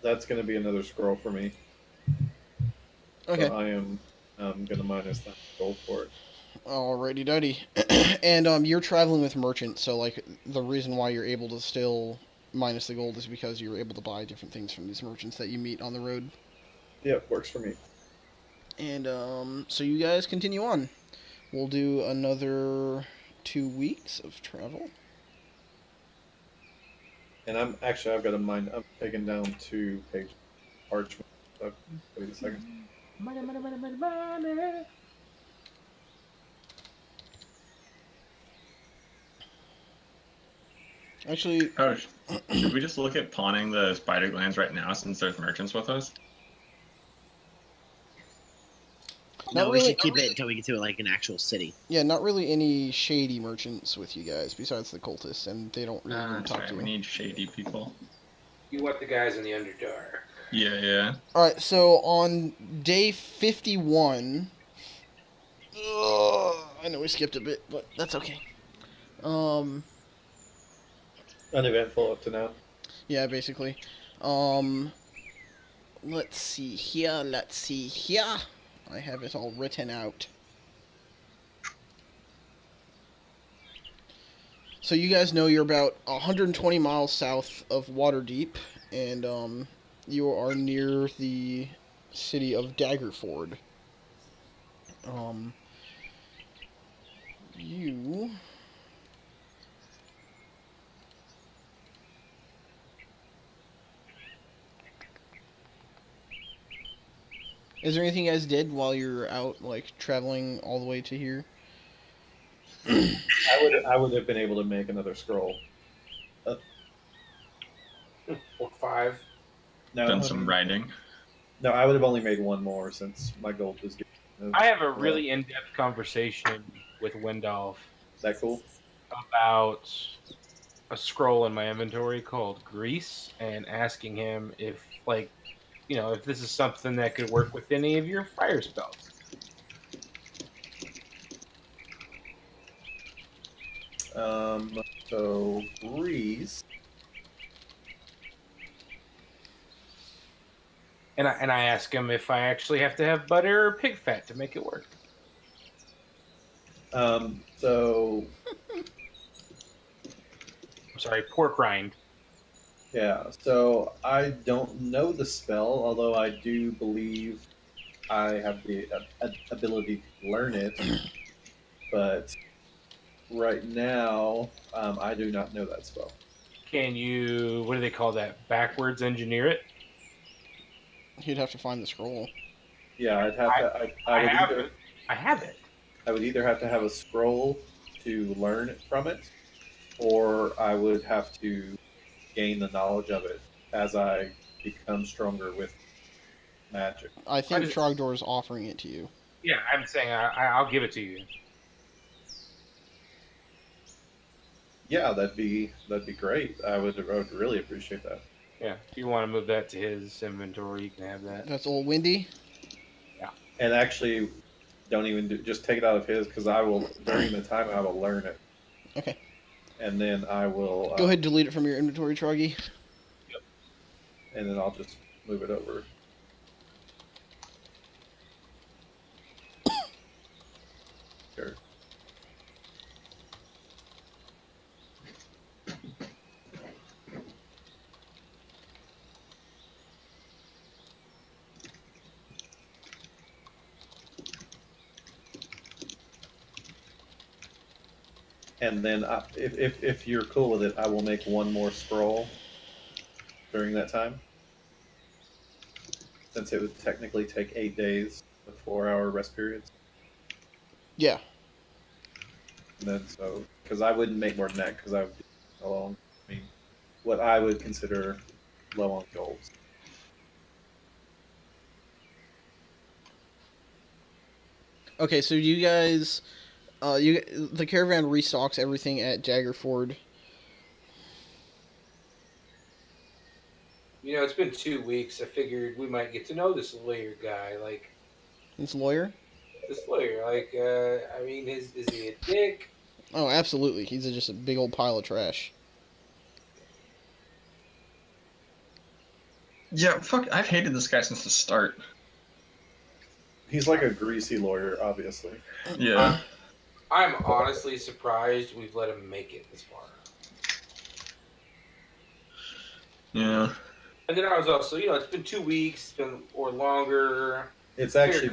That's going to be another scroll for me. Okay. So I am going to minus that gold for it. Alrighty doody. And you're traveling with merchants, so like the reason why you're able to still minus the gold is because you're able to buy different things from these merchants that you meet on the road. Yep, works for me. And so you guys continue on. We'll do another 2 weeks of travel. And I've got a mind. I'm taking down 2 page parchment. So, wait a second. Money, money, money, money, money. Actually, Oh, should we just look at pawning the spider glands right now since there's merchants with us? No, Not we really- should keep it until we get to like an actual city. yeah, not really any shady merchants with you guys besides the cultists, and they don't really want That's to talk right, to we you. need shady people. You want the guys in the Underdark. Yeah, yeah. Alright, so on day 51... I know we skipped a bit, but that's okay. Uneventful up to now. Yeah, basically. Let's see here. I have it all written out. So you guys know you're about 120 miles south of Waterdeep, and you are near the city of Daggerford. You... Is there anything you guys did while you're out, like, traveling all the way to here? I would have been able to make another scroll. Or 5. No, Done some writing. No, I would have only made one more since my gold was getting. I have a really in-depth conversation with Wendolf Is that cool? about a scroll in my inventory called Grease, and asking him if, like, you know, if this is something that could work with any of your fire spells. So Grease. And I ask him if I actually have to have butter or pig fat to make it work. So I'm sorry, pork rind. yeah, so I don't know the spell, although I do believe I have the ability to learn it. But right now, I do not know that spell. Can you, what do they call that? Backwards engineer it? You'd have to find the scroll. Yeah, I'd have to. I have it. I would either have to have a scroll to learn from it, or I would have to gain the knowledge of it as I become stronger with magic. I think does- Trogdor is offering it to you. Yeah, I'm saying I'll give it to you. Yeah, that'd be great. I would really appreciate that. Yeah, if you want to move that to his inventory, you can have that. That's old Windy. And actually, don't even just take it out of his because I will during the time I will learn it. Okay. and then I will Go ahead, delete it from your inventory, Troggy. and then I'll just move it over. Sure. And then, if you're cool with it, I will make one more scroll during that time, since it would technically take 8 days with 4-hour rest periods. Yeah. And then because I wouldn't make more than that, because I would be alone. I mean, what I would consider low on golds. Okay, so you guys, the caravan restocks everything at Jagger Ford. You know, it's been 2 weeks. I figured we might get to know this lawyer guy. Like, This lawyer. this lawyer, like, I mean, is he a dick? Oh, absolutely. He's just a big old pile of trash. Yeah, fuck. I've hated this guy since the start. He's like a greasy lawyer, obviously. Yeah. I'm honestly surprised we've let him make it this far. Yeah. And then I was also, you know, it's been 2 weeks, or longer. It's actually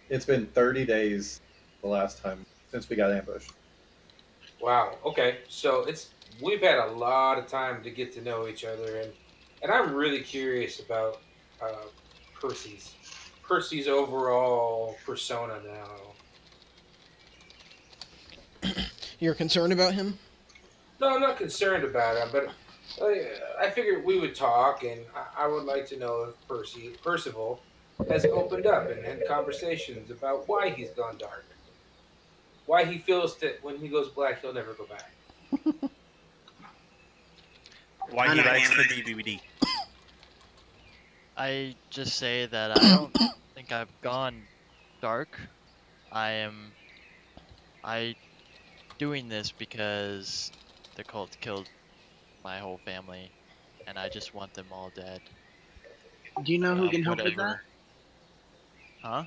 it's been 30 days the last time since we got ambushed. Wow. Okay. So we've had a lot of time to get to know each other, and I'm really curious about Percy's overall persona now. You're concerned about him? No, I'm not concerned about him, but I figured we would talk, and I would like to know if Percival has opened up and had conversations about why he's gone dark. Why he feels that when he goes black, he'll never go back. Why he likes the DVD. I just say that I don't think I've gone dark. I doing this because the cult killed my whole family, and I just want them all dead. Do you know who can help with that? Whatever. Huh?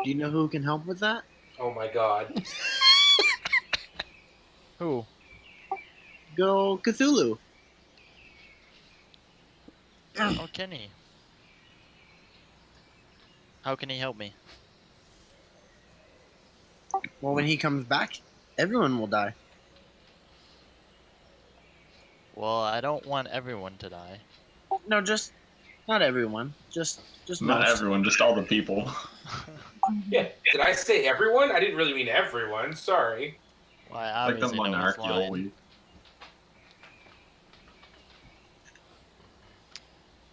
Do you know who can help with that? Oh my god. Who? Good old Cthulhu. Oh, Kenny. How can he help me? Well, when he comes back, everyone will die. Well, I don't want everyone to die. No, just not everyone. Just Not most. everyone, just all the people. Yeah. Did I say everyone? I didn't really mean everyone. Sorry. Well, I Like the obviously know he's monarchical lying. league.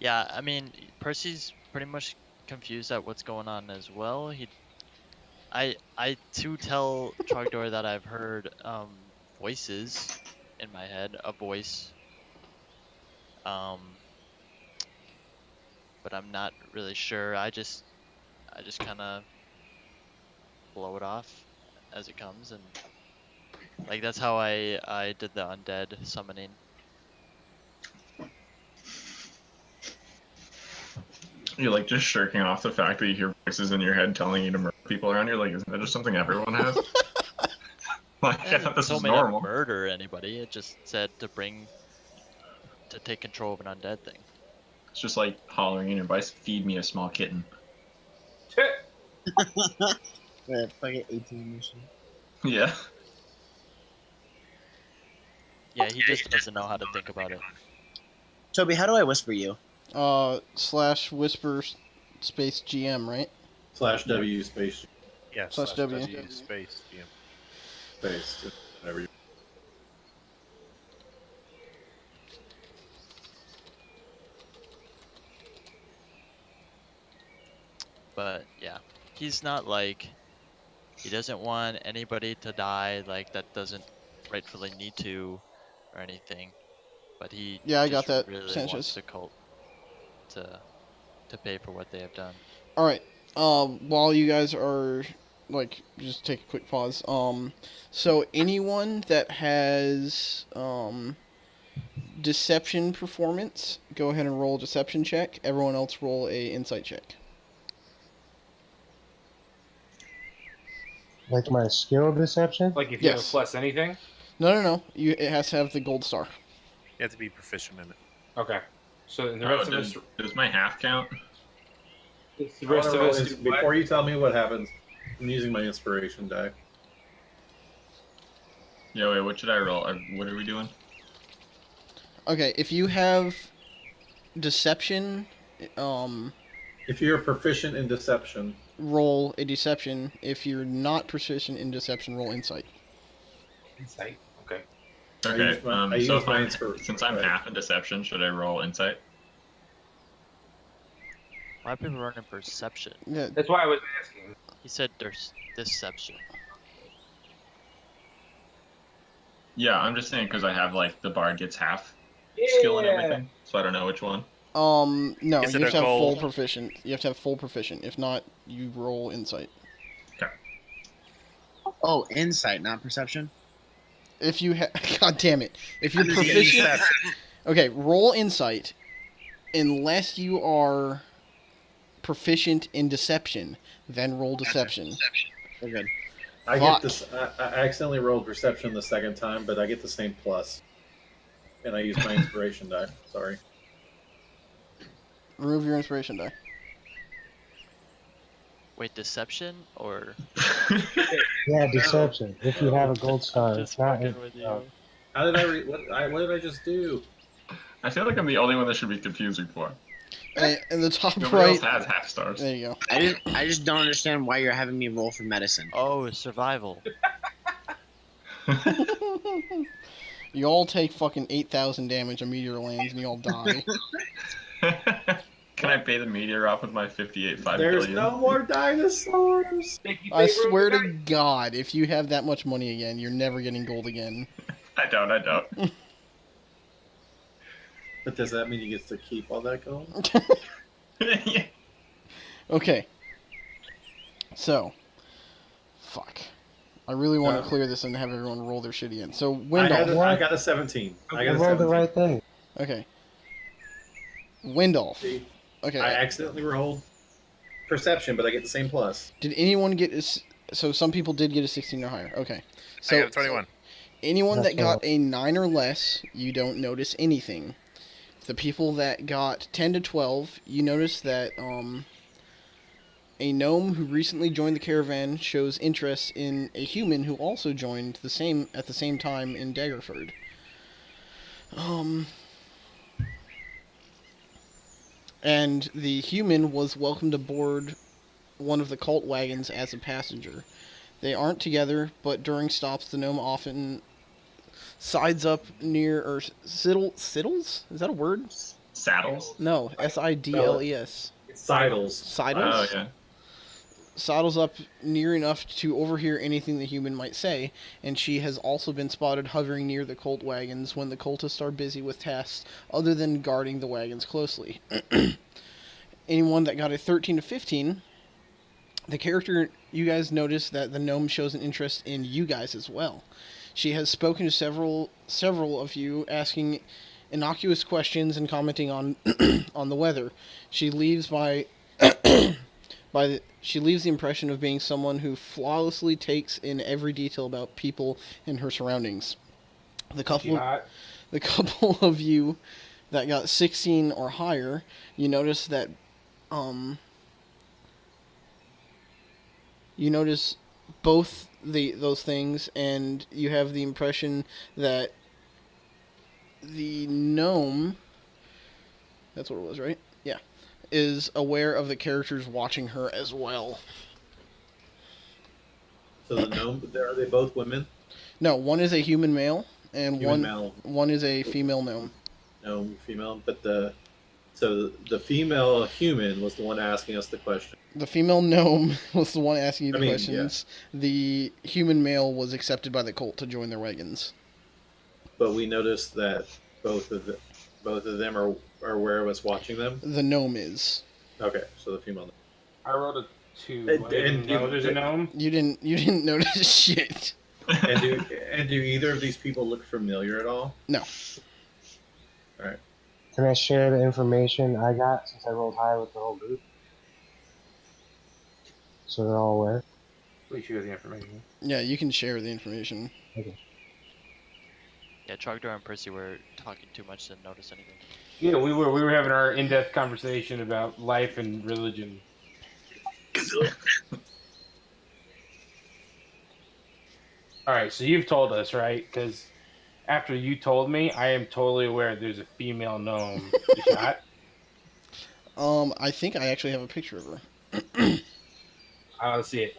Yeah, I mean, Percy's pretty much confused at what's going on as well. I too tell Trogdor that I've heard voices in my head, a voice. But I'm not really sure. I just kind of blow it off as it comes, and like that's how I did the undead summoning. You're like just shirking off the fact that you hear voices in your head telling you to murder people around you. Like, isn't that just something everyone has? Like, I thought this was Told me to normal. murder anybody. It just said to take control of an undead thing. It's just like hollering in your voice, feed me a small kitten. Yeah, fucking 18 mission. Yeah. Yeah, he just doesn't know how to think about it. Toby, how do I whisper you? / whisper space GM, right? /W space Yeah, Slash W. space. Yeah. space. Whatever. But yeah, he's not like, he doesn't want anybody to die like that doesn't rightfully need to or anything. But he Yeah, I just got that, really Sanchez. wants the cult to pay for what they have done. All right. While you guys are like just take a quick pause. So anyone that has deception performance, go ahead and roll a deception check. Everyone else roll a insight check. Like my skill deception? Like if you have a Yes. plus anything. No. It has to have the gold star. You have to be proficient in it. Okay. So then the Oh, rest of us. does my half count? The rest of us do what? Before you tell me what happens, I'm using my inspiration die. Yeah, wait, what should I roll? What are we doing? Okay, if you have deception, If you're proficient in deception, roll a deception. If you're not proficient in deception, roll insight. Insight. Okay. Okay, I so use if my I'm, inspiration. since I'm half in deception, should I roll insight? Why are people running perception? Yeah, That's why I was asking. He said there's deception. Yeah, I'm just saying because I have like the bard gets half skill and everything, so I don't know which one. no, Is you it have a to have full gold? proficient. You have to have full proficient. If not, you roll insight. Oh, insight, not perception. If you have, God damn it, if you're proficient, Deception. okay, roll insight, unless you are proficient in deception, then roll deception. We're good. I Fuck. get this. I accidentally rolled perception the second time, but I get the same plus, and I use my inspiration die. Sorry. Remove your inspiration die. Wait, deception or Yeah, deception. If you have a gold star, just it's not. fucking with you? How did what did I just do? I feel like I'm the only one that should be confusing for. In the top Nobody right, else has half stars. there you go. I just don't understand why you're having me roll for medicine. Oh, survival. You all take fucking 8,000 damage, a meteor lands, and you all die. Can I pay the meteor off with my 58.5 There's billion? no more dinosaurs. I swear to God, if you have that much money again, you're never getting gold again. I don't. But does that mean you get to keep all that gold? Yeah. Okay. So, fuck. I really want to Uh, clear this and have everyone roll their shit again. So, I Windolf. got a 17. I got a rolled the 17. right thing. Okay. Windolf. See, Okay. I accidentally rolled perception, but I get the same plus. Did anyone get so some people did get a 16 or higher. Okay. So I got a 21. anyone That's that got a 9 or less, you don't notice anything. The people that got 10 to 12, you notice that a gnome who recently joined the caravan shows interest in a human who also joined at the same time in Daggerford. And the human was welcomed aboard one of the cult wagons as a passenger. They aren't together, but during stops, the gnome often sides up near, or siddles? Is that a word? Saddles? No, S-I-D-L-E-S. Sidles. Sidles? Oh, yeah. Sidles up near enough to overhear anything the human might say, and she has also been spotted hovering near the cult wagons when the cultists are busy with tasks other than guarding the wagons closely. Anyone that got a 13 to 15, the character, you guys notice that the gnome shows an interest in you guys as well. She has spoken to several of you, asking innocuous questions and commenting on on the weather. She leaves she leaves the impression of being someone who flawlessly takes in every detail about people and her surroundings. The couple of you that got 16 or higher, you notice that you notice both those things, and you have the impression that the gnome, that's what it was, right? Yeah, is aware of the characters watching her as well. So the gnome, are they both women? No, one is a human male, and Human male. one is a female gnome. Gnome, female. But the female human was the one asking us the question. The female gnome was the one asking you the I mean, questions. Yeah. The human male was accepted by the cult to join their wagons. But we noticed that both of them are aware of us watching them. The gnome is. Okay, so the female. I rolled a to And- I didn't and know do- there's a gnome. You didn't notice shit. And do either of these people look familiar at all? No. All right. Can I share the information I got since I rolled high with the whole group? So they're all aware? Please share the information. Yeah, you can share the information. Okay. Yeah, Trogdor and Percy were talking too much to notice anything. Yeah, we were having our in-depth conversation about life and religion. All right, so you've told us, right? Because after you told me, I am totally aware there's a female gnome shot. I think I actually have a picture of her. I'll see it.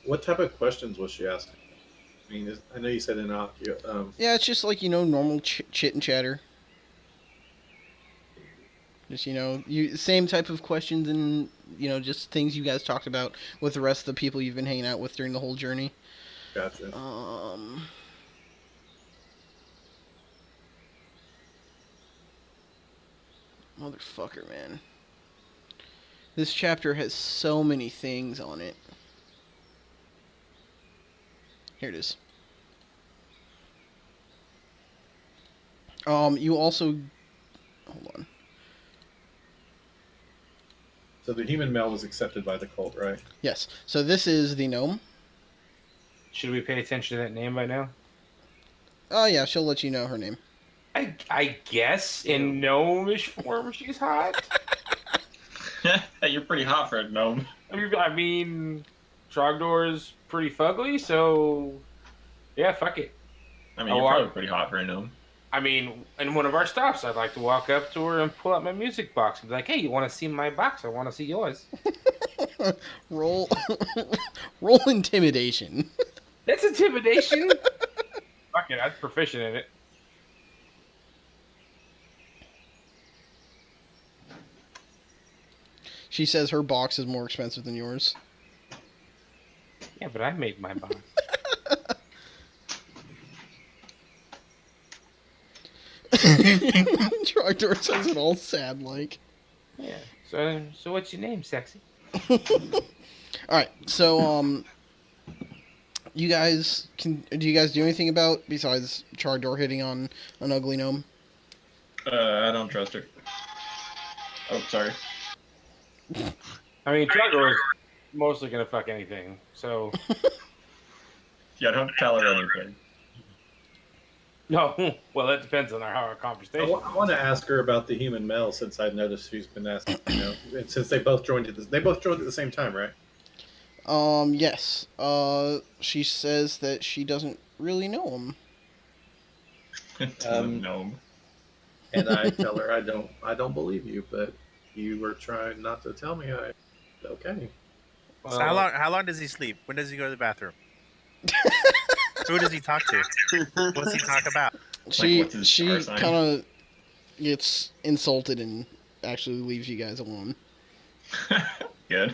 What type of questions was she asking? I mean, I know you said innocuous. Yeah, it's just like, normal chit and chatter. Just, same type of questions and, just things you guys talked about with the rest of the people you've been hanging out with during the whole journey. Gotcha. Motherfucker, man. This chapter has so many things on it. Here it is. You also... Hold on. So the human male was accepted by the cult, right? Yes. So this is the gnome. Should we pay attention to that name by now? Oh, yeah, she'll let you know her name. I guess in gnomish form she's hot. You're pretty hot for a gnome. I mean, Trogdor's pretty fugly, so yeah, fuck it. I mean, you're probably pretty hot for a gnome. I mean, in one of our stops, I'd like to walk up to her and pull out my music box and be like, "Hey, you want to see my box? I want to see yours." Roll intimidation. That's intimidation. Fuck it, I'm proficient in it. She says her box is more expensive than yours. Yeah, but I made my box. Trogdor says it all sad like. Yeah. So what's your name, sexy? Alright, so do you guys do anything about besides Trogdor hitting on an ugly gnome? I don't trust her. Oh, sorry. I mean, Trogdor is mostly gonna fuck anything, so. Yeah, don't tell her anything. No, well, that depends on our conversation. I want to ask her about the human male since I've noticed she's been asking. And since they both joined at the same time, right? Yes. She says that she doesn't really know him. Gnome. And I tell her I don't believe you, but you were trying not to tell me. Okay. So how long does he sleep? When does he go to the bathroom? Who does he talk to? What does he talk about? She kind of gets insulted and actually leaves you guys alone. Good.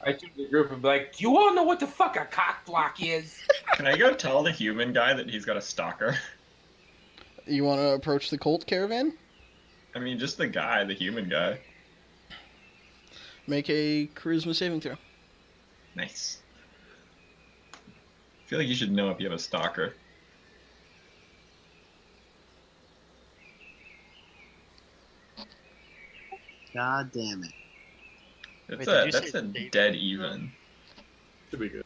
I took the group and be like, "Do you all know what the fuck a cock block is?" Can I go tell the human guy that he's got a stalker? You want to approach the cult caravan? I mean, just the guy, the human guy. Make a charisma saving throw. Nice. I feel like you should know if you have a stalker. God damn it. That's a dead even. Should be good.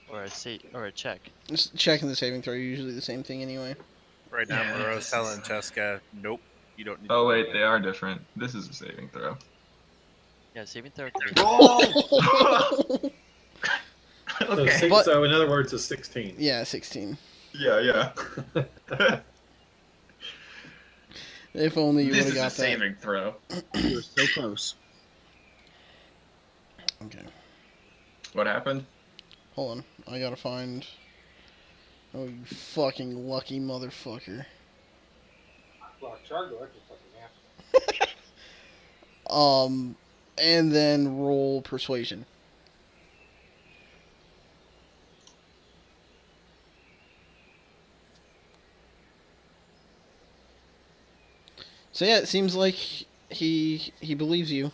Or a check. Just checking the saving throw, usually the same thing anyway. Right now, Yeah. Moreau's telling Cheska, nope, you don't need Oh to wait, do they are different. This is a saving throw. Yeah, saving throw can be. Okay. So in other words, a 16. Yeah, 16. Yeah. If only you would This have is a got that. saving throw. You were so close. Okay. What happened? Hold on. I gotta find... Oh, you fucking lucky motherfucker. And then roll persuasion. So yeah, it seems like he believes you.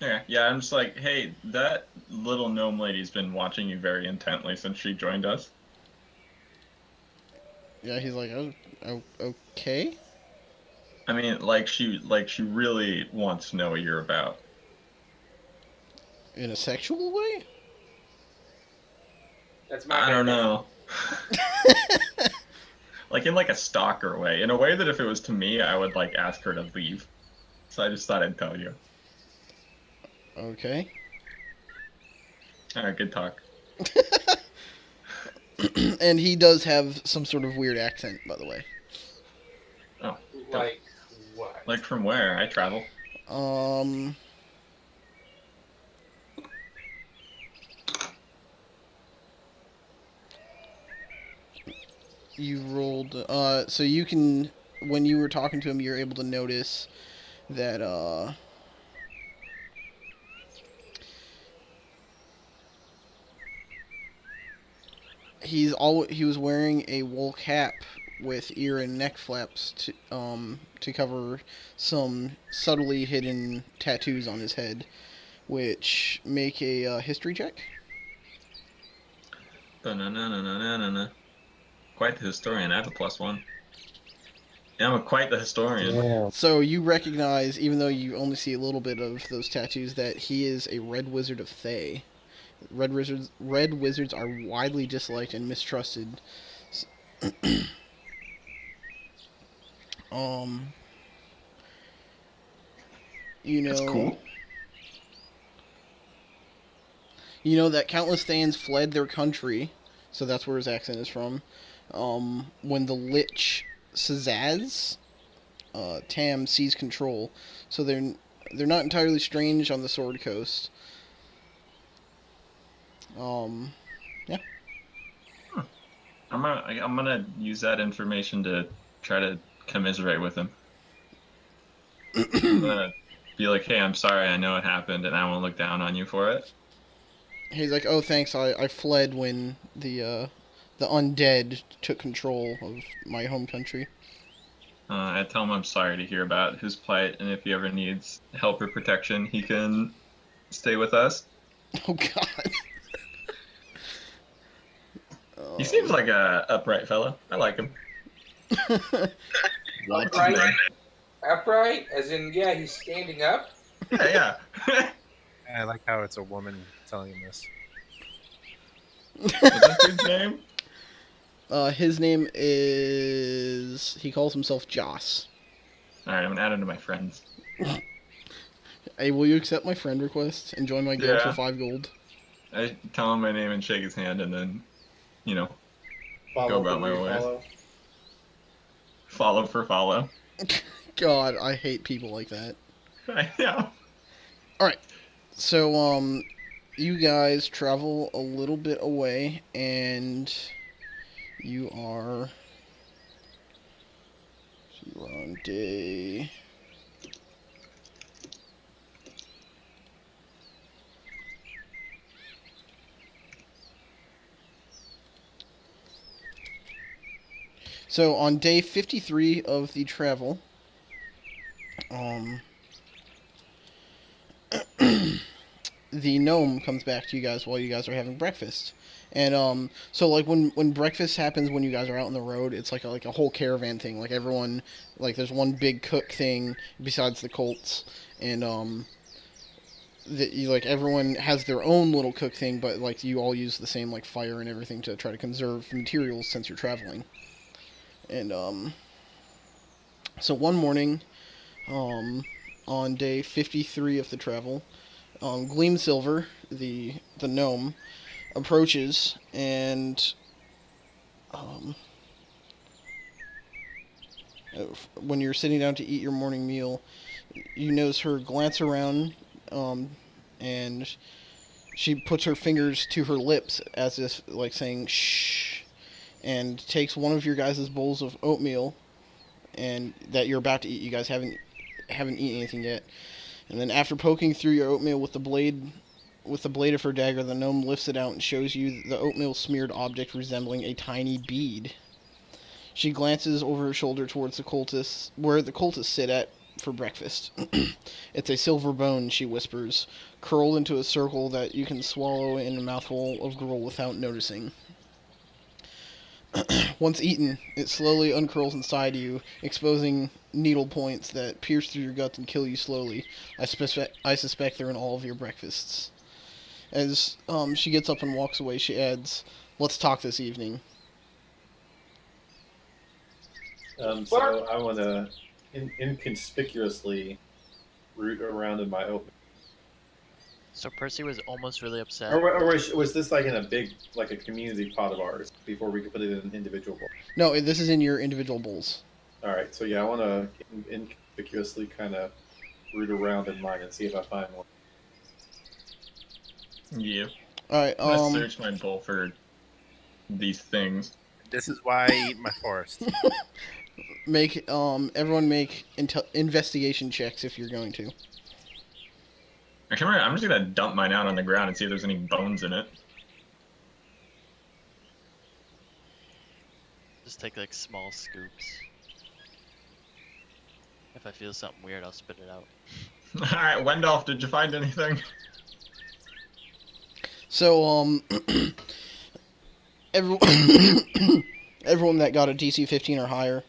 Yeah, yeah. I'm just like, hey, that little gnome lady's been watching you very intently since she joined us. Yeah, he's like, oh, okay. I mean, like she really wants to know what you're about. In a sexual way? That's my I bad. don't know. Like in like a stalker way, in a way that if it was to me, I would like ask her to leave. So I just thought I'd tell you. Okay. All right, good talk. And he does have some sort of weird accent, by the way. Oh, Like what? like from where? I travel. Um. You rolled. So you can, when you were talking to him, you're able to notice that he was wearing a wool cap with ear and neck flaps to cover some subtly hidden tattoos on his head, which make a history check. Na Quite the historian. I have a +1. Yeah, I'm quite the historian. Yeah. So you recognize, even though you only see a little bit of those tattoos, that he is a red wizard of Thay. Red wizards are widely disliked and mistrusted. You know, That's cool. You know that countless Thanes fled their country, so that's where his accent is from. When the Lich Sazaz, Tam seized control, so they're not entirely strange on the Sword Coast. Yeah. I'm gonna use that information to try to commiserate with him. I'm gonna be like, hey, I'm sorry, I know it happened, and I won't look down on you for it. He's like, oh, thanks. I fled when the undead took control of my home country. I tell him I'm sorry to hear about his plight, and if he ever needs help or protection, he can stay with us. Oh God. He seems like a upright fellow. I like him. Upright? Upright? As in, yeah, he's standing up? Yeah. I like how it's a woman telling him this. What's that dude's name? His name is. He calls himself Joss. Alright, I'm gonna add him to my friends. Hey, will you accept my friend request and join my guild for 5 gold? I tell him my name and shake his hand, and then, you know, Follow go about my for ways. follow. Follow for follow. God, I hate people like that. I know. Alright, so, you guys travel a little bit away, and you are on day... So on day 53 of the travel, the gnome comes back to you guys while you guys are having breakfast. And so like when breakfast happens when you guys are out on the road, it's like a whole caravan thing. Like everyone, like there's one big cook thing besides the colts, and like everyone has their own little cook thing, but like you all use the same like fire and everything to try to conserve materials since you're traveling. And so one morning, on day 53 of the travel, Gleam Silver, the gnome, approaches, and when you're sitting down to eat your morning meal, you notice her glance around, and she puts her fingers to her lips as if like saying shh, and takes one of your guys' bowls of oatmeal, and that you're about to eat. You guys haven't eaten anything yet. And then after poking through your oatmeal with the blade of her dagger, the gnome lifts it out and shows you the oatmeal smeared object resembling a tiny bead. She glances over her shoulder towards the cultists, where the cultists sit at for breakfast. It's a silver bone, she whispers, curled into a circle that you can swallow in a mouthful of gruel without noticing. Once eaten, it slowly uncurls inside you, exposing needle points that pierce through your guts and kill you slowly. I suspect they're in all of your breakfasts. As she gets up and walks away, she adds, "Let's talk this evening." So I want to inconspicuously root around in my open. So Percy was almost really upset. Or was this like in a big, like a community pot of ours before we could put it in an individual bowl? No, this is in your individual bowls. All right, so yeah, I want to inconspicuously kind of root around in mine and see if I find one. Yeah. All right. I'm gonna search my bowl for these things. This is why I eat my forest. Everyone make investigation checks if you're going to. Actually, I'm just gonna dump mine out on the ground and see if there's any bones in it. Just take like small scoops. If I feel something weird, I'll spit it out. Alright, Wendolf, did you find anything? So, everyone, everyone that got a DC 15 or higher,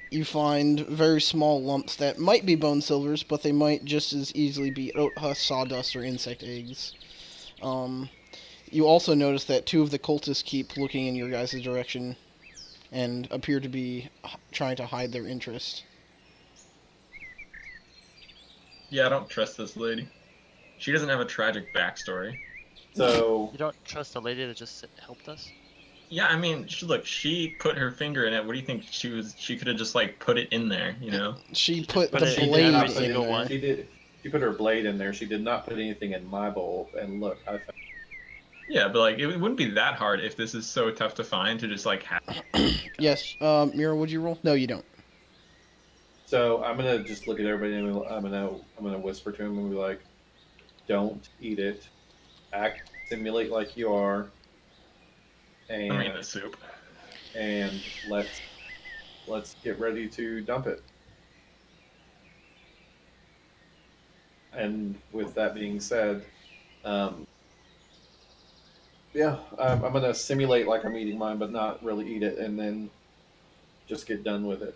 you find very small lumps that might be bone silvers, but they might just as easily be oat husk, sawdust, or insect eggs. You also notice that two of the cultists keep looking in your guys' direction and appear to be trying to hide their interest. Yeah, I don't trust this lady. She doesn't have a tragic backstory. So you don't trust the lady that just helped us? Yeah, I mean, she put her finger in it. What do you think? She could have just like put it in there, you know? She put the it in blade every in single there. one. She did. She put her blade in there. She did not put anything in my bowl. And look, I found. Yeah, but like it wouldn't be that hard if this is so tough to find to just like have. Yes. Mira, would you roll? No, you don't. So I'm gonna just look at everybody and I'm gonna whisper to him and be like, "Don't eat it. Simulate like you are, I'm eating the soup. and let's get ready to dump it." And with that being said, yeah, I'm gonna simulate like I'm eating mine, but not really eat it, and then just get done with it.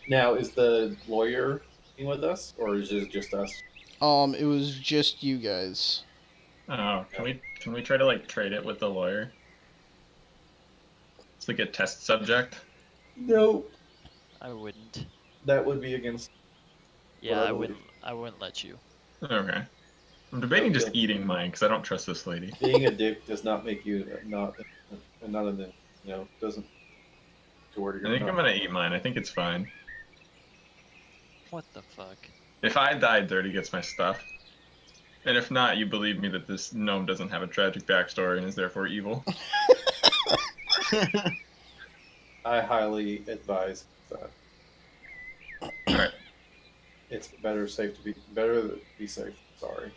Now, is the lawyer with us, or is it just us? It was just you guys. Oh, can we try to like trade it with the lawyer? It's like a test subject. No, I wouldn't. that would be against. Yeah, Well, I I believe- wouldn't. I wouldn't let you. Okay. I'm debating just Okay. eating mine because I don't trust this lady. Being a dick does not make you not doesn't to where I you're think not. I'm gonna eat mine. I think it's fine. What the fuck? If I die, Dirty gets my stuff. And if not, you believe me that this gnome doesn't have a tragic backstory and is therefore evil. I highly advise that. Alright. It's better to be safe. Sorry.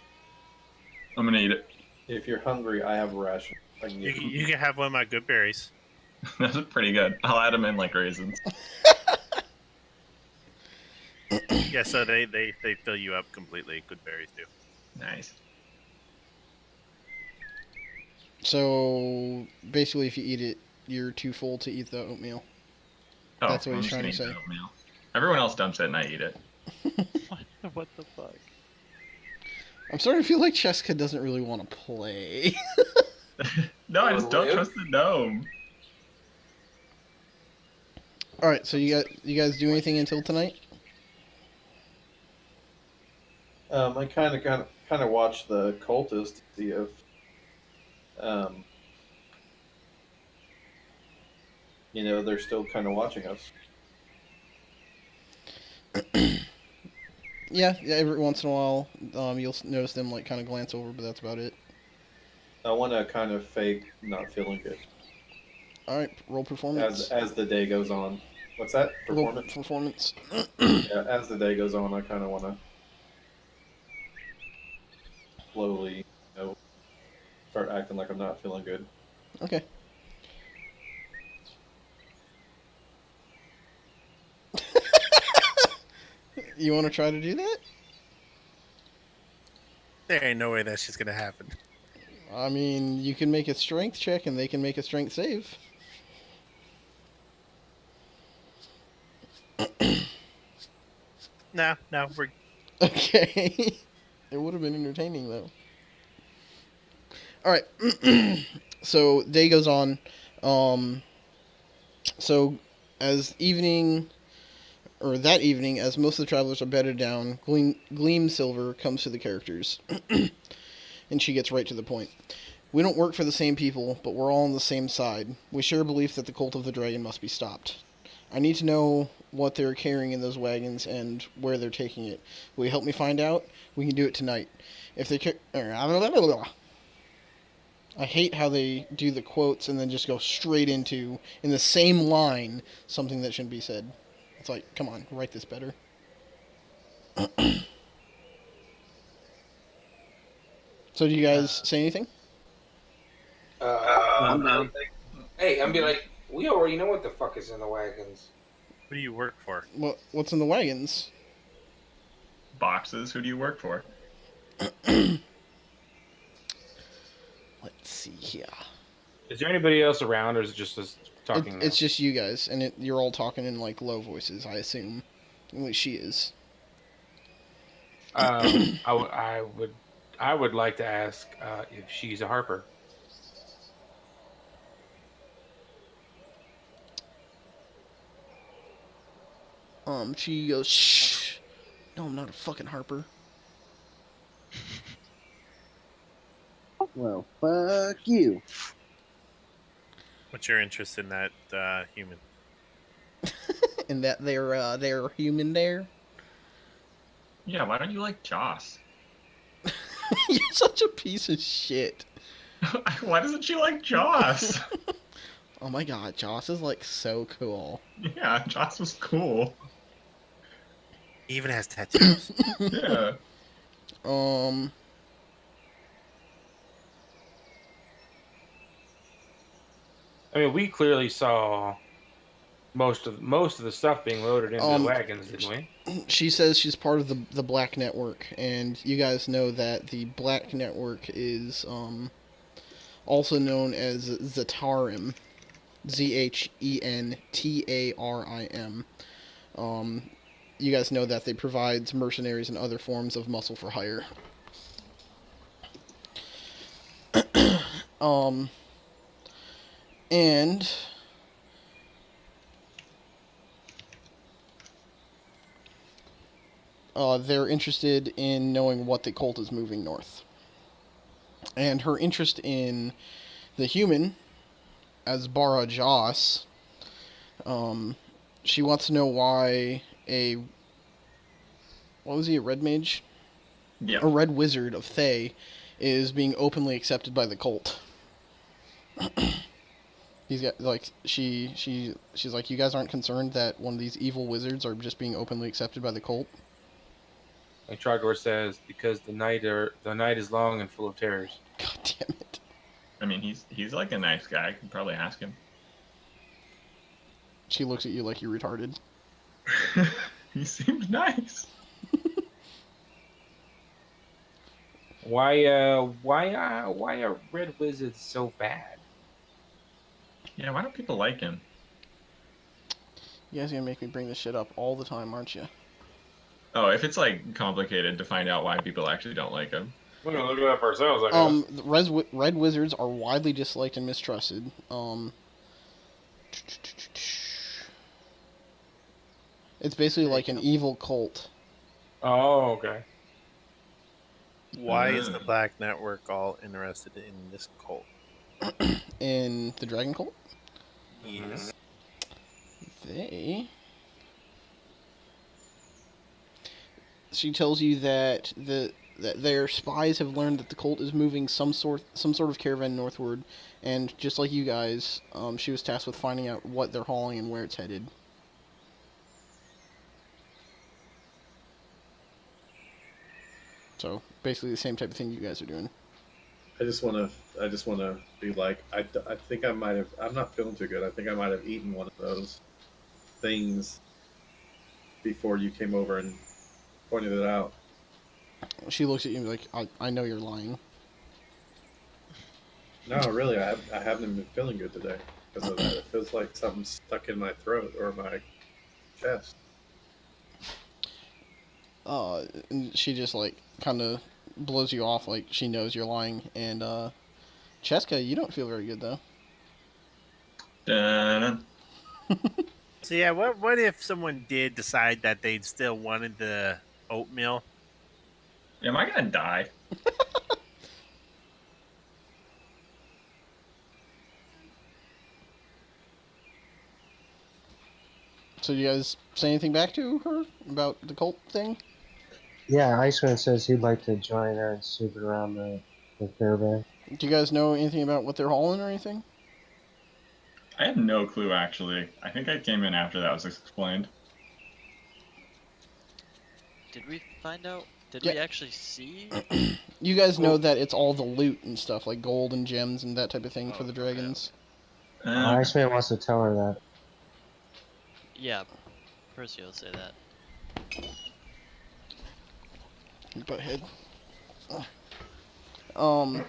I'm gonna eat it. If you're hungry, I have a ration. I can You, give you. you can have one of my good berries. That's pretty good. I'll add them in like raisins. Yeah, so they fill you up completely. Good berries do. Nice. So basically, if you eat it, you're too full to eat the oatmeal. Oh, That's what I'm he's just trying gonna to eat say. the oatmeal. Everyone else dumps it and I eat it. What the fuck? I'm starting to feel like Cheska doesn't really want to play. No, I just don't Live? trust the gnome. All right, so you guys do anything until tonight? I kind of watch the cultists to see if, they're still kind of watching us. Yeah. Every once in a while, you'll notice them like kind of glance over, but that's about it. I want to kind of fake not feeling good All right, roll performance. as the day goes on. What's that? Roll Performance? performance. Yeah, as the day goes on, I kind of want to slowly, start acting like I'm not feeling good. Okay. You want to try to do that? There ain't no way that's just gonna happen. I mean, you can make a strength check and they can make a strength save. No, we're Okay. It would have been entertaining, though. Alright. So, day goes on. So, as evening, or that evening, as most of the travelers are bedded down, Gleam Silver comes to the characters. And she gets right to the point. We don't work for the same people, but we're all on the same side. We share a belief that the cult of the dragon must be stopped. I need to know what they're carrying in those wagons and where they're taking it. Will you help me find out? We can do it tonight. If they I hate how they do the quotes and then just go straight into, in the same line, something that shouldn't be said. It's like, come on, write this better. So do you guys say anything? I'm down. Hey, I'm be like, we already know what the fuck is in the wagons. What do you work for? What's in the wagons? Boxes. Who do you work for? Let's see here. Is there anybody else around, or is it just us talking? It's just you guys, and you're all talking in like low voices, I assume. At least she is. I would like to ask if she's a harper. She goes, shh. No, I'm not a fucking harper. Well, fuck you. What's your interest in that human? And that they're human there. Yeah, why don't you like Joss? You're such a piece of shit. Why doesn't she like Joss? Oh my god, Joss is like so cool. Yeah, Joss was cool. He even has tattoos. Yeah. I mean, we clearly saw most of the stuff being loaded into the wagons, didn't we? She says she's part of the Black Network, and you guys know that the Black Network is also known as Zhentarim. Zhentarim. You guys know that they provide mercenaries and other forms of muscle for hire. And they're interested in knowing what the cult is moving north. And her interest in the human, as Bara Joss, she wants to know why what was he, a red mage? Yeah. A red wizard of Thay is being openly accepted by the cult. He's got like she's like, you guys aren't concerned that one of these evil wizards are just being openly accepted by the cult? And Trogor says, because the night is long and full of terrors. God damn it. I mean, he's like a nice guy. I could probably ask him. She looks at you like you're retarded. He seemed nice. Why are red wizards so bad? Yeah, why don't people like him? You guys are gonna make me bring this shit up all the time, aren't you? Oh, if it's like complicated to find out why people actually don't like him. We're gonna look it up ourselves, I guess. Red wizards are widely disliked and mistrusted. It's basically like an evil cult. Oh, okay. Why is the Black Network all interested in this cult? In the dragon cult? Yes. She tells you that that their spies have learned that the cult is moving some sort of caravan northward, and just like you guys, she was tasked with finding out what they're hauling and where it's headed. So basically the same type of thing you guys are doing. I just want to be like, I think I might have, I'm not feeling too good. I think I might have eaten one of those things before you came over and pointed it out. She looks at you like, I know you're lying. No, really, I haven't been feeling good today because of that. It feels like something's stuck in my throat or my chest. And she just like kind of blows you off like she knows you're lying. And Cheska, you don't feel very good though. Dun-dun. So yeah, what if someone did decide that they still wanted the oatmeal? Am I gonna die? So you guys say anything back to her about the cult thing? Yeah, Iceman says he'd like to join her and sweep it around the caravan. Do you guys know anything about what they're hauling or anything? I have no clue, actually. I think I came in after that was explained. Did we find out? Did Yeah. we actually see? You guys know that it's all the loot and stuff, like gold and gems and that type of thing for the dragons. Iceman wants to tell her that. Yeah, Percy will say that. Butthead. I'm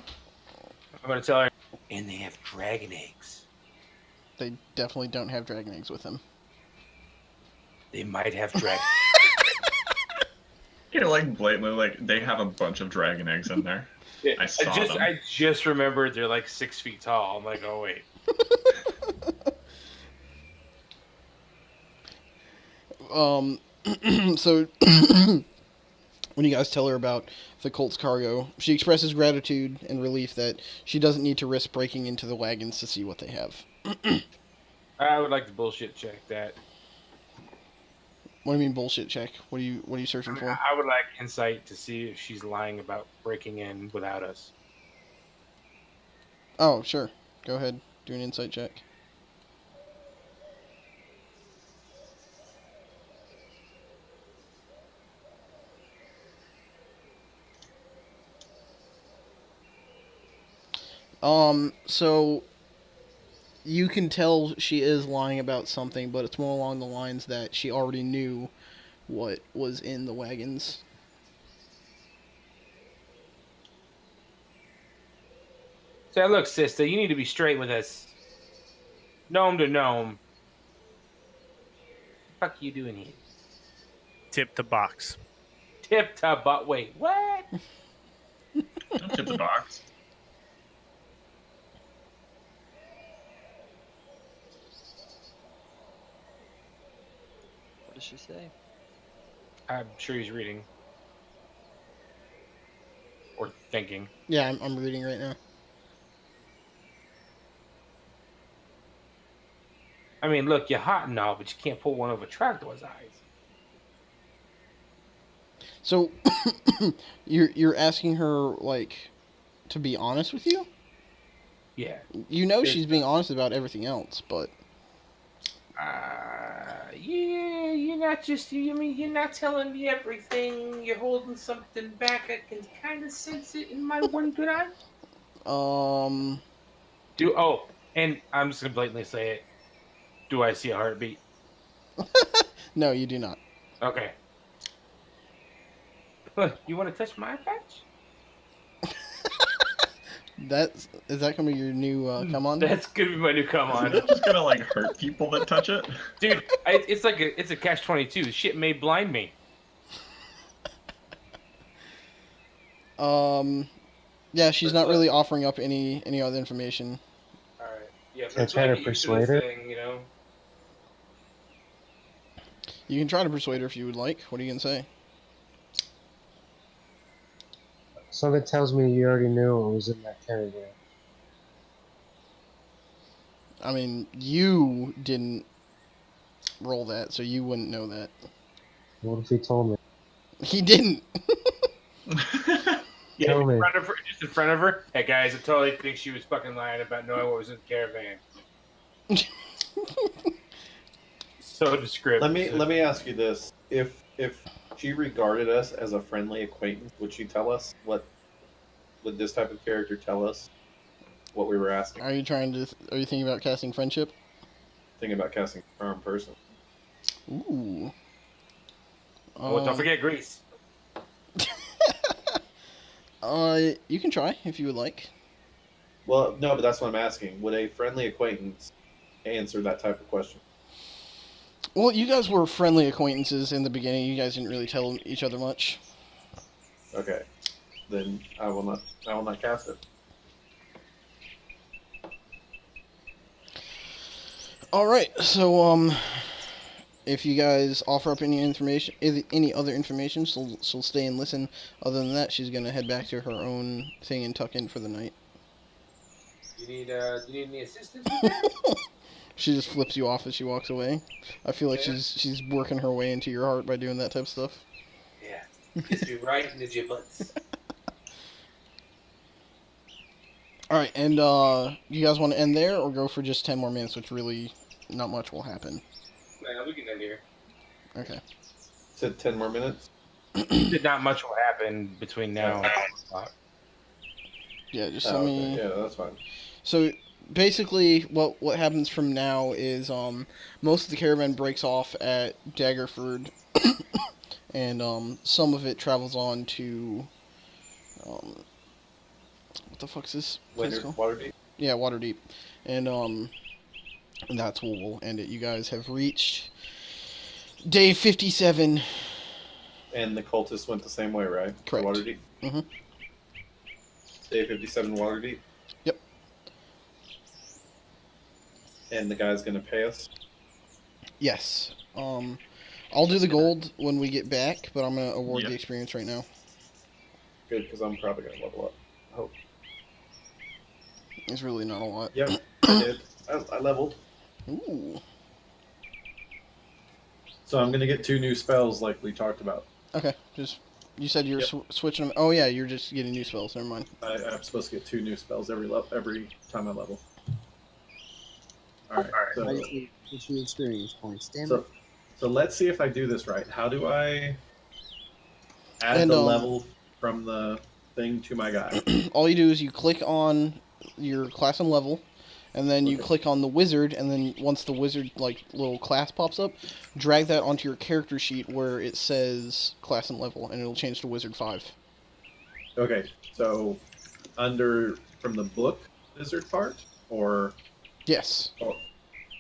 gonna tell her. And they have dragon eggs. They definitely don't have dragon eggs with them. They might have dragon. You're like blatantly like they have a bunch of dragon eggs in there. Yeah, I saw them. I just remembered they're like 6 feet tall. I'm like, oh wait. So when you guys tell her about the cult's cargo, she expresses gratitude and relief that she doesn't need to risk breaking into the wagons to see what they have. I would like to bullshit check that. What do you mean bullshit check? What are you searching for? I would like insight to see if she's lying about breaking in without us. Oh, sure. Go ahead. Do an insight check. So you can tell she is lying about something, but it's more along the lines that she already knew what was in the wagons. So look, sister, you need to be straight with us. Gnome to gnome. What the fuck you doing here? Tip the box. Tip to butt. Wait, what? Don't tip the box. What does she say? I'm sure he's reading. Or thinking. Yeah, I'm reading right now. I mean, look, you're hot and all, but you can't pull one over Trapdoor's eyes. So you're asking her like to be honest with you? Yeah. You know she's being honest about everything else, but Yeah, you're not just. I mean, you're not telling me everything. You're holding something back. I can kind of sense it in my one good eye. And I'm just gonna blatantly say it. Do I see a heartbeat? No, you do not. Okay. Look, you want to touch my patch? Is that gonna be your new come on? That's gonna be my new come on. Is it just gonna like hurt people that touch it? Dude, it's like it's a catch-22. Shit may blind me. Yeah, she's not really offering up any other information. All right. Yeah, Can I try to persuade her? Thing, you know. You can try to persuade her if you would like. What are you gonna say? Something tells me you already knew what was in that caravan. I mean, you didn't roll that, so you wouldn't know that. What if he told me? He didn't. Yeah, Tell me. just in front of her. Hey guys, I totally think she was fucking lying about knowing what was in the caravan. So descriptive. Let me ask you this: if she regarded us as a friendly acquaintance, would she tell us what? Would this type of character tell us what we were asking? Are you thinking about casting friendship? Thinking about casting charm person. Ooh. Oh, don't forget Grease. You can try if you would like. Well, no, but that's what I'm asking. Would a friendly acquaintance answer that type of question? Well, you guys were friendly acquaintances in the beginning. You guys didn't really tell each other much. Okay, then I will not. I will not cast it. All right. So if you guys offer up any information, any other information, she'll stay and listen. Other than that, she's gonna head back to her own thing and tuck in for the night. Do you need any assistance with that? She just flips you off as she walks away. I feel like Yeah. she's working her way into your heart by doing that type of stuff. Yeah. Kiss me right in the giblets. All right, and you guys want to end there or go for just 10 more minutes, which really not much will happen. Nah, we can end here. Okay. Said 10 more minutes. Not much will happen between now and 12 o'clock. Yeah, just Oh, let okay. me. Yeah, that's fine. So basically, what happens from now is most of the caravan breaks off at Daggerford, and some of it travels on to what the fuck's this place called? Waterdeep. Yeah, Waterdeep, and that's where we'll end it. You guys have reached day 57. And the cultists went the same way, right? To Correct. Waterdeep. Mhm. Day 57, Waterdeep. Yep. And the guy's gonna pay us. Yes. I'll do the gold when we get back, but I'm gonna award Yeah. the experience right now. Good, because I'm probably gonna level up. I hope. It's really not a lot. Yep, I did. I leveled. Ooh. So I'm gonna get 2 new spells, like we talked about. Okay. Just you said you're Yep. switching them. Oh yeah, you're just getting new spells. Never mind. I'm supposed to get 2 new spells every time I level. All right. I So, just need 2 experience points. Damn so, it. so let's see if I do this right. How do I add And, the level from the thing to my guy? All you do is you click on your class and level, and then you Okay. click on the wizard, and then once the wizard little class pops up, drag that onto your character sheet where it says class and level, and it'll change to wizard 5. Okay, so from the book wizard part, or Yes.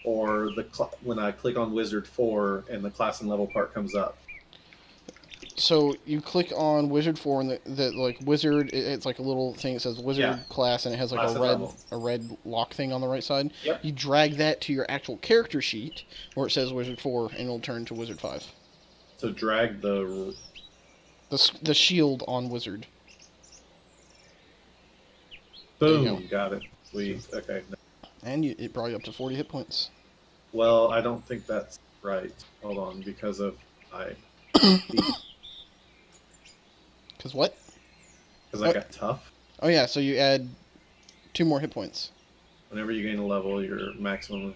when I click on wizard 4 and the class and level part comes up. So you click on wizard 4, and the wizard, it's like a little thing that says wizard Yeah. class, and it has like Class and level. a red lock thing on the right side. Yep. You drag that to your actual character sheet where it says wizard 4, and it'll turn to wizard 5. So drag the. The shield on wizard. There you Boom, got it. Sweet. Okay. And it brought you up to 40 hit points. Well, I don't think that's right. Hold on, because of Because what? because I got tough. Oh yeah, so you add 2 more hit points. Whenever you gain a level, your maximum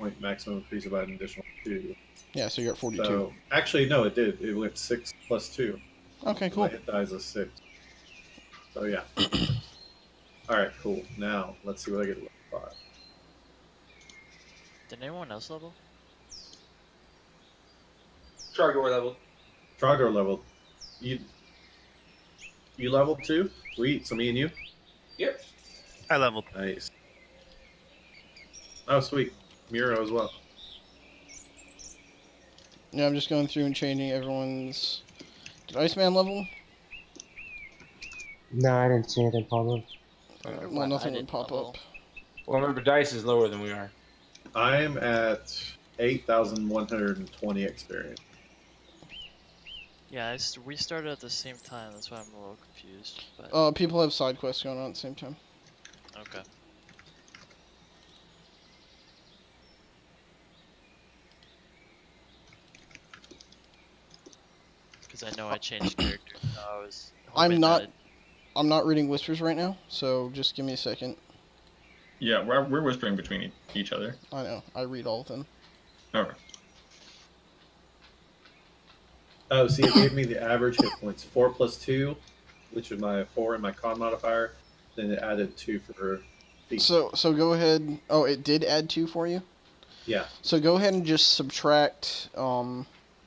increases by an additional 2. Yeah, so you're at 42. So actually, no, it did. It went 6 plus 2. Okay, cool. My hit die is a 6. So yeah. All right, cool. Now let's see what I get at level 5. Did anyone else level? Trogor level. Trogor leveled. You leveled too? Sweet. So me and you. Yep. I leveled. Nice. Oh, sweet. Miro as well. Yeah, I'm just going through and changing everyone's... Did Iceman level? No, I didn't see anything pop up. Well, I nothing would didn't pop level. up. Well, remember, Dice is lower than we are. I'm at 8,120 experience. Yeah, we started at the same time. That's why I'm a little confused. But People have side quests going on at the same time. okay. Because I know I changed characters. So I was. I'm hoping not- that I'm not reading whispers right now, so just give me a second. Yeah, we're whispering between each other. I know, I read all of them. Okay. Oh, see, it gave me the average hit points 4 plus 2, which is my 4 and my con modifier. Then it added 2 for feet. So go ahead. Oh, it did add 2 for you? Yeah. So go ahead and just subtract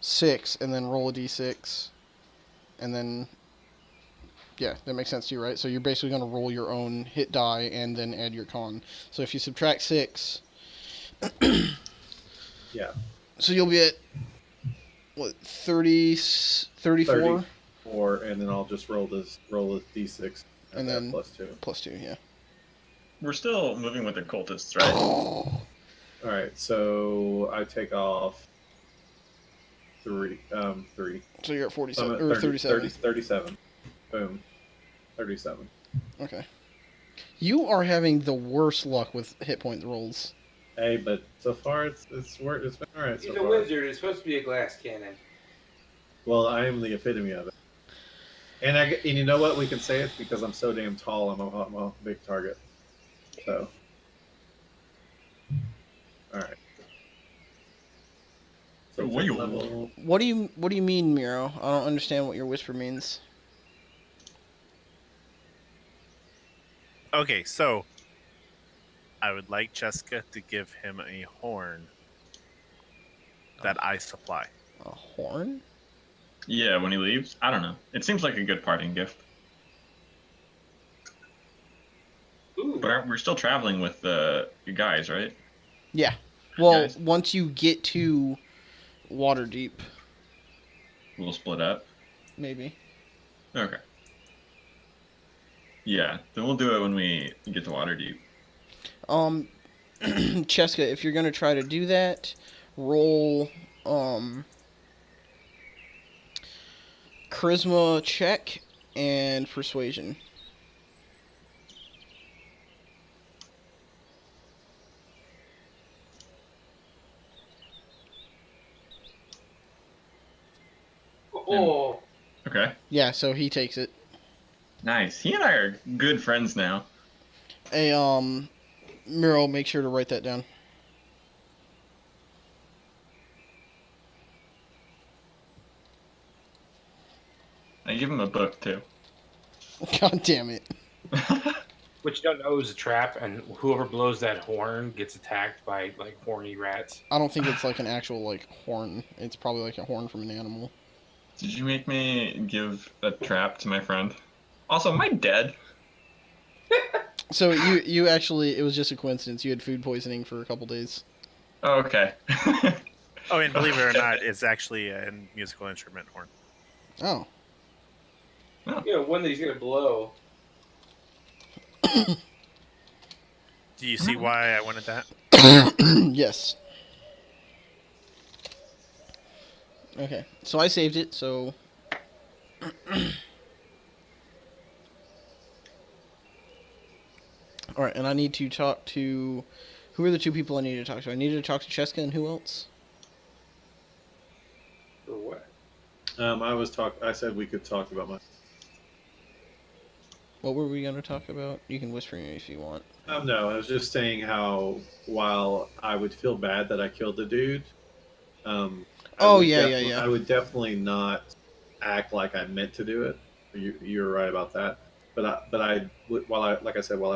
6 and then roll a d6. And then Yeah, that makes sense to you, right? So you're basically going to roll your own hit die and then add your con. So if you subtract 6... Yeah. So you'll be at, what, 34? 34, and then I'll just roll a d6 And then +2. +2, yeah. We're still moving with the cultists, right? All right, so I take off 3. 3. So you're at 47 I'm at or 30, 37. 37. Boom. 37. Okay. You are having the worst luck with hit point rolls. Hey, but so far it's worked. It's been all right. He's so a far. wizard. It's supposed to be a glass cannon. Well, I am the epitome of it. And you know what? We can say it because I'm so damn tall. I'm a big target. So, all right. So What do you level? What do you mean, Miro? I don't understand what your whisper means. Okay, so I would like Cheska to give him a horn that I supply. A horn? Yeah, when he leaves. I don't know. It seems like a good parting gift. Ooh. But we're still traveling with the guys, right? Yeah. Well, Guys. once you get to Waterdeep, We'll split up. maybe. Okay. Yeah, then we'll do it when we get to Waterdeep. Cheska, if you're gonna try to do that, roll charisma check and persuasion. Oh. Okay. Yeah, so he takes it. Nice. He and I are good friends now. Hey, Miro, make sure to write that down. I give him a book too. God damn it. What you don't know is a trap, and whoever blows that horn gets attacked by like horny rats. I don't think it's like an actual like horn. It's probably like a horn from an animal. Did you make me give a trap to my friend? Also, am I dead? So you actually, it was just a coincidence. You had food poisoning for a couple days. Oh, okay. Oh, and believe it or not, it's actually a musical instrument horn. Oh. You know, one that he's gonna blow. Do you see why I wanted that? Yes. Okay, so I saved it, so... Alright, and I need to talk to... Who are the two people I need to talk to? I needed to talk to Cheska, and who else? For what? I said we could talk about my... What were we going to talk about? You can whisper me if you want. No, I was just saying how while I would feel bad that I killed the dude, I would definitely not act like I meant to do it. You're right about that. While I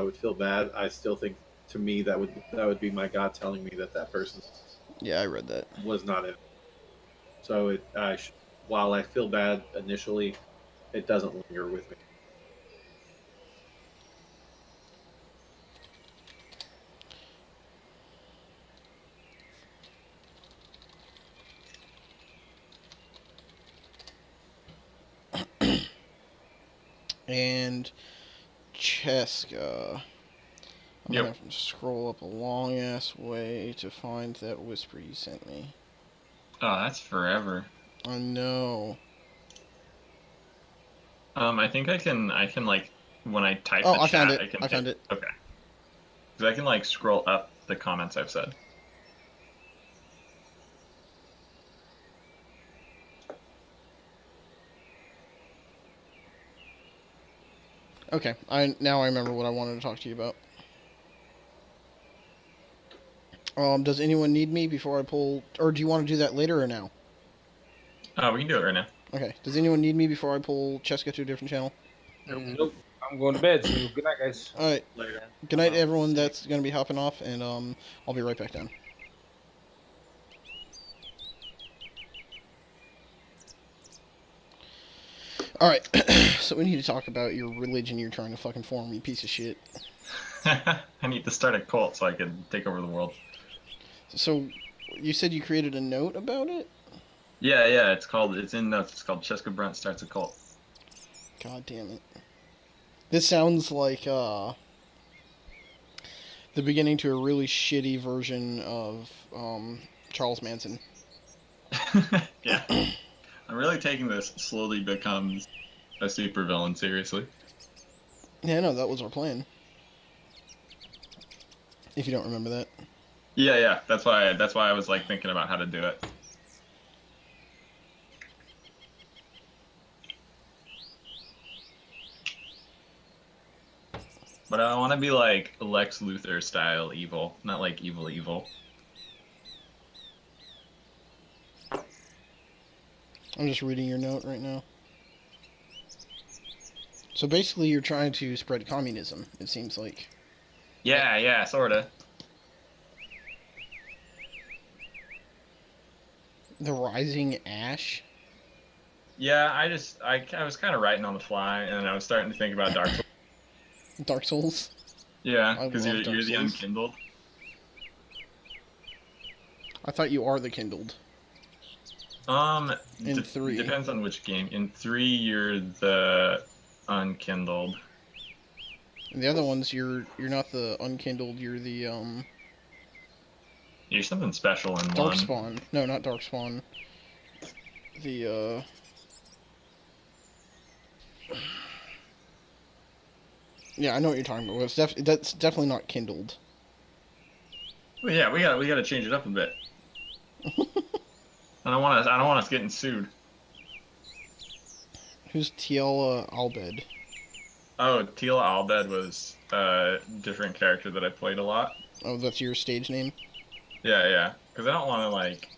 would feel bad, I still think to me that would be my God telling me that person Yeah, I read that. was not it. So while I feel bad initially, it doesn't linger with me. And Cheska. I'm Yep. gonna have to scroll up a long ass way to find that whisper you sent me. Oh, that's forever. I know. I think I can like when I type Oh, the I chat, found it. I can I found hit- it. Okay. Because I can like scroll up the comments I've said. Okay, now I remember what I wanted to talk to you about. Does anyone need me before I pull, or do you want to do that later or now? We can do it right now. Okay. Does anyone need me before I pull Cheska to a different channel? Nope. I'm going to bed. So good night, guys. All right. Later. Good night, everyone. That's gonna be hopping off, and I'll be right back down. All right, so we need to talk about your religion you're trying to fucking form, you piece of shit. I need to start a cult so I can take over the world. So, you said you created a note about it? Yeah, it's in notes. It's called Cheska Brunt Starts a Cult. God damn it. This sounds like, the beginning to a really shitty version of, Charles Manson. Yeah. I'm really taking this slowly becomes a supervillain seriously. Yeah, no, that was our plan. If you don't remember that. Yeah. That's why I was like thinking about how to do it. But I want to be like Lex Luthor style evil, not like evil. I'm just reading your note right now. So basically you're trying to spread communism, it seems like. Yeah, sorta. The Rising Ash? Yeah, I was kind of writing on the fly, and I was starting to think about Dark Souls. Dark Souls? Yeah, I because love you're Dark the Souls. unkindled. I thought you are the Kindled. In 3. Depends on which game. In 3, you're the unkindled. And the other ones, you're not the Unkindled, you're the, You're something special in 1. Darkspawn. No, not Darkspawn. The, Yeah, I know what you're talking about. That's definitely not Kindled. Well, yeah, we gotta change it up a bit. I don't want us getting sued. Who's Tiela Albed? Oh, Teal Albed was a different character that I played a lot. Oh, that's your stage name? Yeah. Because I don't want to, like,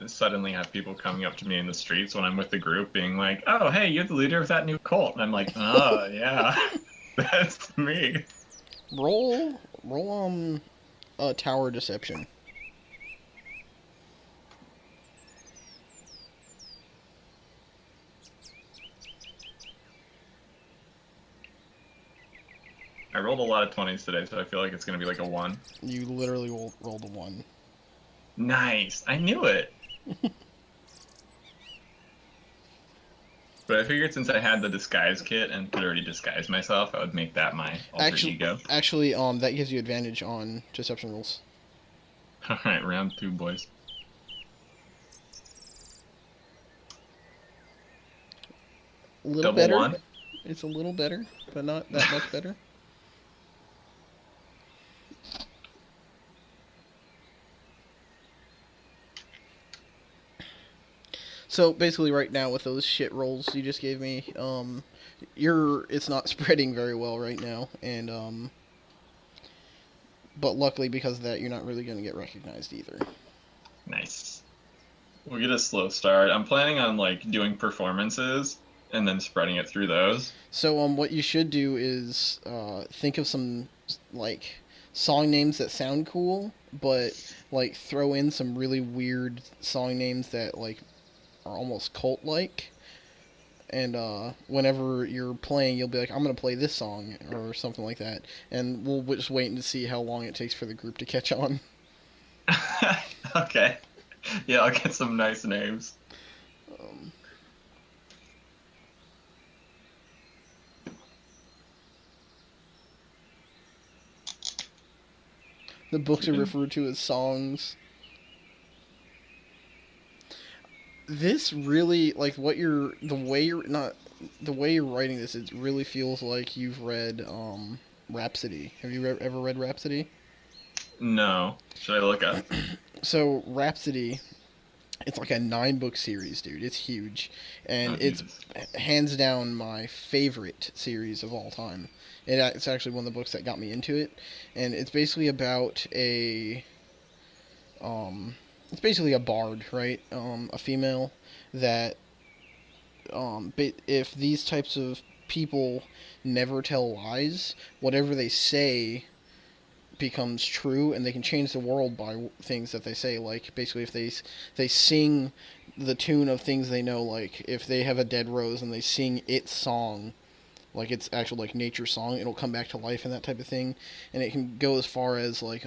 suddenly have people coming up to me in the streets when I'm with the group being like, oh, hey, you're the leader of that new cult. And I'm like, oh, yeah, that's me. Roll, tower deception. I rolled a lot of 20s today, so I feel like it's going to be like a 1. You literally rolled a 1. Nice. I knew it. But I figured since I had the disguise kit and could already disguise myself, I would make that my alter ego. Actually, that gives you advantage on deception rolls. Alright, round 2, boys. A little Double better. 1? It's a little better, but not that much better. So basically, right now with those shit rolls you just gave me, it's not spreading very well right now, and but luckily because of that, you're not really gonna get recognized either. Nice. We'll get a slow start. I'm planning on like doing performances and then spreading it through those. So what you should do is think of some like song names that sound cool, but like throw in some really weird song names that like are almost cult-like, and whenever you're playing, you'll be like, I'm gonna play this song or something like that, and we'll just wait and see how long it takes for the group to catch on. Okay. Yeah, I'll get some nice names. The books are referred to as songs. This really, like, the way you're writing this, it really feels like you've read Rhapsody. Have you ever read Rhapsody? No. Should I look up? So Rhapsody, it's like a 9-book series, dude. It's huge, and it's hands down my favorite series of all time. It's actually one of the books that got me into it, and it's basically about it's basically a bard, right? A female that, if these types of people never tell lies, whatever they say becomes true, and they can change the world by things that they say. Like basically, if they sing the tune of things they know. Like if they have a dead rose and they sing its song, like its actual like nature song, it'll come back to life and that type of thing. And it can go as far as like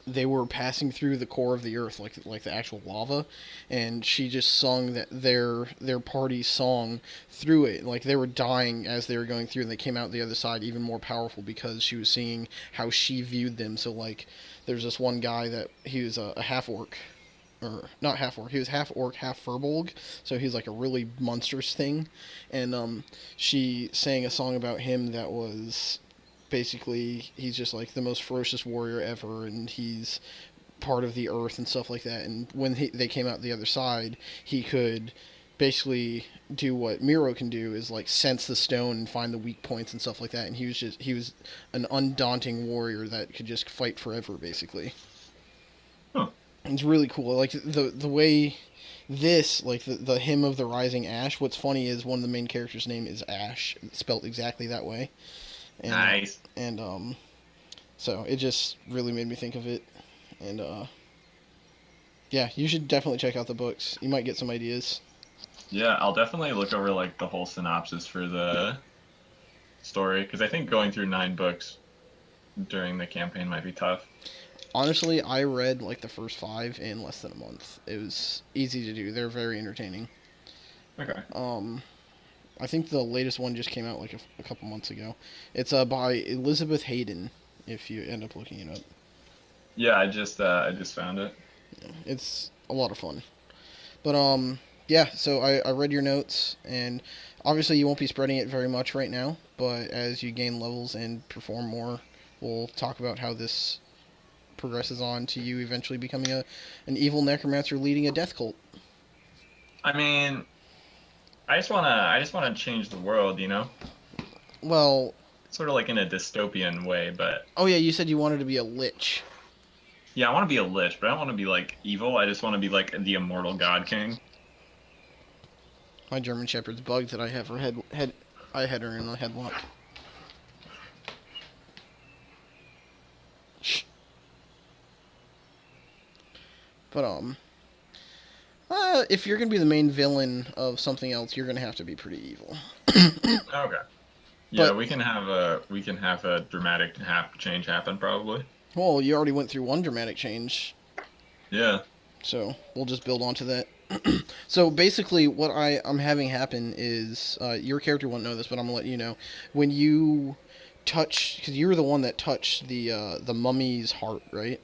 they were passing through the core of the earth, like the actual lava, and she just sung that their party's song through it. Like they were dying as they were going through, and they came out the other side even more powerful because she was singing how she viewed them. So like, there's this one guy that he was a half orc, or not half orc. He was half orc, half furbolg. So he's like a really monstrous thing, and she sang a song about him that was basically he's just like the most ferocious warrior ever, and he's part of the earth and stuff like that. And when they came out the other side, he could basically do what Miro can do, is like sense the stone and find the weak points and stuff like that. And he was an undaunting warrior that could just fight forever, basically. Huh. It's really cool. Like the way this, like the hymn of the rising ash. What's funny is one of the main characters' name is Ash, spelled exactly that way. And, Nice. And so it just really made me think of it. And yeah, you should definitely check out the books. You might get some ideas. Yeah, I'll definitely look over like the whole synopsis for the story, because I think going through 9 books during the campaign might be tough. Honestly, I read like the first 5 in less than a month. It was easy to do. They're very entertaining. Okay. I think the latest one just came out like a couple months ago. It's by Elizabeth Hayden, if you end up looking it up. Yeah, I just found it. Yeah, it's a lot of fun. But yeah, so I read your notes, and obviously you won't be spreading it very much right now, but as you gain levels and perform more, we'll talk about how this progresses on to you eventually becoming an evil necromancer leading a death cult. I mean, I just wanna change the world, you know? Well, Sort of like in a dystopian way, but oh yeah, you said you wanted to be a lich. yeah, I want to be a lich, but I don't want to be like evil. I just want to be like the immortal god king. My German Shepherd's bugged that I have her I had her in a headlock. Shh. But if you're gonna be the main villain of something else, you're gonna have to be pretty evil. Okay. Yeah, But- we can have a dramatic change happen probably. Well, you already went through one dramatic change, Yeah. so we'll just build onto that. So basically, what I'm having happen is your character won't know this, but I'm gonna let you know. When you touch, because you were the one that touched the mummy's heart, right?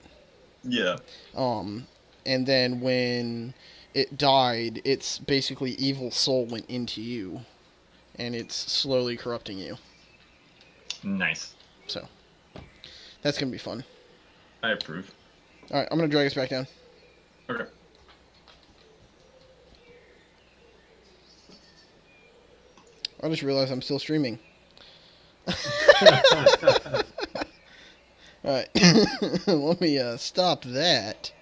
Yeah. And then when it died, its basically evil soul went into you, and it's slowly corrupting you. Nice. So that's gonna be fun. I approve. All right, I'm gonna drag us back down. Okay. I just realized I'm still streaming. Alright, let me stop that.